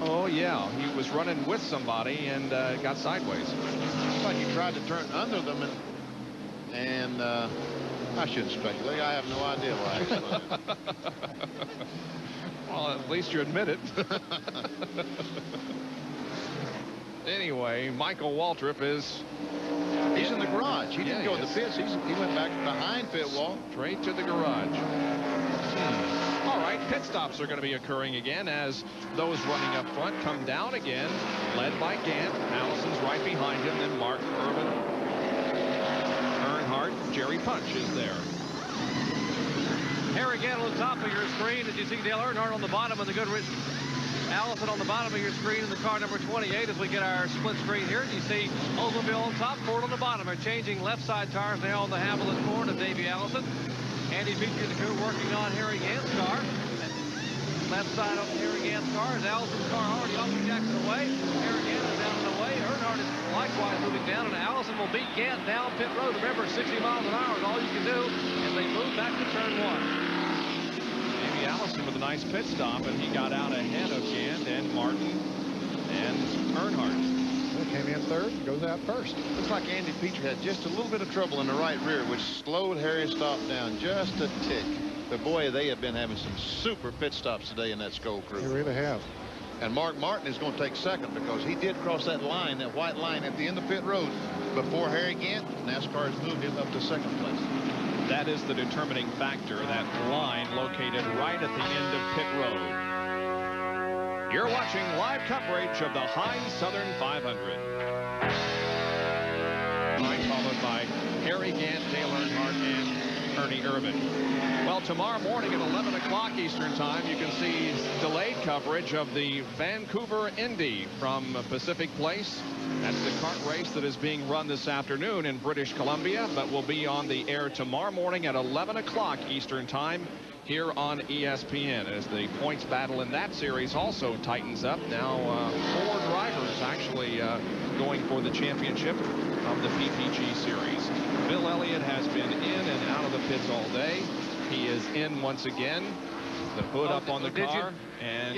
oh yeah, he was running with somebody and got sideways. Looks like he tried to turn under them, and I shouldn't speculate. I have no idea why I exploded. Well, at least you admit it. Anyway, Michael Waltrip is... He's in the garage. He didn't go in the pits. He went back behind pit wall. Straight to the garage. All right, pit stops are going to be occurring again as those running up front come down again, led by Gant. Allison's right behind him, then Mark Irvin, Earnhardt, Jerry Punch is there. Harry Gant on the top of your screen as you see Dale Earnhardt on the bottom of the Goodrich. Allison on the bottom of your screen in the car number 28 as we get our split screen here. You see Oldsmobile on top, Ford on the bottom. Are changing left side tires now on the Hamilton Ford of Davey Allison. Andy Beecher and the crew working on Harry Gant's car. Left side of Harry Gant's car is Allison's car already off the Jackson away. Harry Gant is down and away. Earnhardt is likewise moving down, and Allison will beat Gant down pit road. Remember, 60 miles an hour is all you can do as they move back to turn 1. Allison with a nice pit stop, and he got out ahead of Gant and Martin and Earnhardt. Well, came in third, goes out first. Looks like Andy Peter had just a little bit of trouble in the right rear, which slowed Harry's stop down just a tick. But boy, they have been having some super pit stops today in that Skoal crew. They really have. And Mark Martin is going to take second because he did cross that line, that white line at the end of pit road before Harry Gant. NASCAR has moved him up to second place. That is the determining factor, that line located right at the end of pit road. You're watching live coverage of the Heinz Southern 500. Followed by Harry Gant, Dale Earnhardt, and Ernie Irvin. Well, tomorrow morning at 11 o'clock Eastern Time, you can see delayed coverage of the Vancouver Indy from Pacific Place. That's the kart race that is being run this afternoon in British Columbia, but will be on the air tomorrow morning at 11 o'clock Eastern Time here on ESPN as the points battle in that series also tightens up. Now, 4 drivers actually going for the championship of the PPG series. Bill Elliott has been in and out of the pits all day. He is in once again. The hood up on the car, and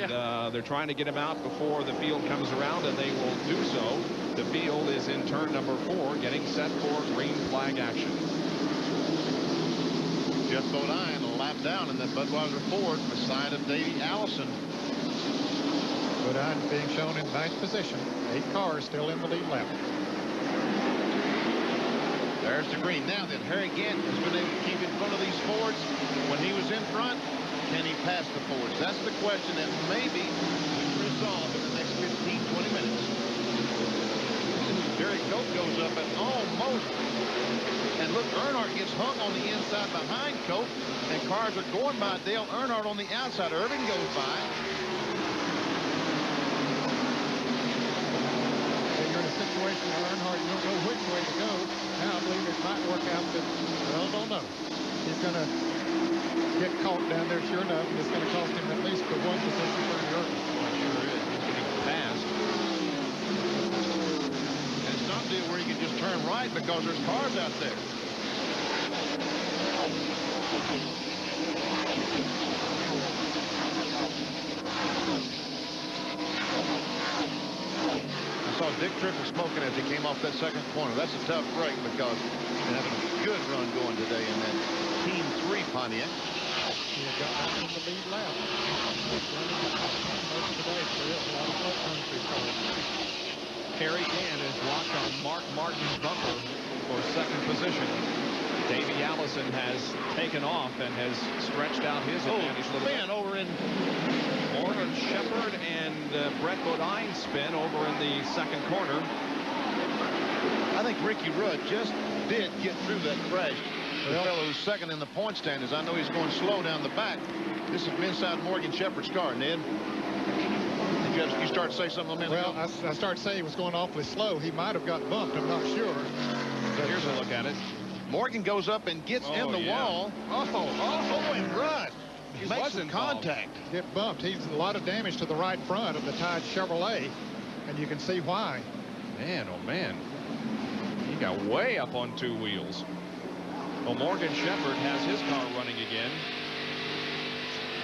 they're trying to get him out before the field comes around, and they will do so. The field is in turn number 4, getting set for green flag action. Jeff Bodine a lap down in that Budweiser Ford beside of Davey Allison. Bodine being shown in 9th position. 8 cars still in the lead lap. There's the green. Now then, Harry Gant has been able to keep in front of these Fords. When he was in front, can he pass the Fords? That's the question that maybe we can resolve in the next 15, 20 minutes. Derek Cope goes up and almost. And look, Earnhardt gets hung on the inside behind Cope, and cars are going by Dale Earnhardt on the outside. Irvin goes by. You're in a situation where Earnhardt don't know which way to go. Now I believe it might work out that, well, don't know. He's going to get caught down there, sure enough, and it's going to cost him at least the 1 position for the Irvin. Well, it sure is. He's getting passed. And it's not a deal where you can just turn right because there's cars out there. saw Dick Trickle smoking as he came off that second corner. That's a tough break because they're having a good run going today in that Team 3 Pontiac. He got back in the lead lap. Most today, so there's a lot of front runs through cars. Harry Gant is locked on Mark Martin's bumper for second position. Davey Allison has taken off and has stretched out his advantage a little bit. Over in Morgan Shepherd and Brett Bodine spin over in the second corner. I think Ricky Rudd just did get through that crash. The fellow who's second in the point standings. I know he's going slow down the back. This is inside Morgan Shepherd's car, Ned. You start to say something a minute ago? Well, I started saying he was going awfully slow. He might have got bumped. I'm not sure. But here's a look at it. Morgan goes up and gets in the wall. And Rudd. He makes some contact. Get bumped. He's a lot of damage to the right front of the Tide Chevrolet, and you can see why. Man, oh man. He got way up on two wheels. Well, Morgan Shepherd has his car running again.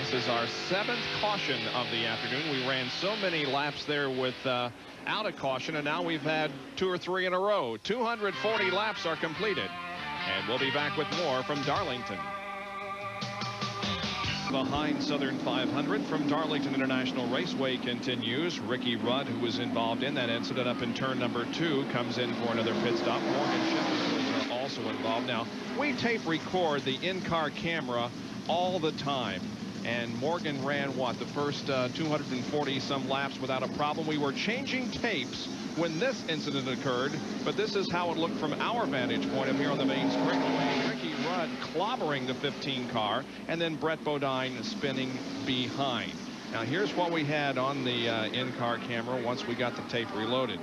This is our 7th caution of the afternoon. We ran so many laps there with out of caution, and now we've had 2 or 3 in a row. 240 laps are completed. And we'll be back with more from Darlington. The Heinz Southern 500 from Darlington International Raceway continues. Ricky Rudd, who was involved in that incident up in turn number 2, comes in for another pit stop. Morgan Shepherd was also involved. Now, we tape record the in-car camera all the time. And Morgan ran, what, the first 240-some laps without a problem. We were changing tapes when this incident occurred, but this is how it looked from our vantage point up here on the main straightaway. Ricky Rudd clobbering the 15 car, and then Brett Bodine spinning behind. Now, here's what we had on the in-car camera once we got the tape reloaded.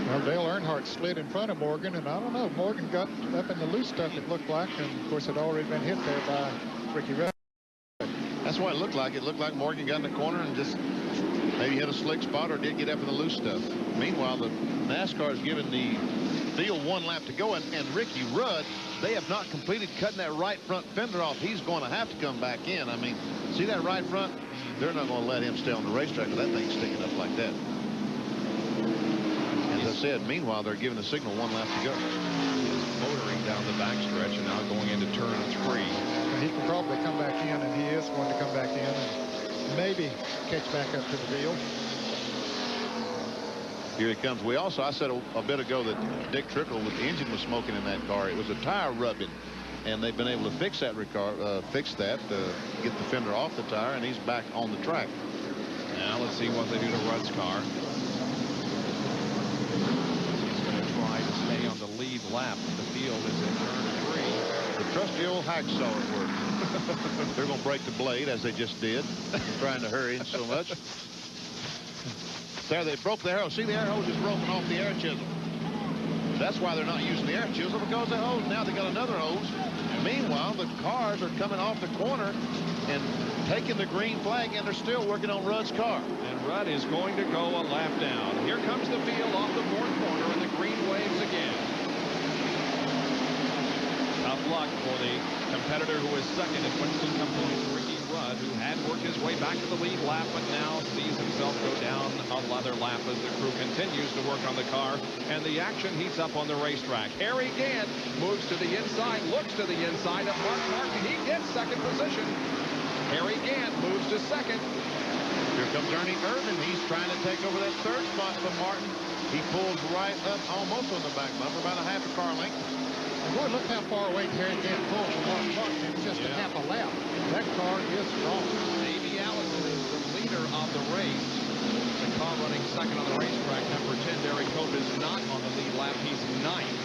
Well, Dale Earnhardt slid in front of Morgan, and I don't know, Morgan got up in the loose stuff, it looked like, and of course it had already been hit there by Ricky Rudd. That's what it looked like. It looked like Morgan got in the corner and just maybe hit a slick spot or did get up in the loose stuff. Meanwhile, the NASCAR has given the field 1 lap to go, and Ricky Rudd, they have not completed cutting that right front fender off. He's going to have to come back in. I mean, see that right front? They're not going to let him stay on the racetrack with that thing sticking up like that. As I said, meanwhile, they're giving the signal 1 lap to go. He's motoring down the backstretch and now going into turn 3. He can probably come back in, and he is going to come back in and maybe catch back up to the field. Here he comes. We also, I said a bit ago that Dick Trickle, with the engine was smoking in that car. It was a tire rubbing, and they've been able to fix that, get the fender off the tire, and he's back on the track. Now let's see what they do to Rudd's car. To stay on the lead lap. The field is in turn 3. The trusty old hacksaw at work. They're going to break the blade, as they just did, trying to hurry so much. There, they broke the arrow. See, the air hose is broken off the air chisel. That's why they're not using the air chisel, because the hose, now they got another hose. Meanwhile, the cars are coming off the corner and taking the green flag, and they're still working on Rudd's car. And Rudd is going to go a lap down. Here comes the field off the 4th corner, and the green waves again. Tough luck for the competitor who is second at Winston Company's Ricky Rudd, who had worked his way back to the lead lap, but now sees himself go down another lap as the crew continues to work on the car, and the action heats up on the racetrack. Harry Gant moves to the inside, looks to the inside of Mark Martin. He gets second position. Harry Gant moves to second. Here comes Ernie Irvin. He's trying to take over that 3rd spot from Martin. He pulls right up almost on the back bumper, about a half a car length. And boy, look how far away Harry Gant pulled from Mark Martin in just a half a lap. That car is strong. Davey Allison is the leader of the race. The car running second on the racetrack, number 10, Derek Cope, is not on the lead lap. He's 9th.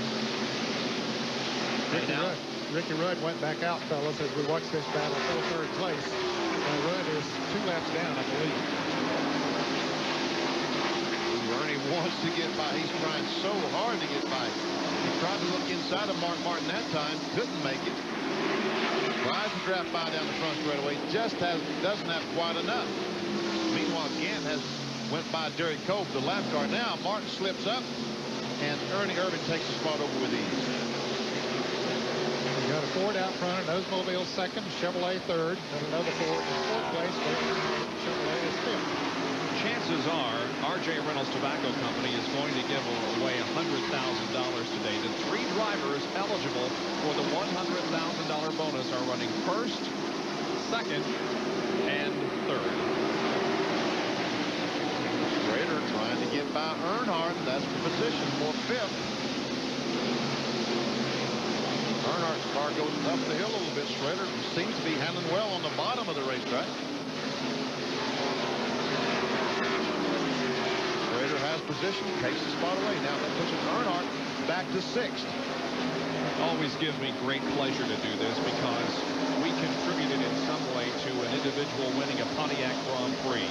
Ricky Rudd went back out, fellas, as we watch this battle for 3rd place. Rudd is 2 laps down, I believe. Ernie wants to get by. He's trying so hard to get by. He tried to look inside of Mark Martin that time, couldn't make it. Tries to draft by down the front straightaway, just doesn't have quite enough. Meanwhile, Gant went by Derek Cove, the lap car. Now Martin slips up, and Ernie Irvin takes the spot over with ease. You got a Ford out front, an Oldsmobile second, Chevrolet third, and another Ford in 4th place. Chevrolet is 5th. Chance chances are R.J. Reynolds Tobacco Company is going to give away $100,000 today. The 3 drivers eligible for the $100,000 bonus are running first, second, and third. Schrader trying to get by Earnhardt. That's the position for 5th. Earnhardt's car goes up the hill a little bit. Schrader seems to be handling well on the bottom of the racetrack. Schrader has position, takes the spot away. Now that pushes Earnhardt back to 6th. Always gives me great pleasure to do this because we contributed in some way to an individual winning a Pontiac Grand Prix.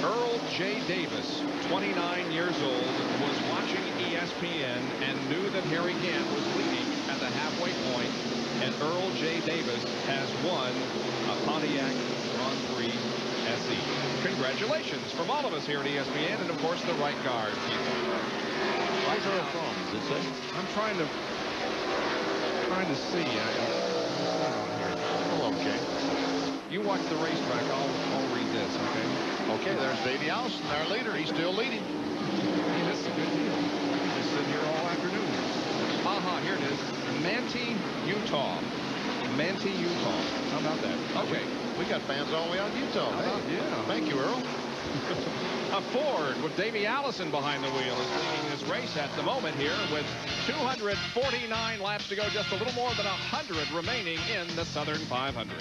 Earl J. Davis, 29 years old, was watching ESPN and knew that Harry Gant was leading at the halfway point, and Earl J. Davis has won a Pontiac Grand Prix SE. Congratulations from all of us here at ESPN, and of course the right guard. Where's Earl from? Does it say? I'm trying to see. Oh, okay. You watch the racetrack. I'll read this. Okay. Okay. There's Davey Allison, our leader. He's still leading. Hey, this is a good deal. Just sitting here all afternoon. Here it is. Manti, Utah. Manti, Utah. How about that? Okay. We got fans all the way out in Utah. Hey, yeah. Thank you, Earl. A Ford with Davey Allison behind the wheel is leading this race at the moment here with 249 laps to go, just a little more than 100 remaining in the Southern 500.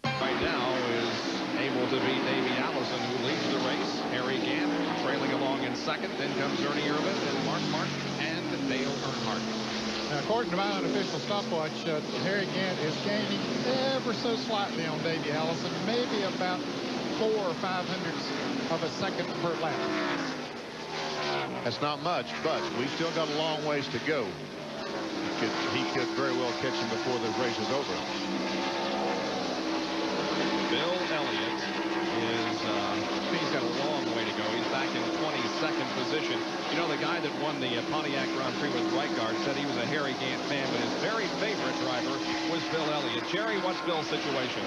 Right now is able to beat Davey Allison, who leads the race. Harry Gant trailing along in second. Then comes Ernie Irvin and Mark Martin and Dale Earnhardt. Now, according to my unofficial stopwatch, Harry Gant is gaining ever so slightly on Davey Allison, maybe about 4 or 5 of a second per lap. That's not much, but we've still got a long ways to go. He could very well catch him before the race is over. Bill Elliott is, he's got a long way to go. He's back in 22nd position. You know, the guy that won the Pontiac Grand Prix with Reichardt said he was a Harry Gant fan, but his very favorite driver was Bill Elliott. Jerry, what's Bill's situation?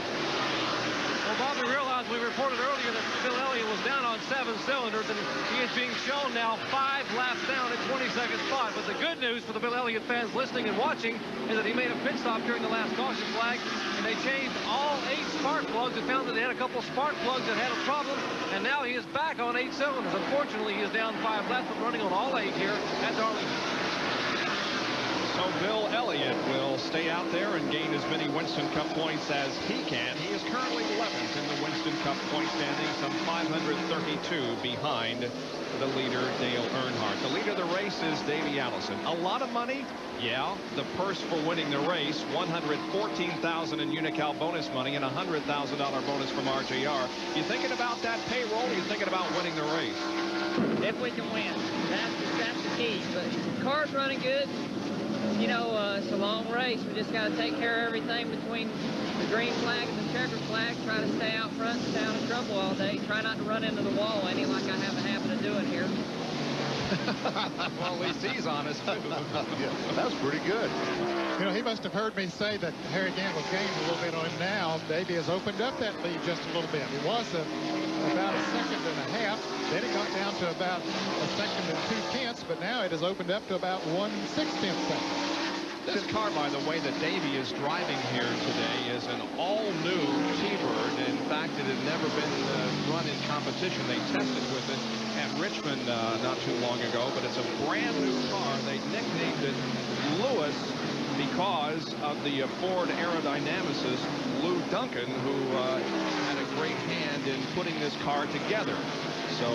Well, Bobby, realized we reported earlier that Bill Elliott was down on 7 cylinders, and he is being shown now 5 laps down at 22nd spot. But the good news for the Bill Elliott fans listening and watching is that he made a pit stop during the last caution flag, and they changed all 8 spark plugs and found that they had a couple spark plugs that had a problem, and now he is back on 8 cylinders. Unfortunately, he is down 5 laps, but running on all 8 here at Darlington. So Bill Elliott will stay out there and gain as many Winston Cup points as he can. He is currently 11th in the Winston Cup point standing, some 532 behind the leader, Dale Earnhardt. The leader of the race is Davey Allison. A lot of money? Yeah. The purse for winning the race, $114,000 in Unocal bonus money and a $100,000 bonus from RJR. You thinking about that payroll, or you thinking about winning the race? If we can win. That's the key. But the car's running good. You know, it's a long race. We just got to take care of everything between the green flag and the checkered flag. Try to stay out front and stay out of trouble all day. Try not to run into the wall any like I have a habit of doing here. Well, at least he's honest. Yeah, that's pretty good. You know, he must have heard me say that Harry Gant was gaining a little bit on him now. Davey has opened up that lead just a little bit. It was about a second and a half. Then it got down to about a second and 2/10, but now it has opened up to about 1/16 second. This car, by the way, that Davey is driving here today is an all-new T-Bird. In fact, it had never been run in competition. They tested with it at Richmond not too long ago, but it's a brand-new car. They nicknamed it Lewis because of the Ford aerodynamicist Lou Duncan, who had a great hand in putting this car together. So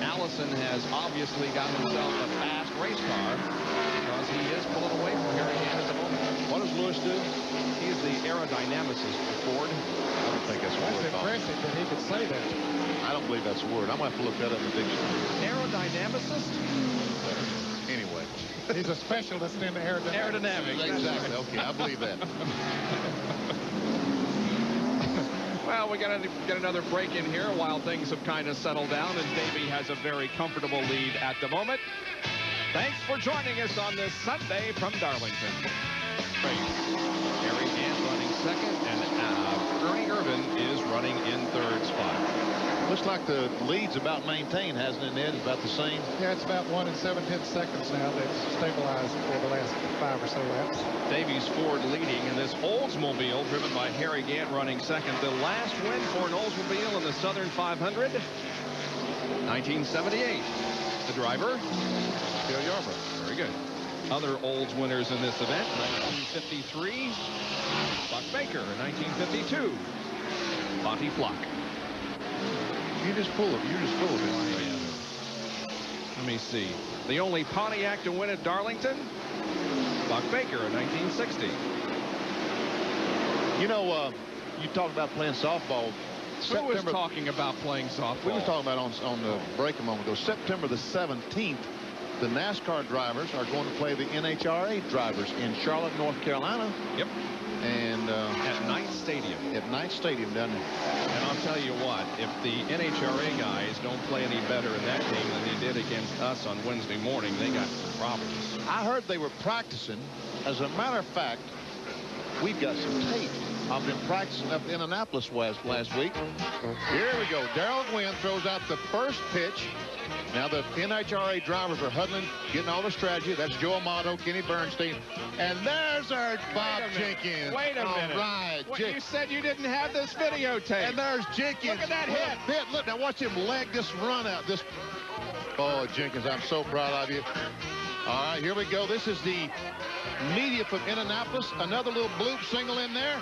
Allison has obviously got himself a fast race car because he is pulling away from Harry Gant at the moment. What does Lewis do? He's the aerodynamicist for Ford. I don't think that's a word. That's impressive that he could say that. I don't believe that's a word. I'm going to have to look that up in the dictionary. Aerodynamicist? Anyway. He's a specialist in aerodynamics. Aerodynamics. Exactly. Okay, I believe that. Well, we got to get another break in here while things have kind of settled down, and Davey has a very comfortable lead at the moment. Thanks for joining us on this Sunday from Darlington. Harry Gant running second, and Ernie Irvin running in third spot. Looks like the lead's about maintained, hasn't it, Ned? About the same? Yeah, it's about 1 7/10 seconds now. They've stabilized for the last 5 or so laps. Davies Ford leading in this Oldsmobile, driven by Harry Gant, running second. The last win for an Oldsmobile in the Southern 500, 1978. The driver, Bill Yarborough. Very good. Other Olds winners in this event, 1953, Buck Baker. 1952, Monty Flock. You just full of it. Let me see. The only Pontiac to win at Darlington, Buck Baker in 1960. You know, you talked about playing softball. Who was talking about playing softball? We were talking about on the break a moment ago. September the 17th, the NASCAR drivers are going to play the NHRA drivers in Charlotte, North Carolina. Yep. And at Knight Stadium. At Knight Stadium down there. And I'll tell you what, if the NHRA guys don't play any better in that game than they did against us on Wednesday morning, they got some problems. I heard they were practicing. As a matter of fact, we've got some tape. I've been practicing up in Indianapolis last week. Here we go. Darrell Gwynn throws out the first pitch. Now the NHRA drivers are huddling, getting all the strategy. That's Joe Amato, Kenny Bernstein. And there's our Bob Jenkins. Wait a minute. All right. You said you didn't have this videotape. And there's Jenkins. Look at that hit. Look, now watch him leg this run out. Oh, Jenkins, I'm so proud of you. All right, here we go. This is the media from Indianapolis. Another little bloop single in there.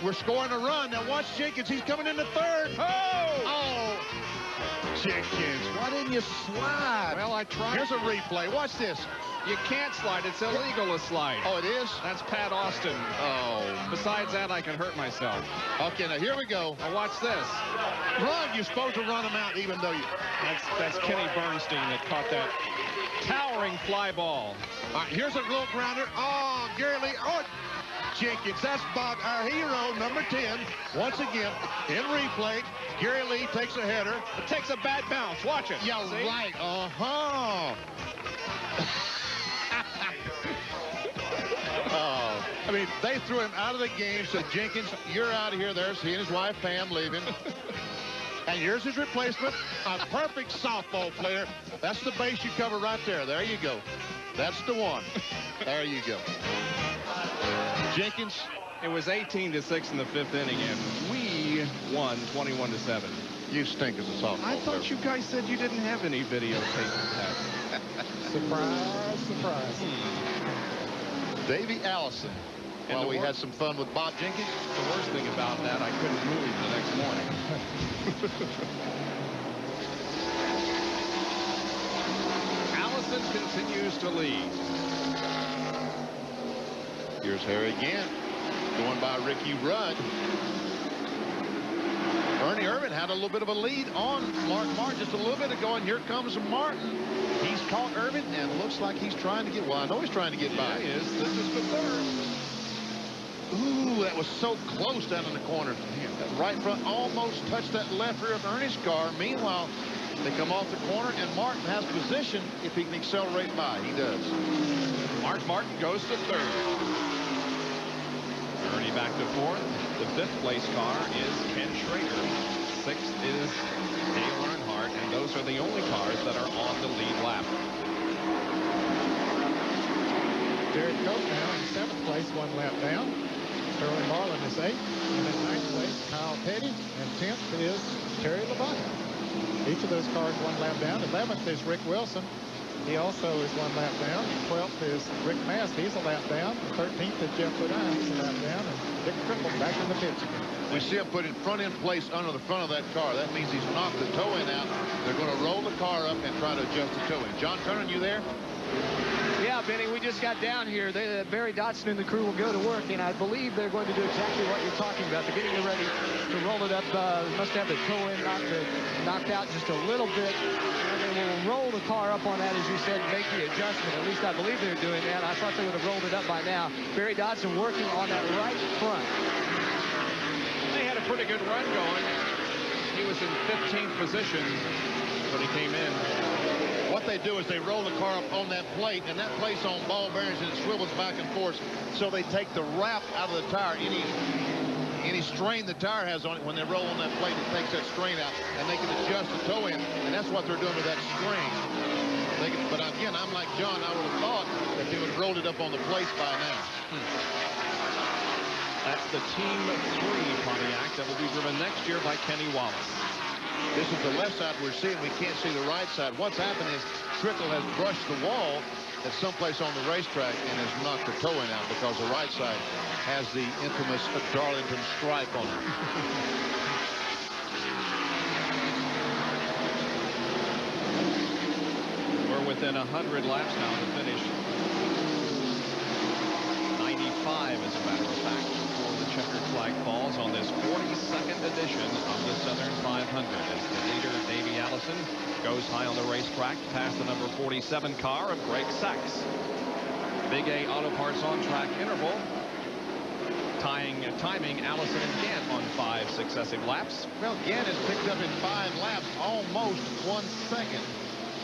We're scoring a run. Now watch Jenkins. He's coming into third. Oh! Jenkins, why didn't you slide? Well, I tried. Here's a replay. Watch this. You can't slide. It's illegal to slide. Oh, it is? That's Pat Austin. Oh. Besides that, I can hurt myself. Okay, now here we go. Now watch this. Run. You're supposed to run him out even though you... That's Kenny Bernstein that caught that towering fly ball. All right, here's a little grounder. Oh, Gary Lee. Oh, Jenkins. That's Bob, our hero, number 10. Once again, in replay, Gary Lee takes a header. It takes a bad bounce. Watch it. Yeah, see? right. Uh-huh. Oh, I mean, they threw him out of the game, so Jenkins, you're out of here. There's he and his wife, Pam, leaving. And here's his replacement, a perfect softball player. That's the base you cover right there. There you go. That's the one. There you go. Jenkins. It was 18-6 in the 5th inning, and we won 21-7. You stink as a softball I thought you guys said you didn't have any videotape of that. Surprise, surprise. Davey Allison. Well, we had some fun with Bob Jenkins. The worst thing about that, I couldn't move the next morning. Allison continues to lead. Here's Harry again, going by Ricky Rudd. Ernie Irvin had a little bit of a lead on Mark Martin just a little bit ago, and here comes Martin. He's caught Irvin, and looks like he's trying to get, well, I know he's trying to get by. Yeah, he is. This is the third. Ooh, that was so close down in the corner. That right front almost touched that left rear of Ernie's car. Meanwhile, they come off the corner, and Martin has position if he can accelerate by. He does. Mark Martin goes to third. Ernie back to fourth. The 5th place car is Ken Schrader. 6th is Dale Earnhardt, and those are the only cars that are on the lead lap. Derek Cope now in 7th place, 1 lap down. Sterling Marlin is 8th. And in 9th place, Kyle Petty. And 10th is Terry Labonte. Each of those cars 1 lap down. 11th is Rick Wilson. He also is 1 lap down. 12th is Rick Mast. He's a lap down. 13th is Jeff Bodine. He's a lap down. And Dick Triple back in the pits again. We see him put in front end place under the front of that car. That means he's knocked the toe in out. They're going to roll the car up and try to adjust the toe in. John Kernan, you there? Yeah, Benny, we just got down here. Barry Dodson and the crew will go to work, and I believe they're going to do exactly what you're talking about. They're getting ready to roll it up. Must have the toe in knocked out just a little bit. And they will roll the car up on that, as you said, and make the adjustment. At least I believe they're doing that. I thought they would have rolled it up by now. Barry Dodson working on that right front. They had a pretty good run going. He was in 15th position when he came in. What they do is they roll the car up on that plate, and that plate's on ball bearings, and it swivels back and forth. So they take the wrap out of the tire. any strain the tire has on it when they roll on that plate, it takes that strain out, and they can adjust the toe in, and that's what they're doing with that string. But again, I'm like John. I would have thought that they would have rolled it up on the plates by now. That's the Team 3 Pontiac that will be driven next year by Kenny Wallace. This is the left side we're seeing. We can't see the right side. What's happened is Trickle has brushed the wall at someplace on the racetrack and has knocked the toe in out because the right side has the infamous Darlington stripe on it. We're within 100 laps now to finish. 95, as a matter of fact, before the checkered flag falls on this 42nd edition of the Southern 500. As the leader, Davey Allison, goes high on the racetrack past the number 47 car of Greg Sachs. Big A Auto Parts on track interval. Timing Allison and Gant on 5 successive laps. Well, Gant has picked up in 5 laps almost 1 second.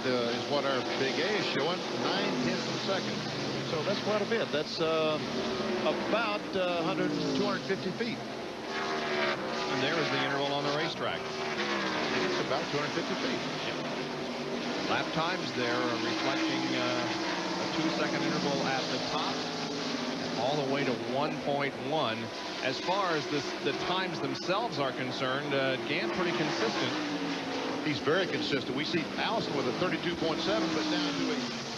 Is what our Big A is showing, 9/10 of a second. So that's quite a bit. That's about 250 feet. And there is the interval on the racetrack. It's about 250 feet. Yep. Lap times there reflecting a 2-second interval at the top, all the way to 1.1. As far as the times themselves are concerned, Gant pretty consistent. He's very consistent. We see Allison with a 32.7, but down to a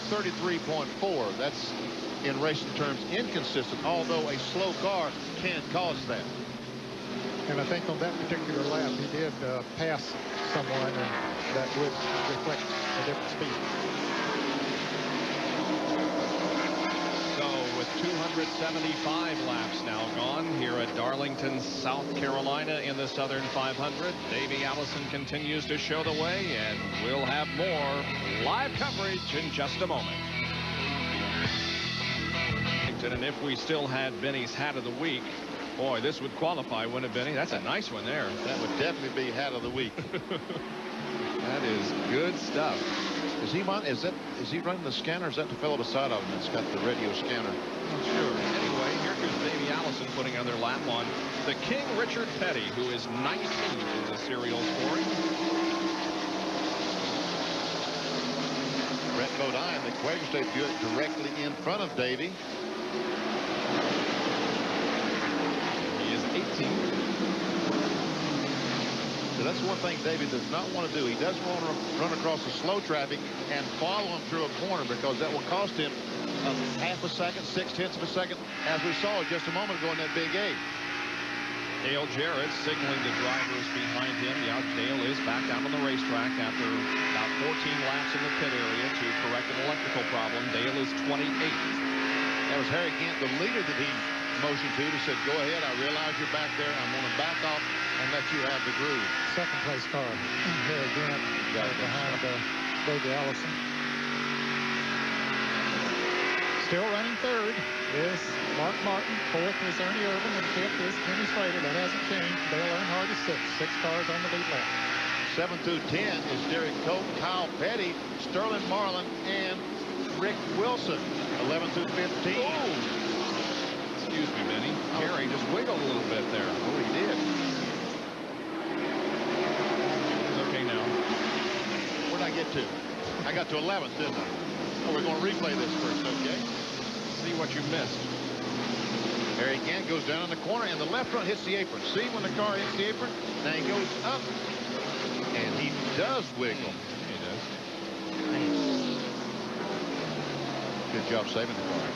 33.4. That's, in racing terms, inconsistent, although a slow car can cause that. And I think on that particular lap, he did pass someone, and that would reflect a different speed. So with 275 laps now gone here at Darlington, South Carolina in the Southern 500, Davey Allison continues to show the way, and we'll have more live coverage in just a moment. And if we still had Benny's Hat of the Week, boy, this would qualify, wouldn't it, Benny? That's a nice one there. That would definitely be Hat of the Week. That is good stuff. Is he running the scanner? Is that the fellow beside of him that's got the radio scanner? Not sure. Anyway, here comes Davey Allison putting another lap on the King Richard Petty, who is 19th in the serial scoring. Brett Bodine, the Quaker State Buick, directly in front of Davey. He is 18th. So that's one thing Davey does not want to do. He doesn't want to run across the slow traffic and follow him through a corner, because that will cost him a half a second, 6/10 of a second, as we saw just a moment ago in that Big A. Dale Jarrett signaling the drivers behind him. Yeah, Dale is back out on the racetrack after about 14 laps in the pit area to correct an electrical problem. Dale is 28th. That was Harry Gant, the leader, that he motioned to. He said, go ahead, I realize you're back there. I'm going to back off and let you have the groove. Second place car, Harry Gant, behind Davey Allison. Still running third is Mark Martin. Fourth is Ernie Irvin, and fifth is Kenny Slater. That hasn't changed. Dale Earnhardt is sixth. 6 cars on the lead lap. 7 through 10 is Derek Cope, Kyle Petty, Sterling Marlin, and Rick Wilson. 11 through 15. Oh. Excuse me, Benny. Harry just wiggled a little bit there. Oh, he did. He's okay now. Where'd I get to? I got to 11th, didn't I? Oh, we're going to replay this first, okay? See what you missed. Harry Gant goes down in the corner, and the left front hits the apron. See when the car hits the apron? Now he goes up, and he does wiggle. He does. Good job saving the car.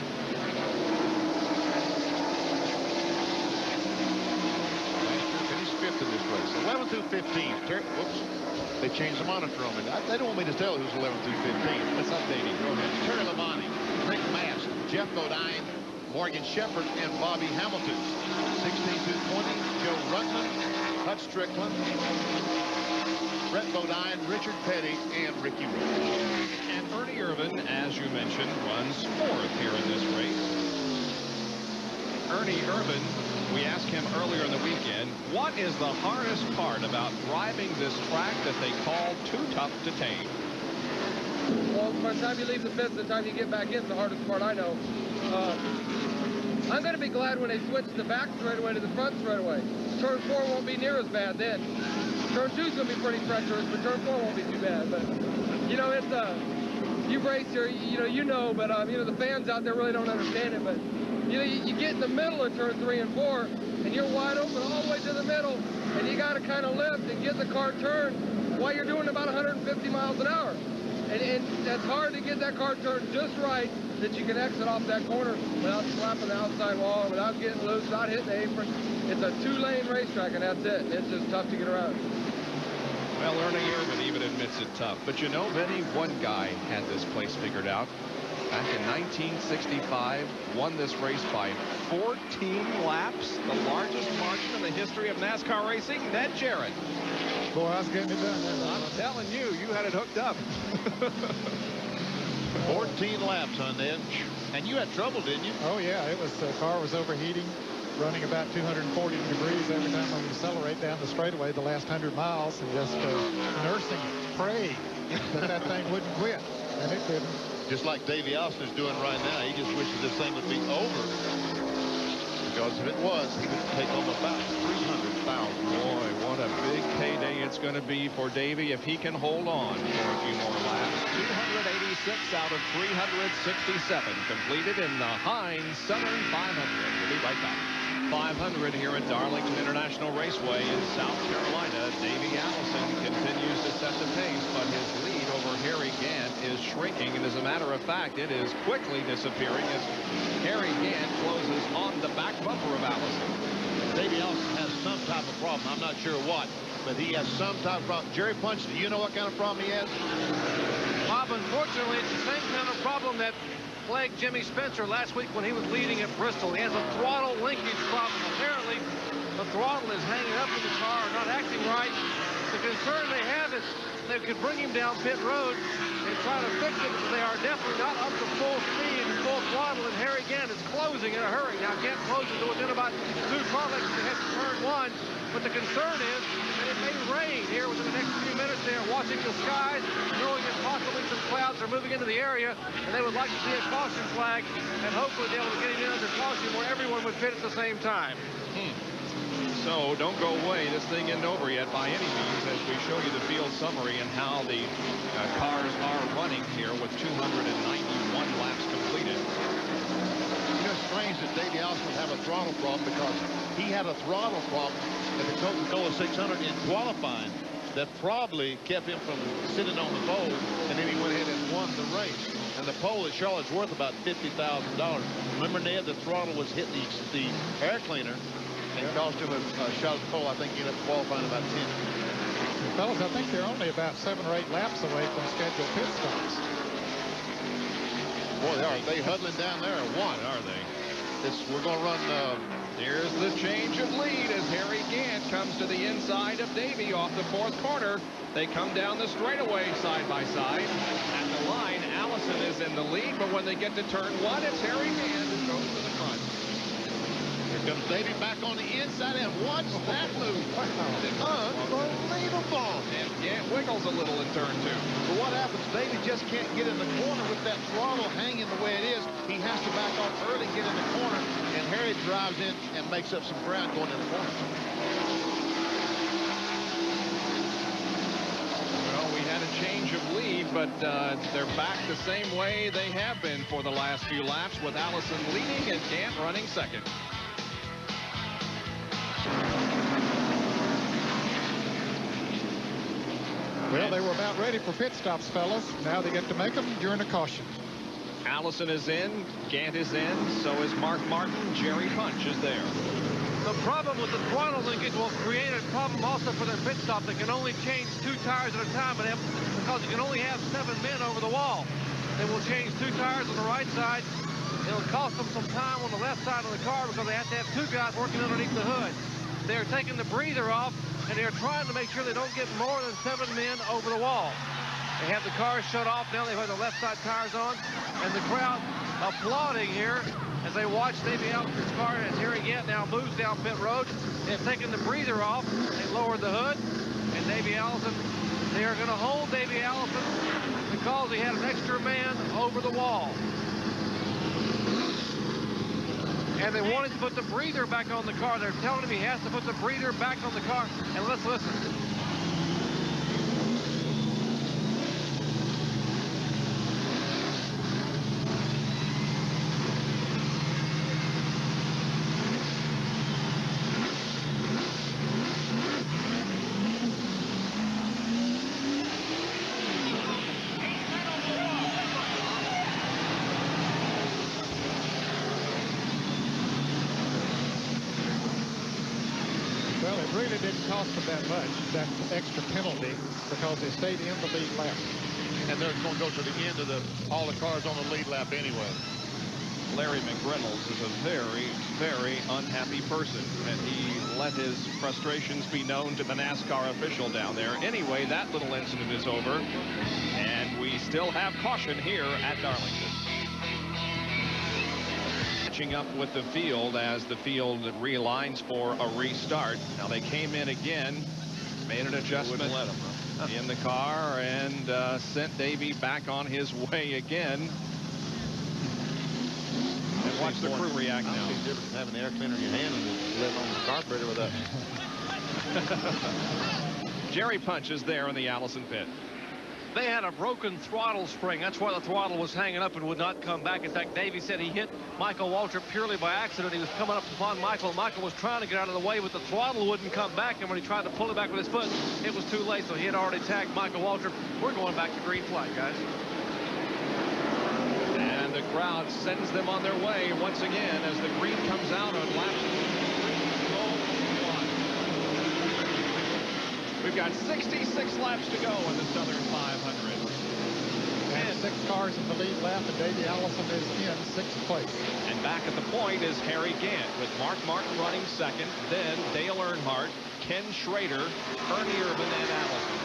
Finished 5th in this race. 11 through 15. Whoops. They changed the monitor on me. They don't want me to tell who's 11 through 15. Let's update him. Go ahead. Terry Labonte, Rick Mast, Jeff Bodine, Morgan Shepherd, and Bobby Hamilton. 16 through 20, Joe Rutland, Hutch Strickland, Brett Bodine, Richard Petty, and Ricky Rose. And Ernie Irvin, as you mentioned, runs 4th here in this race. Ernie Irvin, we asked him earlier in the weekend, what is the hardest part about driving this track that they call too tough to tame? Well, by the time you leave the pits, the time you get back in, the hardest part I know. I'm going to be glad when they switch the back straightaway to the front straightaway. Turn 4 won't be near as bad then. Turn 2's going to be pretty treacherous, but turn 4 won't be too bad. But, you know, it's you race here, you know, but, you know, the fans out there really don't understand it. But, you know, you get in the middle of turn 3 and 4, and you're wide open all the way to the middle, and you got to kind of lift and get the car turned while you're doing about 150 miles an hour. And that's hard to get that car turned just right that you can exit off that corner without slapping the outside wall, without getting loose, without hitting the apron. It's a 2-lane racetrack, and that's it. It's just tough to get around. Well, Ernie Irvin even admits it tough. But you know, Benny, one guy had this place figured out. Back in 1965, won this race by 14 laps, the largest margin in the history of NASCAR racing. Ned Jarrett. Boy, I was getting it done there. I'm telling you, you had it hooked up. 14 laps on Ned. And you had trouble, didn't you? Oh, yeah. It was, the car was overheating, running about 240 degrees every time I would accelerate down the straightaway the last 100 miles, and just nursing, praying that thing wouldn't quit. And it didn't. Just like Davey Allison is doing right now. He just wishes this thing would be over. Because if it was, he would take home about $300,000. Boy, what a big payday it's going to be for Davey if he can hold on for a few more laps. 286 out of 367 completed in the Heinz Southern 500. We'll be right back. 500 here at Darlington International Raceway in South Carolina. Davey Allison continues to set the pace, but his lead over Harry Gant is shrinking, and as a matter of fact, it is quickly disappearing as Harry Gant closes on the back bumper of Allison. Davey Allison has some type of problem. I'm not sure what, but he has some type of problem. Jerry Punch, do you know what kind of problem he has? Bob, unfortunately, it's the same kind of problem that plagued Jimmy Spencer last week when he was leading at Bristol. He has a throttle linkage problem. Apparently, the throttle is hanging up in the car, not acting right. The concern they have is they could bring him down pit road and try to fix it, but they are definitely not up to full speed and full throttle, and Harry Gant is closing in a hurry. Now, Gant closes to within about 2 car lengths to head to turn 1, but the concern is that it may rain here within the next few minutes. They are watching the skies, knowing that possibly some clouds are moving into the area, and they would like to see a caution flag and hopefully be able to get him in under caution where everyone would fit at the same time. So don't go away. This thing isn't over yet by any means as we show you the field summary and how the cars are running here with 291 laps completed. You know, it's strange that Davey Allison would have a throttle problem because he had a throttle problem at the Coca-Cola 600 in qualifying that probably kept him from sitting on the pole, and then he went ahead and won the race. And the pole at Charlotte's worth about $50,000. Remember, Ned, the throttle was hitting the air cleaner and cost him a shot at the pole. I think he ended up qualifying about 10. Fellas, I think they're only about 7 or 8 laps away from scheduled pit stops. Boy, are they huddling down there or what? Are they? We're going to run. Here's the change of lead as Harry Gant comes to the inside of Davey off the 4th corner. They come down the straightaway side by side. At the line, Allison is in the lead, but when they get to turn 1, it's Harry Gant who goes to the front. Here comes Davey back on the inside, and watch that move. Unbelievable. And Gant wiggles a little in turn 2. But what happens? Davey just can't get in the corner with that throttle hanging the way it is. He has to back off early, get in the corner, and Harry drives in and makes up some ground going in the corner. Well, we had a change of lead, but they're back the same way they have been for the last few laps, with Allison leading and Gant running second. Well, they were about ready for pit stops, fellas. Now they get to make them during a caution. Allison is in, Gant is in, so is Mark Martin. Jerry Punch is there. The problem with the throttle linkage will create a problem also for their pit stop. They can only change 2 tires at a time, but because you can only have 7 men over the wall. They will change 2 tires on the right side. It'll cost them some time on the left side of the car because they have to have 2 guys working underneath the hood. They're taking the breather off, and they're trying to make sure they don't get more than 7 men over the wall. They have the cars shut off now. They have the left side tires on, and the crowd applauding here as they watch Davey Allison's car as Harry Gant now moves down pit road. They've taken the breather off. They lowered the hood, and Davey Allison, they are going to hold Davey Allison because he had an extra man over the wall. and they wanted to put the breather back on the car. They're telling him he has to put the breather back on the car. And let's listen. Well, it really didn't cost them that much, that extra penalty, because they stayed in the lead lap. And they're going to go to the end of all the cars on the lead lap anyway. Larry McReynolds is a very, very unhappy person, and he let his frustrations be known to the NASCAR official down there. Anyway, that little incident is over, and we still have caution here at Darlington. Catching up with the field as the field realigns for a restart. Now they came in again, made an adjustment in the car, and sent Davey back on his way again. And watch the crew react now. I don't see the difference having the air cleaner in your hand and just letting on the carburetor with that. Jerry Punch is there in the Allison pit. They had a broken throttle spring. That's why the throttle was hanging up and would not come back. In fact, Davey said he hit Michael Waltrip purely by accident. He was coming up upon Michael. Michael was trying to get out of the way, but the throttle wouldn't come back. And when he tried to pull it back with his foot, it was too late. So he had already tagged Michael Waltrip. We're going back to green flag, guys. And the crowd sends them on their way once again as the green comes out on lap 1. We've got 66 laps to go in the Southern 500. And 6 cars in the lead lap, and Davey Allison is in 6th place. And back at the point is Harry Gant with Mark Martin running second, then Dale Earnhardt, Ken Schrader, Ernie Irvan, and Allison.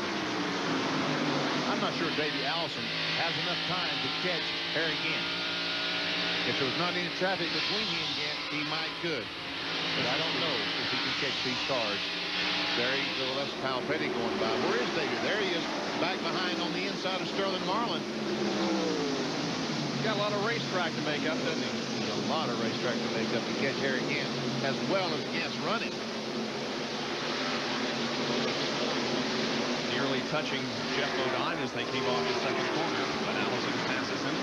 I'm not sure Davey Allison has enough time to catch Harry Gant. If there was not any traffic between he and Gant, he might could. But I don't know if he can catch these cars. There he goes. That's Kyle Petty going by. Where is Davey? There he is, back behind on the inside of Sterling Marlin. He's got a lot of racetrack to make up, doesn't he? A lot of racetrack to make up to catch Harry Gant, as well as Gant's running. Nearly touching Jeff Bodine as they came off the second corner, but Allison passes him.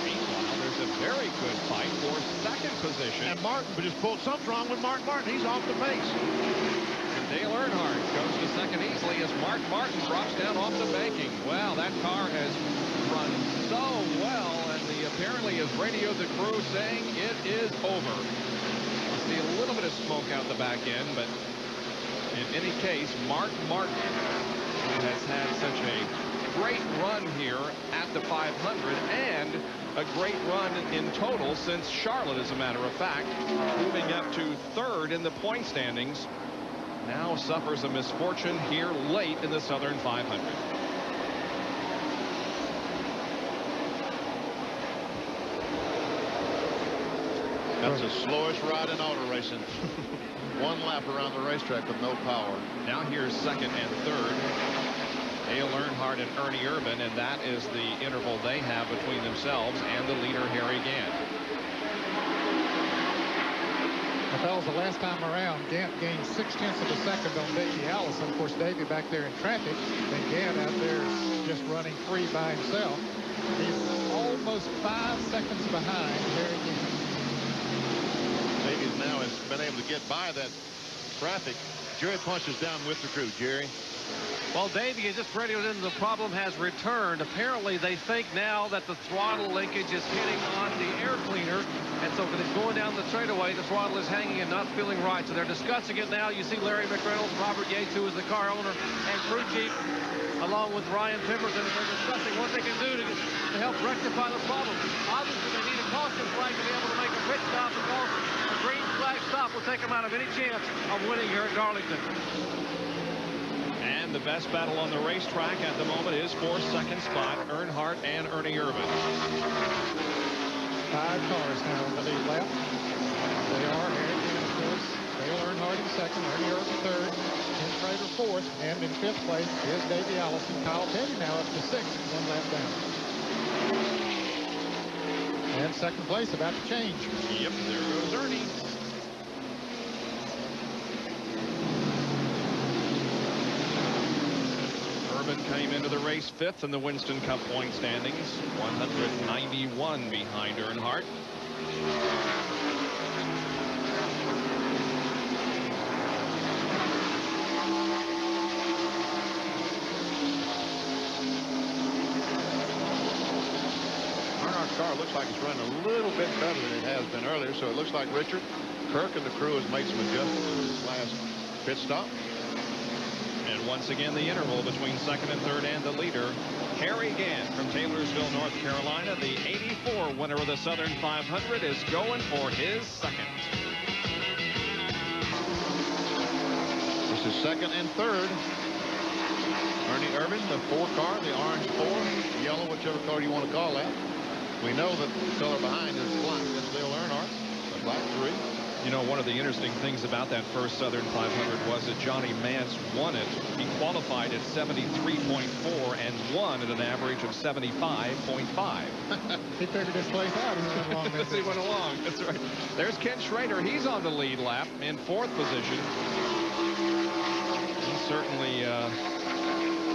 Meanwhile, there's a very good fight for second position. And Martin just pulled something wrong with Mark Martin. He's off the pace. And Dale Earnhardt goes to second easily as Mark Martin drops down off the banking. Well, that car has run so well, and apparently has radioed the crew saying it is over. See a little bit of smoke out the back end, but in any case, Mark Martin, who has had such a great run here at the 500 and a great run in total since Charlotte, as a matter of fact, moving up to 3rd in the point standings, now suffers a misfortune here late in the Southern 500. That's the slowest ride in auto racing. One lap around the racetrack with no power. Now here's second and third. Dale Earnhardt and Ernie Irvan, and that is the interval they have between themselves and the leader, Harry Gant. Well, fellas, the last time around, Gant gained 0.6 of a second on Davey Allison. Of course, Davey back there in traffic, and Gant out there just running free by himself. He's almost 5 seconds behind Harry Gant. Davies now has been able to get by that traffic. Jerry Punch is down with the crew. Jerry. Well, Davey has just radioed in. The problem has returned. Apparently, they think now that the throttle linkage is hitting on the air cleaner. And so when it's going down the straightaway, the throttle is hanging and not feeling right. So they're discussing it now. You see Larry McReynolds, Robert Yates, who is the car owner and crew chief, along with Ryan Pemberton. They're discussing what they can do to help rectify the problem. Obviously, they need a caution flag to be able to make a pit stop, because a green flag stop will take them out of any chance of winning here at Darlington. And the best battle on the racetrack at the moment is for second spot, Earnhardt and Ernie Irvan. 5 cars now in the lead lap. They are Harry Gant, of course, Dale Earnhardt in second, Ernie Irvan third, Ken Schrader fourth, and in 5th place is Davey Allison. Kyle Petty now up to 6th, 1 lap down. And second place about to change. Yep, there goes Ernie. Urban came into the race 5th in the Winston Cup point standings, 191 behind Earnhardt. Earnhardt's car looks like it's running a little bit better than it has been earlier, so it looks like Richard Kirk and the crew has made some adjustments in this last pit stop. And once again, the interval between second and third and the leader, Harry Gant from Taylorsville, North Carolina, the 84 winner of the Southern 500, is going for his second. This is second and third. Ernie Irvan, the 4 car, the orange 4, yellow, whichever color you want to call that. We know that the color behind is black. That's Dale Earnhardt, the black 3. You know, one of the interesting things about that first Southern 500 was that Johnny Mance won it. He qualified at 73.4 and won at an average of 75.5. He figured his place out. He went along. He went along. That's right. There's Ken Schrader. He's on the lead lap in 4th position. He certainly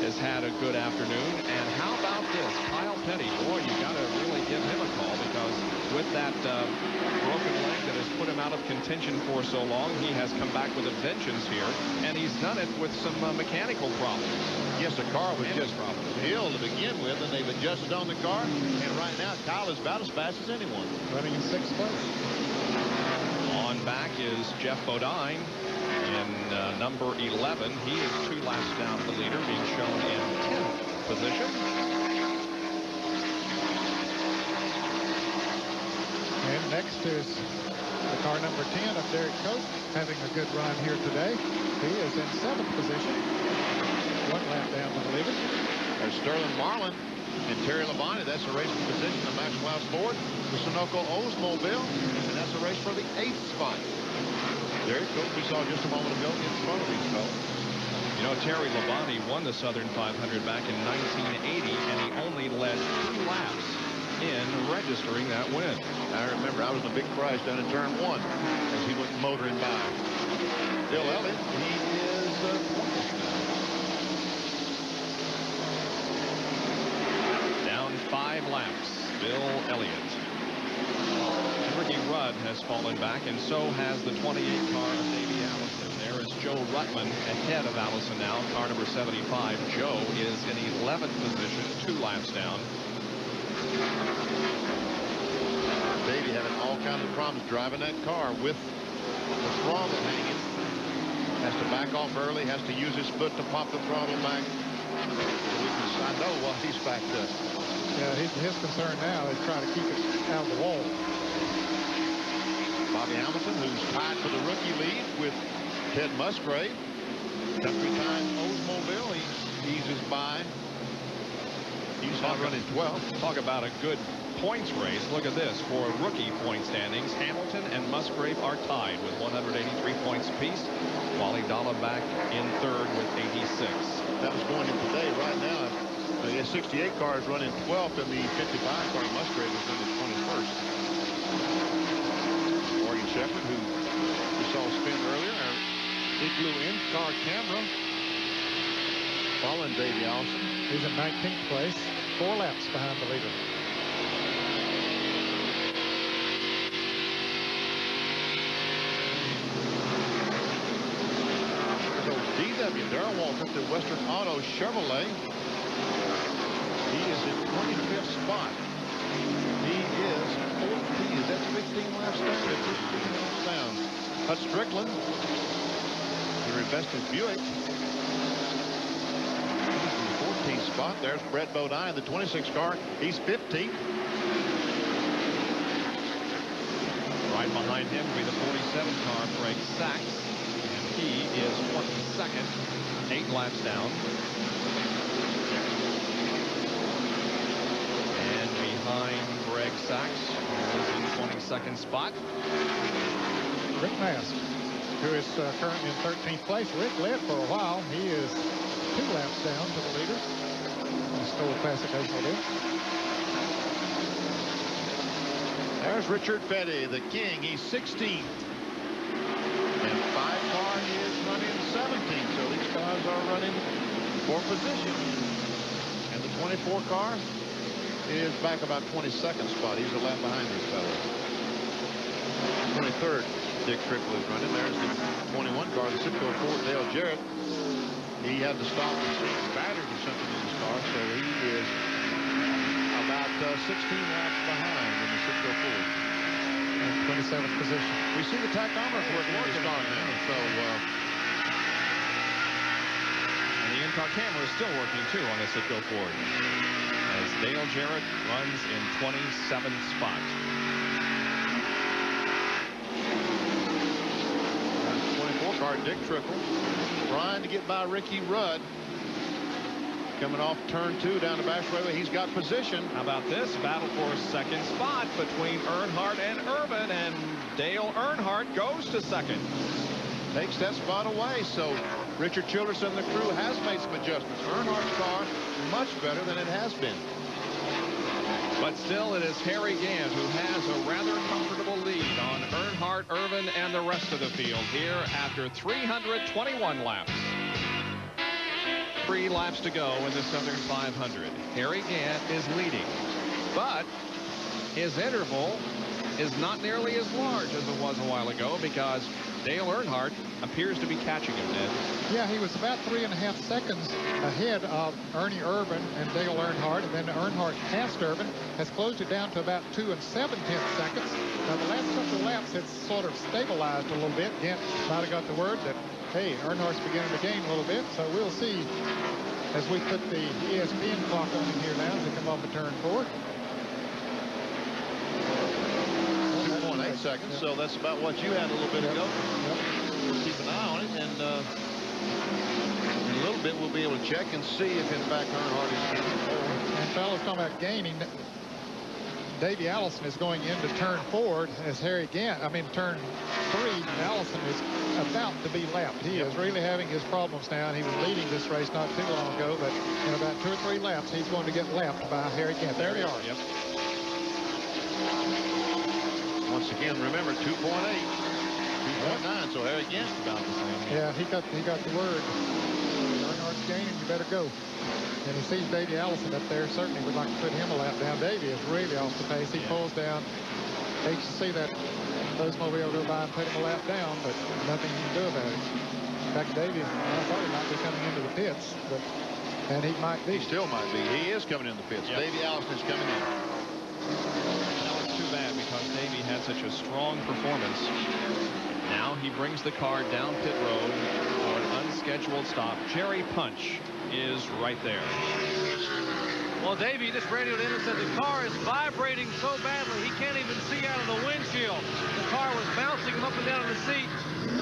has had a good afternoon. And how about this? Kyle Petty. Boy, you got to really give him a call, because with that broken leg that has put him out of contention for so long, he has come back with a vengeance here, and he's done it with some mechanical problems. Yes, the car was just ill to begin with, and they've adjusted on the car, and right now Kyle is about as fast as anyone. Running in 6th place. On back is Jeff Bodine in number 11. He is 2 laps down the leader, being shown in 10th position. And next is the car number 10 of Derek Cope, having a good run here today. He is in 7th position, 1 lap down to the leader. There's Sterling Marlin and Terry Labonte. That's a race for position of Max Klaus Ford, the Sunoco Oldsmobile, and that's a race for the 8th spot. Derek Cope, we saw just a moment ago, in front of these fellas. You know, Terry Labonte won the Southern 500 back in 1980, and he only led 2 laps in registering that win. I remember I was in a big crash down in turn 1 as he went motoring by. Bill Elliott, he is down 5 laps. Bill Elliott. Ricky Rudd has fallen back, and so has the 28 car of Davey Allison. There is Joe Ruttman ahead of Allison now, car number 75. Joe is in 11th position, 2 laps down. Davey having all kinds of problems driving that car with the throttle hanging. Has to back off early, has to use his foot to pop the throttle back. I know why he's backed up. Yeah, his concern now is trying to keep it out of the wall. Bobby Hamilton, who's tied for the rookie lead with Ted Musgrave. Country Time Oldsmobile, he eases by. He's not running 12th. Talk about a good points race. Look at this. For rookie point standings, Hamilton and Musgrave are tied with 183 points apiece. Wally Dallenbach in 3rd with 86. That was going in today. Right now, the 68 car is running 12th, and the 55 car Musgrave is running 21st. Morgan Shepherd, who we saw spin earlier, our Igloo in-car camera, following Davey Allison. He's in 19th place, 4 laps behind the leader. So DW, Darrell Waltrip, the Western Auto Chevrolet. He is in 25th spot. He is 14. Is that 15 laps down? 15 laps down. Hut Strickland, the Revested Buick. He's in the 14th spot. There's Brett Bodine, the 26 car. He's 15th. Right behind him will be the 47 car, Greg Sachs. And he is 22nd, 8 laps down. And behind Greg Sachs, who is in 22nd spot, Rick Mast, who is currently in 13th place. Rick led for a while. He is 2 laps down to the leader. Stoll classification there. There's Richard Petty, the king. He's 16th. And 5-car is running 17th. So these cars are running for position. And the 24 car is back about 22nd spot. He's a lap behind these fellows. 23rd, Dick Trickle is running. There's the 21 car, the Citgo Ford, Dale Jarrett. He had to stop and change batteries or something in his car, so he is about 16 laps behind in the Citgo Ford. In 27th position. We see the tachometers working in his car now, so and the in-car camera is still working too on the Citgo Ford as Dale Jarrett runs in 27th spot. 24 car, Dick Trickle, trying to get by Ricky Rudd. Coming off turn 2 down the Bash Raceway. He's got position. How about this battle for second spot between Earnhardt and Irvin, and Dale Earnhardt goes to second. Takes that spot away. So Richard Childress and the crew has made some adjustments. Earnhardt's car much better than it has been. But still, it is Harry Gant who has a rather comfortable lead on Earnhardt, Irvin, and the rest of the field here after 321 laps. 3 laps to go in the Southern 500. Harry Gant is leading, but his interval is not nearly as large as it was a while ago because Dale Earnhardt appears to be catching him, Ned. Yeah, he was about 3.5 seconds ahead of Ernie Irvin and Dale Earnhardt, and then Earnhardt passed Irvin, has closed it down to about 2 7/10 seconds. Now, the last couple of laps, it's sort of stabilized a little bit. Gant might have got the word that, hey, Earnhardt's beginning to gain a little bit, so we'll see as we put the ESPN clock on in here now as they come off the turn 4. 2.8 seconds, so that's about what you had a little bit ago. We'll keep an eye on it, and in a little bit we'll be able to check and see if in fact Earnhardt is gaining forward. And fellas talking about gaining, Davey Allison is going into turn 4 as Harry Gant. Turn 3, Allison is about to be lapped. He is really having his problems now, and he was leading this race not too long ago, but in about 2 or 3 laps, he's going to get lapped by Harry Gant. There they are. Yep. Once again, remember, 2.8, 2.9, so Harry Gant's about the same. Yeah, he got the word. Earnhardt's gaining, you better go. And he sees Davey Allison up there. Certainly would like to put him a lap down. Davey is really off the pace. He pulls down. Hates to see that Oldsmobile go by and put him a lap down, but nothing you can do about it. In fact, Davey, I thought he might be coming into the pits, and he might be. He still might be. He is coming in the pits. Yep. Davey Allison is coming in. Now it's too bad because Davey had such a strong performance. Now he brings the car down pit road for an unscheduled stop. Jerry Punch is right there. Well, Davey just radioed in and said the car is vibrating so badly he can't even see out of the windshield. The car was bouncing him up and down in the seat.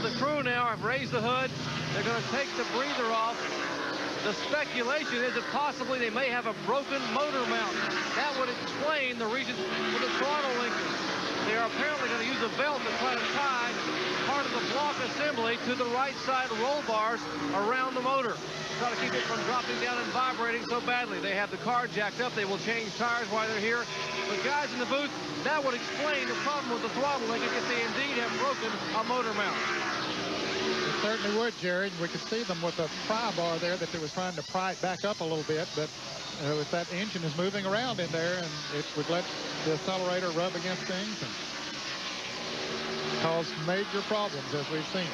The crew now have raised the hood. They're going to take the breather off. The speculation is that possibly they may have a broken motor mount. That would explain the reason for the throttle linkage. They are apparently going to use a belt to try to tie part of the block assembly to the right side roll bars around the motor. Try to keep it from dropping down and vibrating so badly. They have the car jacked up. They will change tires while they're here. But guys in the booth, that would explain the problem with the throttle linkage if they indeed have broken a motor mount. It certainly would, Jared. We could see them with a pry bar there that they was trying to pry it back up a little bit, but if that engine is moving around in there, and it would let the accelerator rub against things and cause major problems, as we've seen.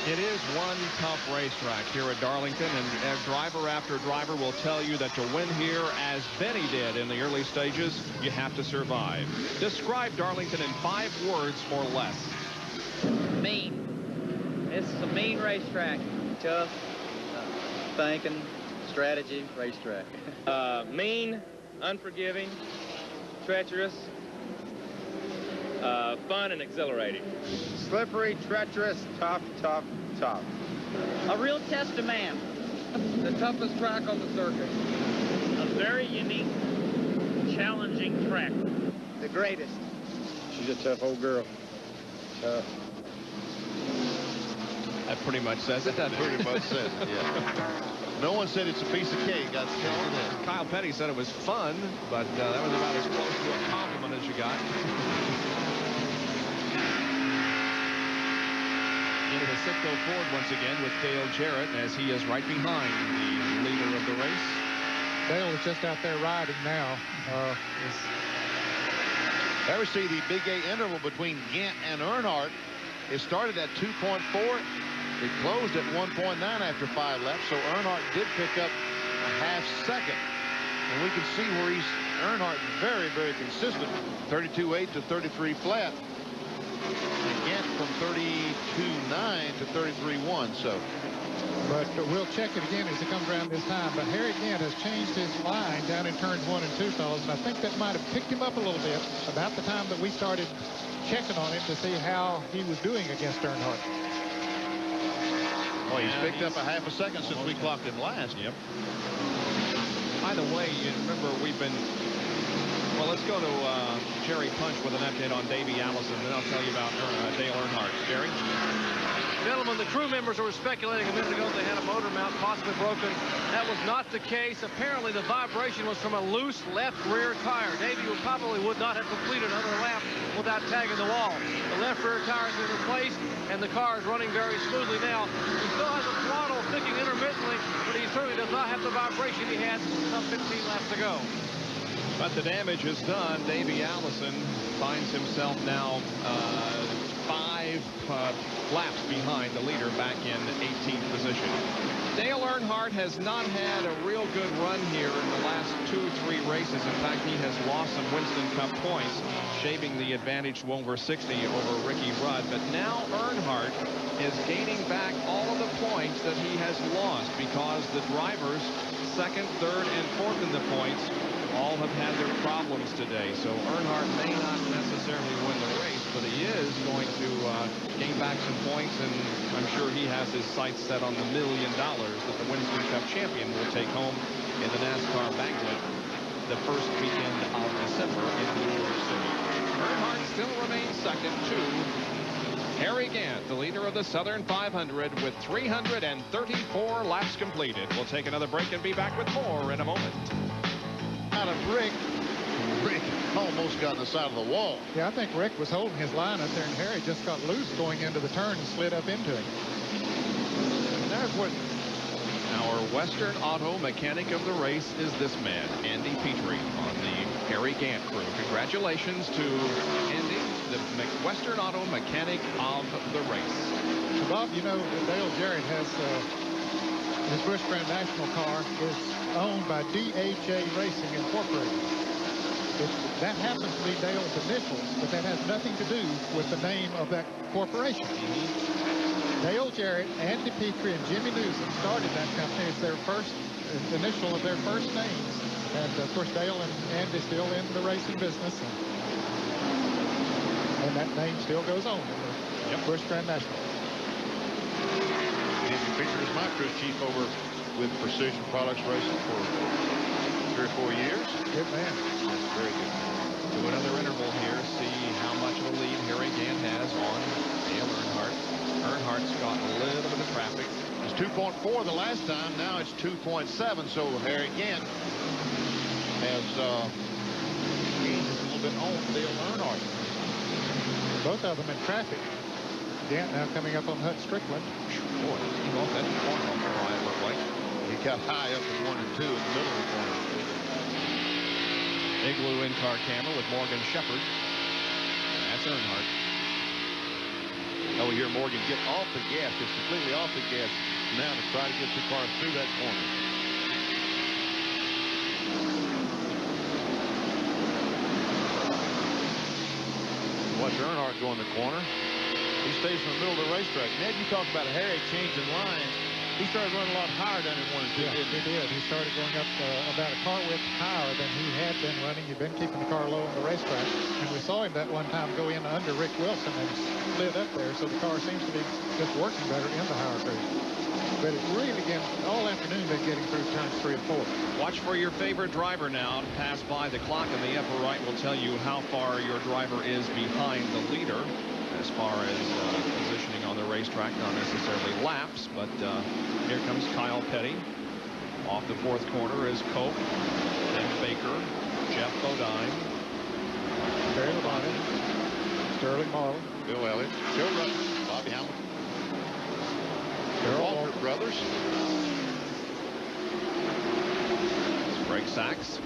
It is one tough racetrack here at Darlington, and driver after driver will tell you that to win here, as Benny did in the early stages, you have to survive. Describe Darlington in 5 words or less. Mean. This is a mean racetrack. Tough, thinking, strategy racetrack. Mean, unforgiving, treacherous, fun and exhilarating. Slippery, treacherous, tough, tough, tough. A real test of man. The toughest track on the circuit. A very unique, challenging track. The greatest. She's a tough old girl. Tough. That pretty much says it, doesn't it? Pretty much says it, yeah. No one said it's a piece of cake. I'll tell you that. Kyle Petty said it was fun, but that was about as close to a compliment as you got. Into the Citgo Ford once again with Dale Jarrett, as he is right behind the leader of the race. Dale is just out there riding now. There we see the Big 8 interval between Gant and Earnhardt. It started at 2.4. It closed at 1.9 after 5 laps, so Earnhardt did pick up a half second. And we can see where Earnhardt very, very consistent. 32.8 to 33 flat. And Gant from 32.9 to 33.1. So. But we'll check it again as it comes around this time. But Harry Gant has changed his line down in turns 1 and 2, fellas. And I think that might have picked him up a little bit about the time that we started checking on him to see how he was doing against Earnhardt. Well, he's picked up a half a second since we clocked him last. Yep. By the way, you remember we've been... Well, let's go to Jerry Punch with an update on Davey Allison, and then I'll tell you about Dale Earnhardt. Jerry? Gentlemen, the crew members were speculating a minute ago they had a motor mount possibly broken. That was not the case. Apparently, the vibration was from a loose left rear tire. Davey probably would not have completed another lap without tagging the wall. The left rear tire has been replaced, and the car is running very smoothly now. He still has a throttle sticking intermittently, but he certainly does not have the vibration he had some 15 laps ago. But the damage is done. Davey Allison finds himself now 5 laps behind the leader, back in 18th position. Dale Earnhardt has not had a real good run here in the last 2-3 races. In fact, he has lost some Winston Cup points, shaving the advantage to over 60 over Ricky Rudd. But now Earnhardt is gaining back all of the points that he has lost, because the drivers, 2nd, 3rd, and 4th in the points, all have had their problems today. So Earnhardt may not necessarily win the race, but he is going to gain back some points, and I'm sure he has his sights set on the $1 million that the Winston Cup champion will take home in the NASCAR banquet the first weekend of December in New York City. Earnhardt still remains second to Harry Gant, the leader of the Southern 500, with 334 laps completed. We'll take another break and be back with more in a moment. Out of Rick almost got on the side of the wall. Yeah, I think Rick was holding his line up there, and Harry just got loose going into the turn and slid up into him. And there's what our Western Auto mechanic of the race is, this man, Andy Petrie, on the Harry Gant crew. Congratulations to Andy, the Western Auto mechanic of the race. So Bob, you know, Dale Jarrett has his Busch Grand National car is owned by DHA Racing Incorporated. That happens to be Dale's initials, but that has nothing to do with the name of that corporation. Dale Jarrett, Andy Petrie, and Jimmy Newsom started that company. It's their first initial of their first names. And of course, Dale and Andy still in the racing business. And that name still goes on in the Busch Grand National. Andy Petrie is my crew chief over with Precision Products Racing for 3 or 4 years. Good man. That's very good. Do another interval here, see how much of a lead Harry Gant has on Dale Earnhardt. Earnhardt's got a little bit of traffic. It was 2.4 the last time. Now it's 2.7. So Harry Gant has gained a little bit on Dale Earnhardt. Both of them in traffic. Gant now coming up on Hut Strickland. Boy, he off that corner on the line, looked like. He got high up in 1 and 2 in the middle of the corner. Big blue in-car camera with Morgan Shepherd. That's Earnhardt. Oh, we hear Morgan get off the gas, just completely off the gas now to try to get the car through that corner. Watch Earnhardt go in the corner. He stays in the middle of the racetrack. Ned, you talked about Harry changing lines. He started running a lot higher down in 1 and 2. Yeah, he did. He started going up about a car width higher than he had been running. He'd been keeping the car low on the racetrack. And we saw him that one time go in under Rick Wilson and slid up there. So the car seems to be just working better in the higher grade. But it's really, again, all afternoon been getting through turns 3 and 4. Watch for your favorite driver now to pass by. The clock in the upper right will tell you how far your driver is behind the leader as far as positioning on the racetrack, not necessarily laps, but here comes Kyle Petty. Off the 4th corner is Cope, then Baker, Jeff Bodine. Barely Martin, Sterling Marlin, Bill Elliott, Joe Rutten, Bobby Hamilton, Walter brothers. Greg Sachs.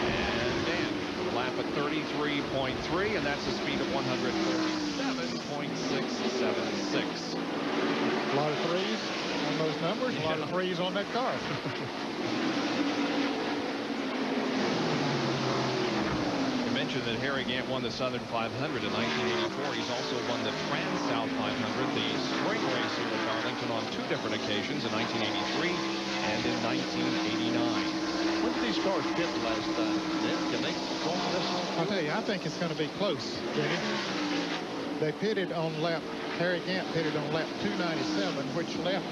And Dan, a lap at 33.3, and that's a speed of 137.676. A lot of threes on those numbers, a lot of threes on that car. You mentioned that Harry Gant won the Southern 500 in 1984. He's also won the Trans-South 500, the spring race here at Darlington, on 2 different occasions, in 1983 and in 1989. When did these cars pit the last time? Can they go on this one? I'll tell you, I think it's going to be close, Denny. They pitted on lap, Harry Gant pitted on lap 297, which left,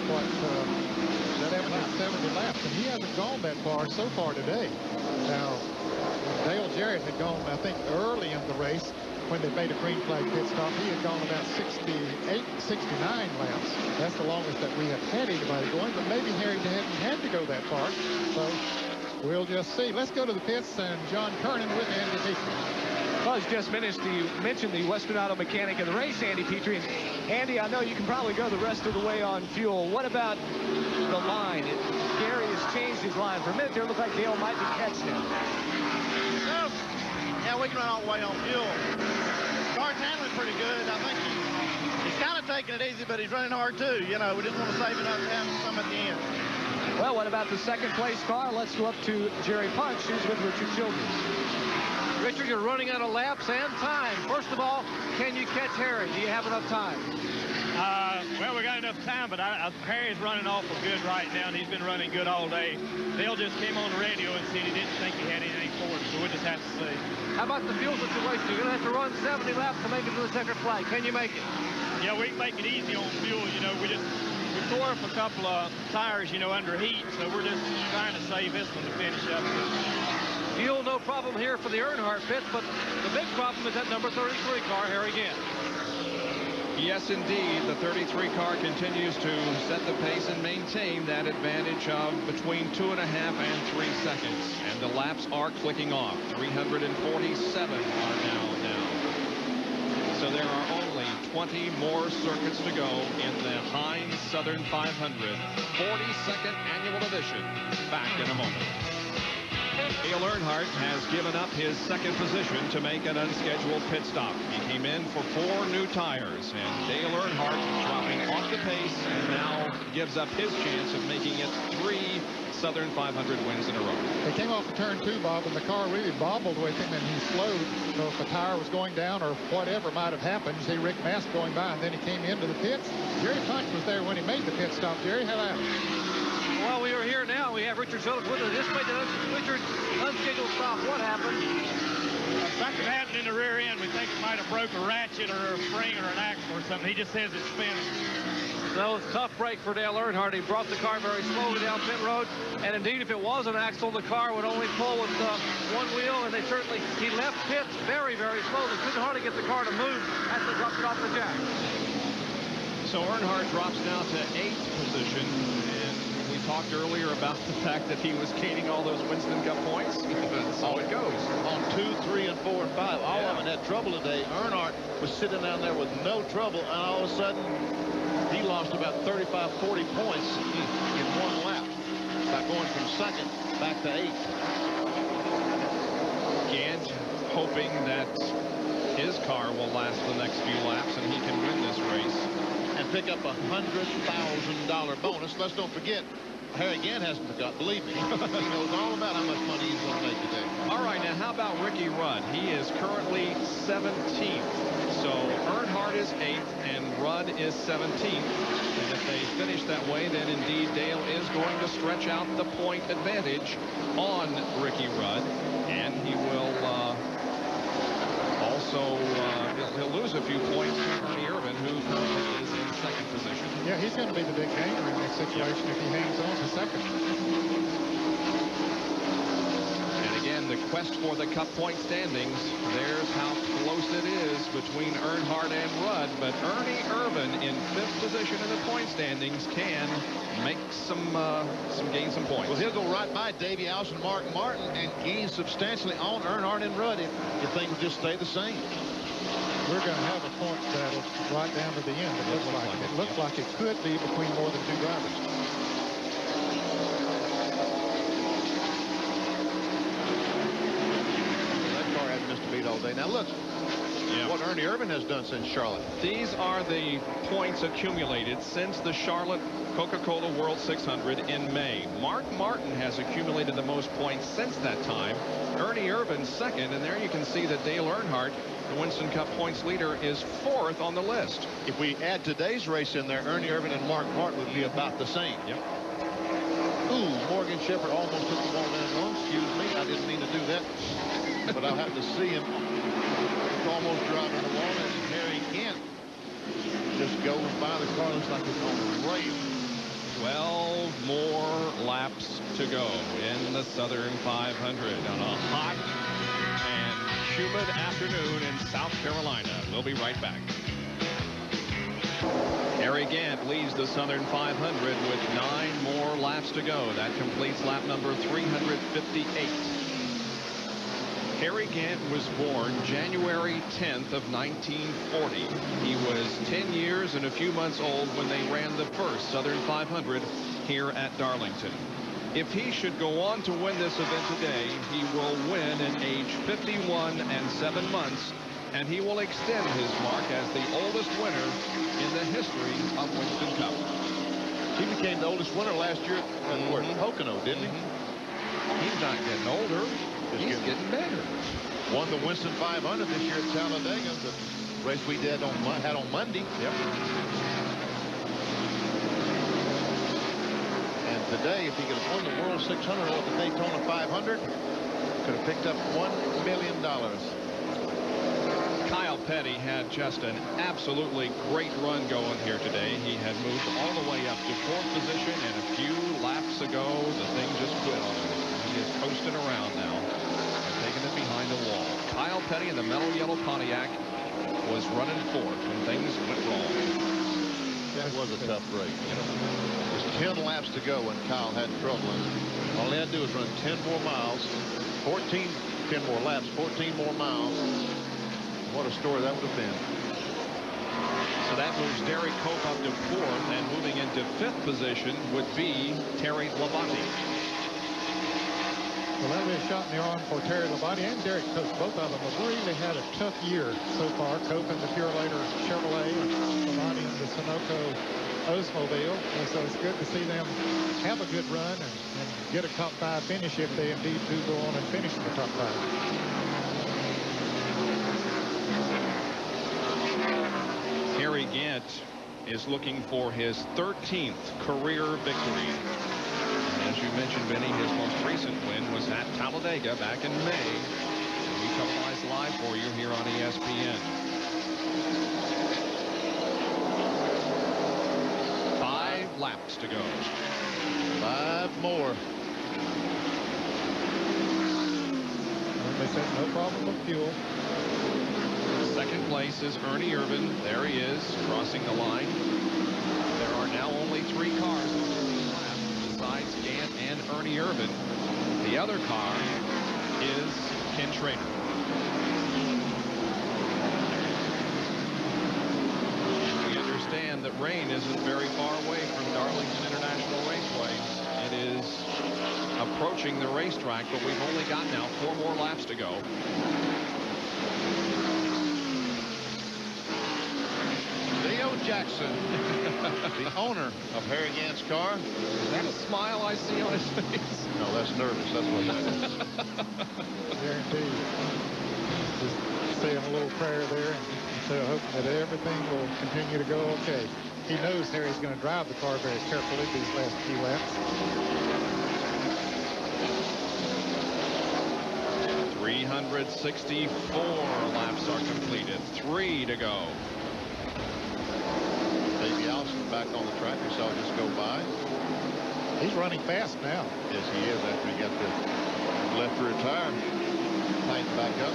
what, that 70 laps, and he hasn't gone that far so far today. Now, Dale Jarrett had gone, I think, early in the race when they made a green flag pit stop. He had gone about 68, 69 laps. That's the longest that we have had anybody going, but maybe Harry hadn't had to go that far. So we'll just see. Let's go to the pits, and John Kernan with Andy Petrie. Well, as just mentioned the Western Auto Mechanic of the race, Andy Petrie. And Andy, I know you can probably go the rest of the way on fuel. What about the line? Gary has changed his line. For a minute there, it looked like Dale might be catching him. Well, yeah, we can run all the way on fuel. Car's handling pretty good. I think he's kind of taking it easy, but he's running hard too. You know, we just want to save it up and have some at the end. Well, what about the second place car? Let's go up to Jerry Punch, who's with Richard Childress. Richard, you're running out of laps and time. First of all, can you catch Harry? Do you have enough time? Well, we got enough time, but Harry's running awful good right now, and he's been running good all day. Dale just came on the radio and said he didn't think he had anything for it, so we'll just have to see. How about the fuel situation? You're going to have to run 70 laps to make it to the checkered flag. Can you make it? Yeah, we can make it easy on fuel. You know, we tore up a couple of tires, you know, under heat, so we're just trying to save this one to finish up. Fuel, no problem here for the Earnhardt pits, but the big problem is that number 33 car, Harry Gant. Yes, indeed. The 33 car continues to set the pace and maintain that advantage of between 2.5 and 3 seconds. And the laps are clicking off. 347 are now down. So there are only 20 more circuits to go in the Heinz Southern 500 42nd annual edition. Back in a moment. Dale Earnhardt has given up his second position to make an unscheduled pit stop. He came in for 4 new tires, and Dale Earnhardt dropping off the pace and now gives up his chance of making it 3 Southern 500 wins in a row. He came off the turn 2, Bob, and the car really bobbled with him, and he slowed. So if the tire was going down or whatever might have happened, you see Rick Mast going by, and then he came into the pits. Jerry Punch was there when he made the pit stop. Jerry, how happened? Well, we are here now. We have Richard Childress with us. Just made the Richard unscheduled stop. What happened? Something happened in the rear end. We think it might have broke a ratchet or a spring or an axle or something. He just says it's spinning. So, tough break for Dale Earnhardt. He brought the car very slowly down pit road. And indeed, if it was an axle, the car would only pull with one wheel. And he left pits very, very slowly. Couldn't hardly get the car to move as they dropped it off the jack. So Earnhardt drops now to 8th position. We talked earlier about the fact that he was gaining all those Winston Cup points. So it goes. On 2, 3, and 4, and 5. All of them had trouble today. Earnhardt was sitting down there with no trouble, and all of a sudden, he lost about 35, 40 points in 1 lap by going from 2nd back to 8th. Gant hoping that his car will last the next few laps and he can win this race. And pick up a $100,000 bonus. Let's don't forget, Harry Gant hasn't forgot. Believe me, he knows all about how much money he's going to make today. All right, now how about Ricky Rudd? He is currently 17th. So Earnhardt is 8th and Rudd is 17th. And if they finish that way, then indeed Dale is going to stretch out the point advantage on Ricky Rudd. And he will also he'll lose a few points to Ernie Irvin, who currently is in 2nd position. Yeah, he's going to be the big gainer in this situation if he hangs on to 2nd. And again, the quest for the Cup point standings. There's how close it is between Earnhardt and Rudd, but Ernie Irvan in 5th position in the point standings can make gain some points. Well, he'll go right by Davey Allison, Mark Martin, and gain substantially on Earnhardt and Rudd if things just stay the same. We're going to have a point battle right down to the end. It looks like it could be between more than 2 drivers. That car hasn't missed a beat all day. Now look what Ernie Irvan has done since Charlotte. These are the points accumulated since the Charlotte Coca-Cola World 600 in May. Mark Martin has accumulated the most points since that time. Ernie Irvan second, and there you can see that Dale Earnhardt, the Winston Cup points leader, is 4th on the list. If we add today's race in there, Ernie Irvan and Mark Martin would be about the same. Yep. Ooh, Morgan Shepherd almost took the ball in wrong. Excuse me, I didn't mean to do that. But I'll have to see him almost driving the wall, and Harry Gant just goes by the car. Looks like it's on the rail. 12 more laps to go in the Southern 500 on a hot and humid afternoon in South Carolina. We'll be right back. Harry Gant leads the Southern 500 with 9 more laps to go. That completes lap number 358. Harry Gant was born January 10th of 1940. He was 10 years and a few months old when they ran the first Southern 500 here at Darlington. If he should go on to win this event today, he will win at age 51 and 7 months, and he will extend his mark as the oldest winner in the history of Winston Cup. He became the oldest winner last year at Pocono, didn't he? He's not getting older. He's getting better. Won the Winston 500 this year at Talladega, the race we had on Monday. Yep. And today, if he could have won the World 600 or the Daytona 500, could have picked up $1 million. Kyle Petty had just an absolutely great run going here today. He had moved all the way up to 4th position, and a few laps ago, the thing just quit on him. He is coasting around now and taking it behind the wall. Kyle Petty in the mellow yellow Pontiac was running 4th when things went wrong. That was a tough race. There's 10 laps to go when Kyle had trouble. All he had to do was run 10 more miles, 10 more laps, 14 more miles. What a story that would have been. So that moves Derek Cope up to 4th, and moving into 5th position would be Terry Labonte. Well, that'll be a shot in the arm for Terry Labonte and Derek Cope. Both of them have really had a tough year so far. Cope in the Purelator Chevrolet, and Labonte in the Sunoco Oldsmobile. And so it's good to see them have a good run and get a top 5 finish if they indeed do go on and finish in the top 5. Harry Gant is looking for his 13th career victory. As you mentioned, Benny, his most recent win was at Talladega back in May. We televised live for you here on ESPN. 5 laps to go. 5 more. They said no problem with fuel. Second place is Ernie Irvan. There he is, crossing the line. There are now only 3 cars on the lap besides Gant and Ernie Irvan. The other car is Ken Schrader. We understand that rain isn't very far away from Darlington International Raceway. It is approaching the racetrack, but we've only got now 4 more laps to go. Leo Jackson, the owner of Harry Gant's car. Is that a smile I see on his face? No, that's nervous. That's what that is. Guaranteed. Just saying a little prayer there, and so hoping that everything will continue to go okay. He knows Harry's going to drive the car very carefully these last few laps. 364 laps are completed. 3 to go. Davey Allison back on the track. We saw just go by. He's running fast now. Yes, he is after he got the left rear tire. up.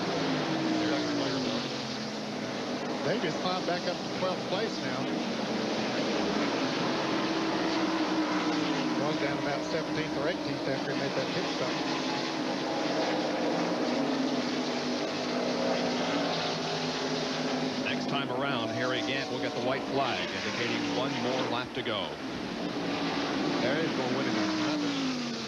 Davis climbed back up to 12th place now. Was down about 17th or 18th after he made that pit stop. Next time around, Harry Gant will get the white flag, indicating one more lap to go. Harry's going to win it another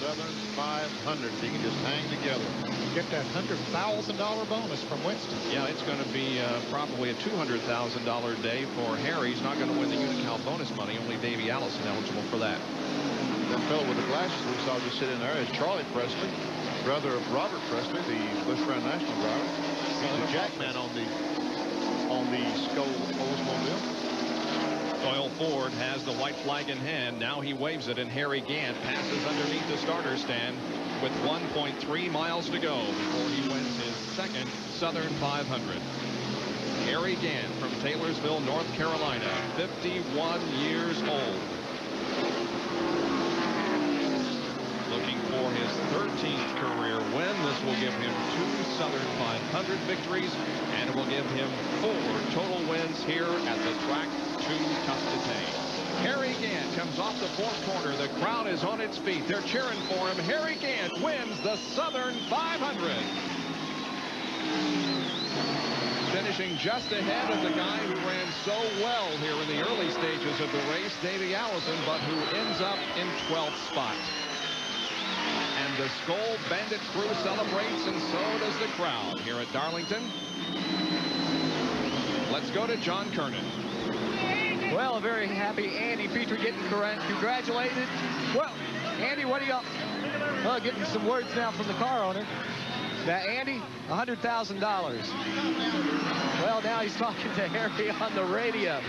Southern 500. He can just hang together. Get that $100,000 bonus from Winston. Yeah, it's going to be probably a $200,000 day for Harry. He's not going to win the Unocal bonus money. Only Davey Allison eligible for that. That fellow with the glasses we saw just sit in there is Charlie Presley, brother of Robert Presley, the Busch Grand National driver. He's a jackman on the Skull Oldsmobile. Doyle Ford has the white flag in hand. Now he waves it, and Harry Gant passes underneath the starter stand with 1.3 miles to go before he wins his second Southern 500. Harry Gant from Taylorsville, North Carolina, 51 years old. Looking for his 13th career win. This will give him 2 Southern 500 victories, and it will give him 4 total wins here at the track too tough to tame. Harry Gant comes off the 4th corner. The crowd is on its feet. They're cheering for him. Harry Gant wins the Southern 500. Finishing just ahead of the guy who ran so well here in the early stages of the race, Davey Allison, but who ends up in 12th spot. And the Skoal Bandit crew celebrates, and so does the crowd here at Darlington. Let's go to John Kernan. Well, a very happy Andy Petrie getting congratulated. Well, Andy, what do you... getting some words now from the car owner. Now, Andy, $100,000. Well, now he's talking to Harry on the radio.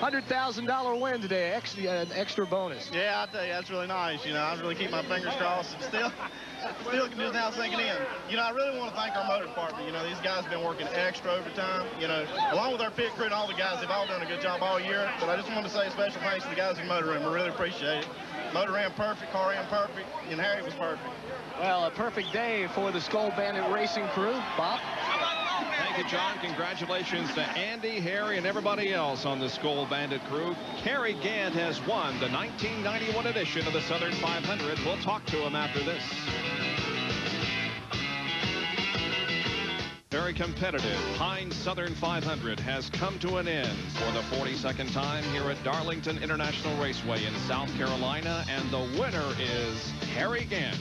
$100,000 win today, an extra bonus. Yeah, I tell you, that's really nice. You know, I really keep my fingers crossed, and still just now sinking in. You know, I really want to thank our motor department. You know, these guys have been working extra overtime. You know, along with our pit crew and all the guys, they've all done a good job all year. But I just wanted to say a special thanks to the guys in the motor room. I really appreciate it. Motor ran perfect, car ran perfect, and Harry was perfect. Well, a perfect day for the Skoal Bandit Racing crew. Bob? Thank you, John. Congratulations to Andy, Harry, and everybody else on the Skoal Bandit crew. Harry Gant has won the 1991 edition of the Southern 500. We'll talk to him after this. Very competitive Heinz Southern 500 has come to an end for the 42nd time here at Darlington International Raceway in South Carolina, and the winner is Harry Gant.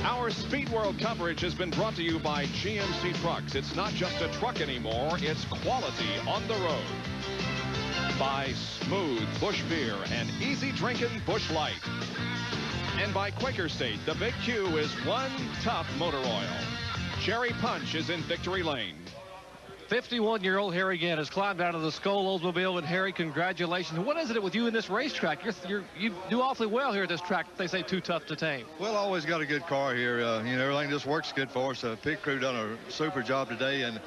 Our Speed World coverage has been brought to you by GMC Trucks. It's not just a truck anymore, it's quality on the road. By Smooth Busch Beer and easy drinking Busch Light. And by Quaker State, the Big Q is one tough motor oil. Cherry Punch is in victory lane. 51-year-old Harry Gant has climbed out of the Skoal Oldsmobile, and Harry, congratulations. What is it with you in this racetrack? You do awfully well here at this track. They say too tough to tame. Well, always got a good car here. You know, everything just works good for us. The pit crew done a super job today, and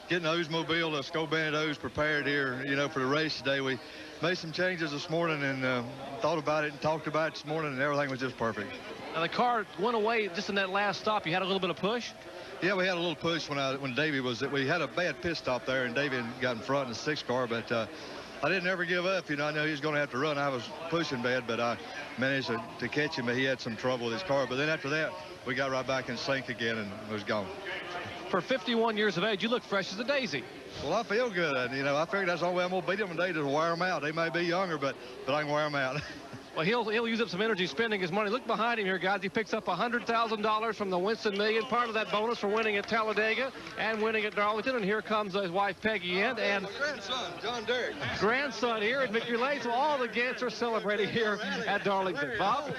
getting the Oldsmobile, the Skoal Bandit O's prepared here, you know, for the race today. We made some changes this morning and thought about it and talked about it this morning, and everything was just perfect. Now, the car went away just in that last stop. You had a little bit of push? Yeah, we had a little push when Davey was. We had a bad pit stop there, and Davey got in front in the 6th car, but I didn't ever give up. You know, I know he was going to have to run. I was pushing bad, but I managed to catch him, but he had some trouble with his car. But then after that, we got right back in sync again, and it was gone. For 51 years of age, you look fresh as a daisy. Well, I feel good. And, you know, I figured that's the only way I'm going to beat them today, to wear them out. They may be younger, but I can wear them out. Well, he'll use up some energy spending his money. Look behind him here, guys. He picks up $100,000 from the Winston Million, part of that bonus for winning at Talladega and winning at Darlington. And here comes his wife, Peggy, in. And grandson, John Derrick. Grandson here at victory lane. So all the Gants are celebrating here at Darlington. Bob?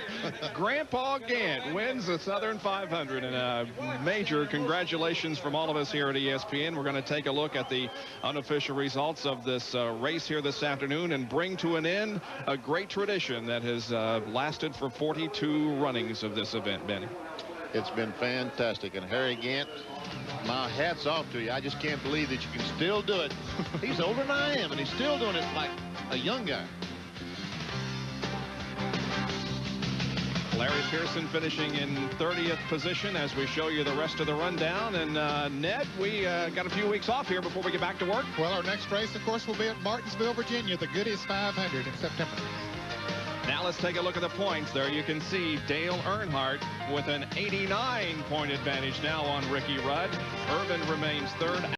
Grandpa Gant wins the Southern 500. And a major congratulations from all of us here at ESPN. We're going to take a look at the unofficial results of this race here this afternoon and bring to an end a great tradition that has lasted for 42 runnings of this event, Benny. It's been fantastic. And Harry Gant, my hat's off to you. I just can't believe that you can still do it. He's older than I am, and he's still doing it like a young guy. Larry Pearson finishing in 30th position as we show you the rest of the rundown. And Ned, we got a few weeks off here before we get back to work. Well, our next race, of course, will be at Martinsville, Virginia, the Goodies 500 in September. Now let's take a look at the points. There you can see Dale Earnhardt with an 89-point advantage now on Ricky Rudd. Irvin remains third.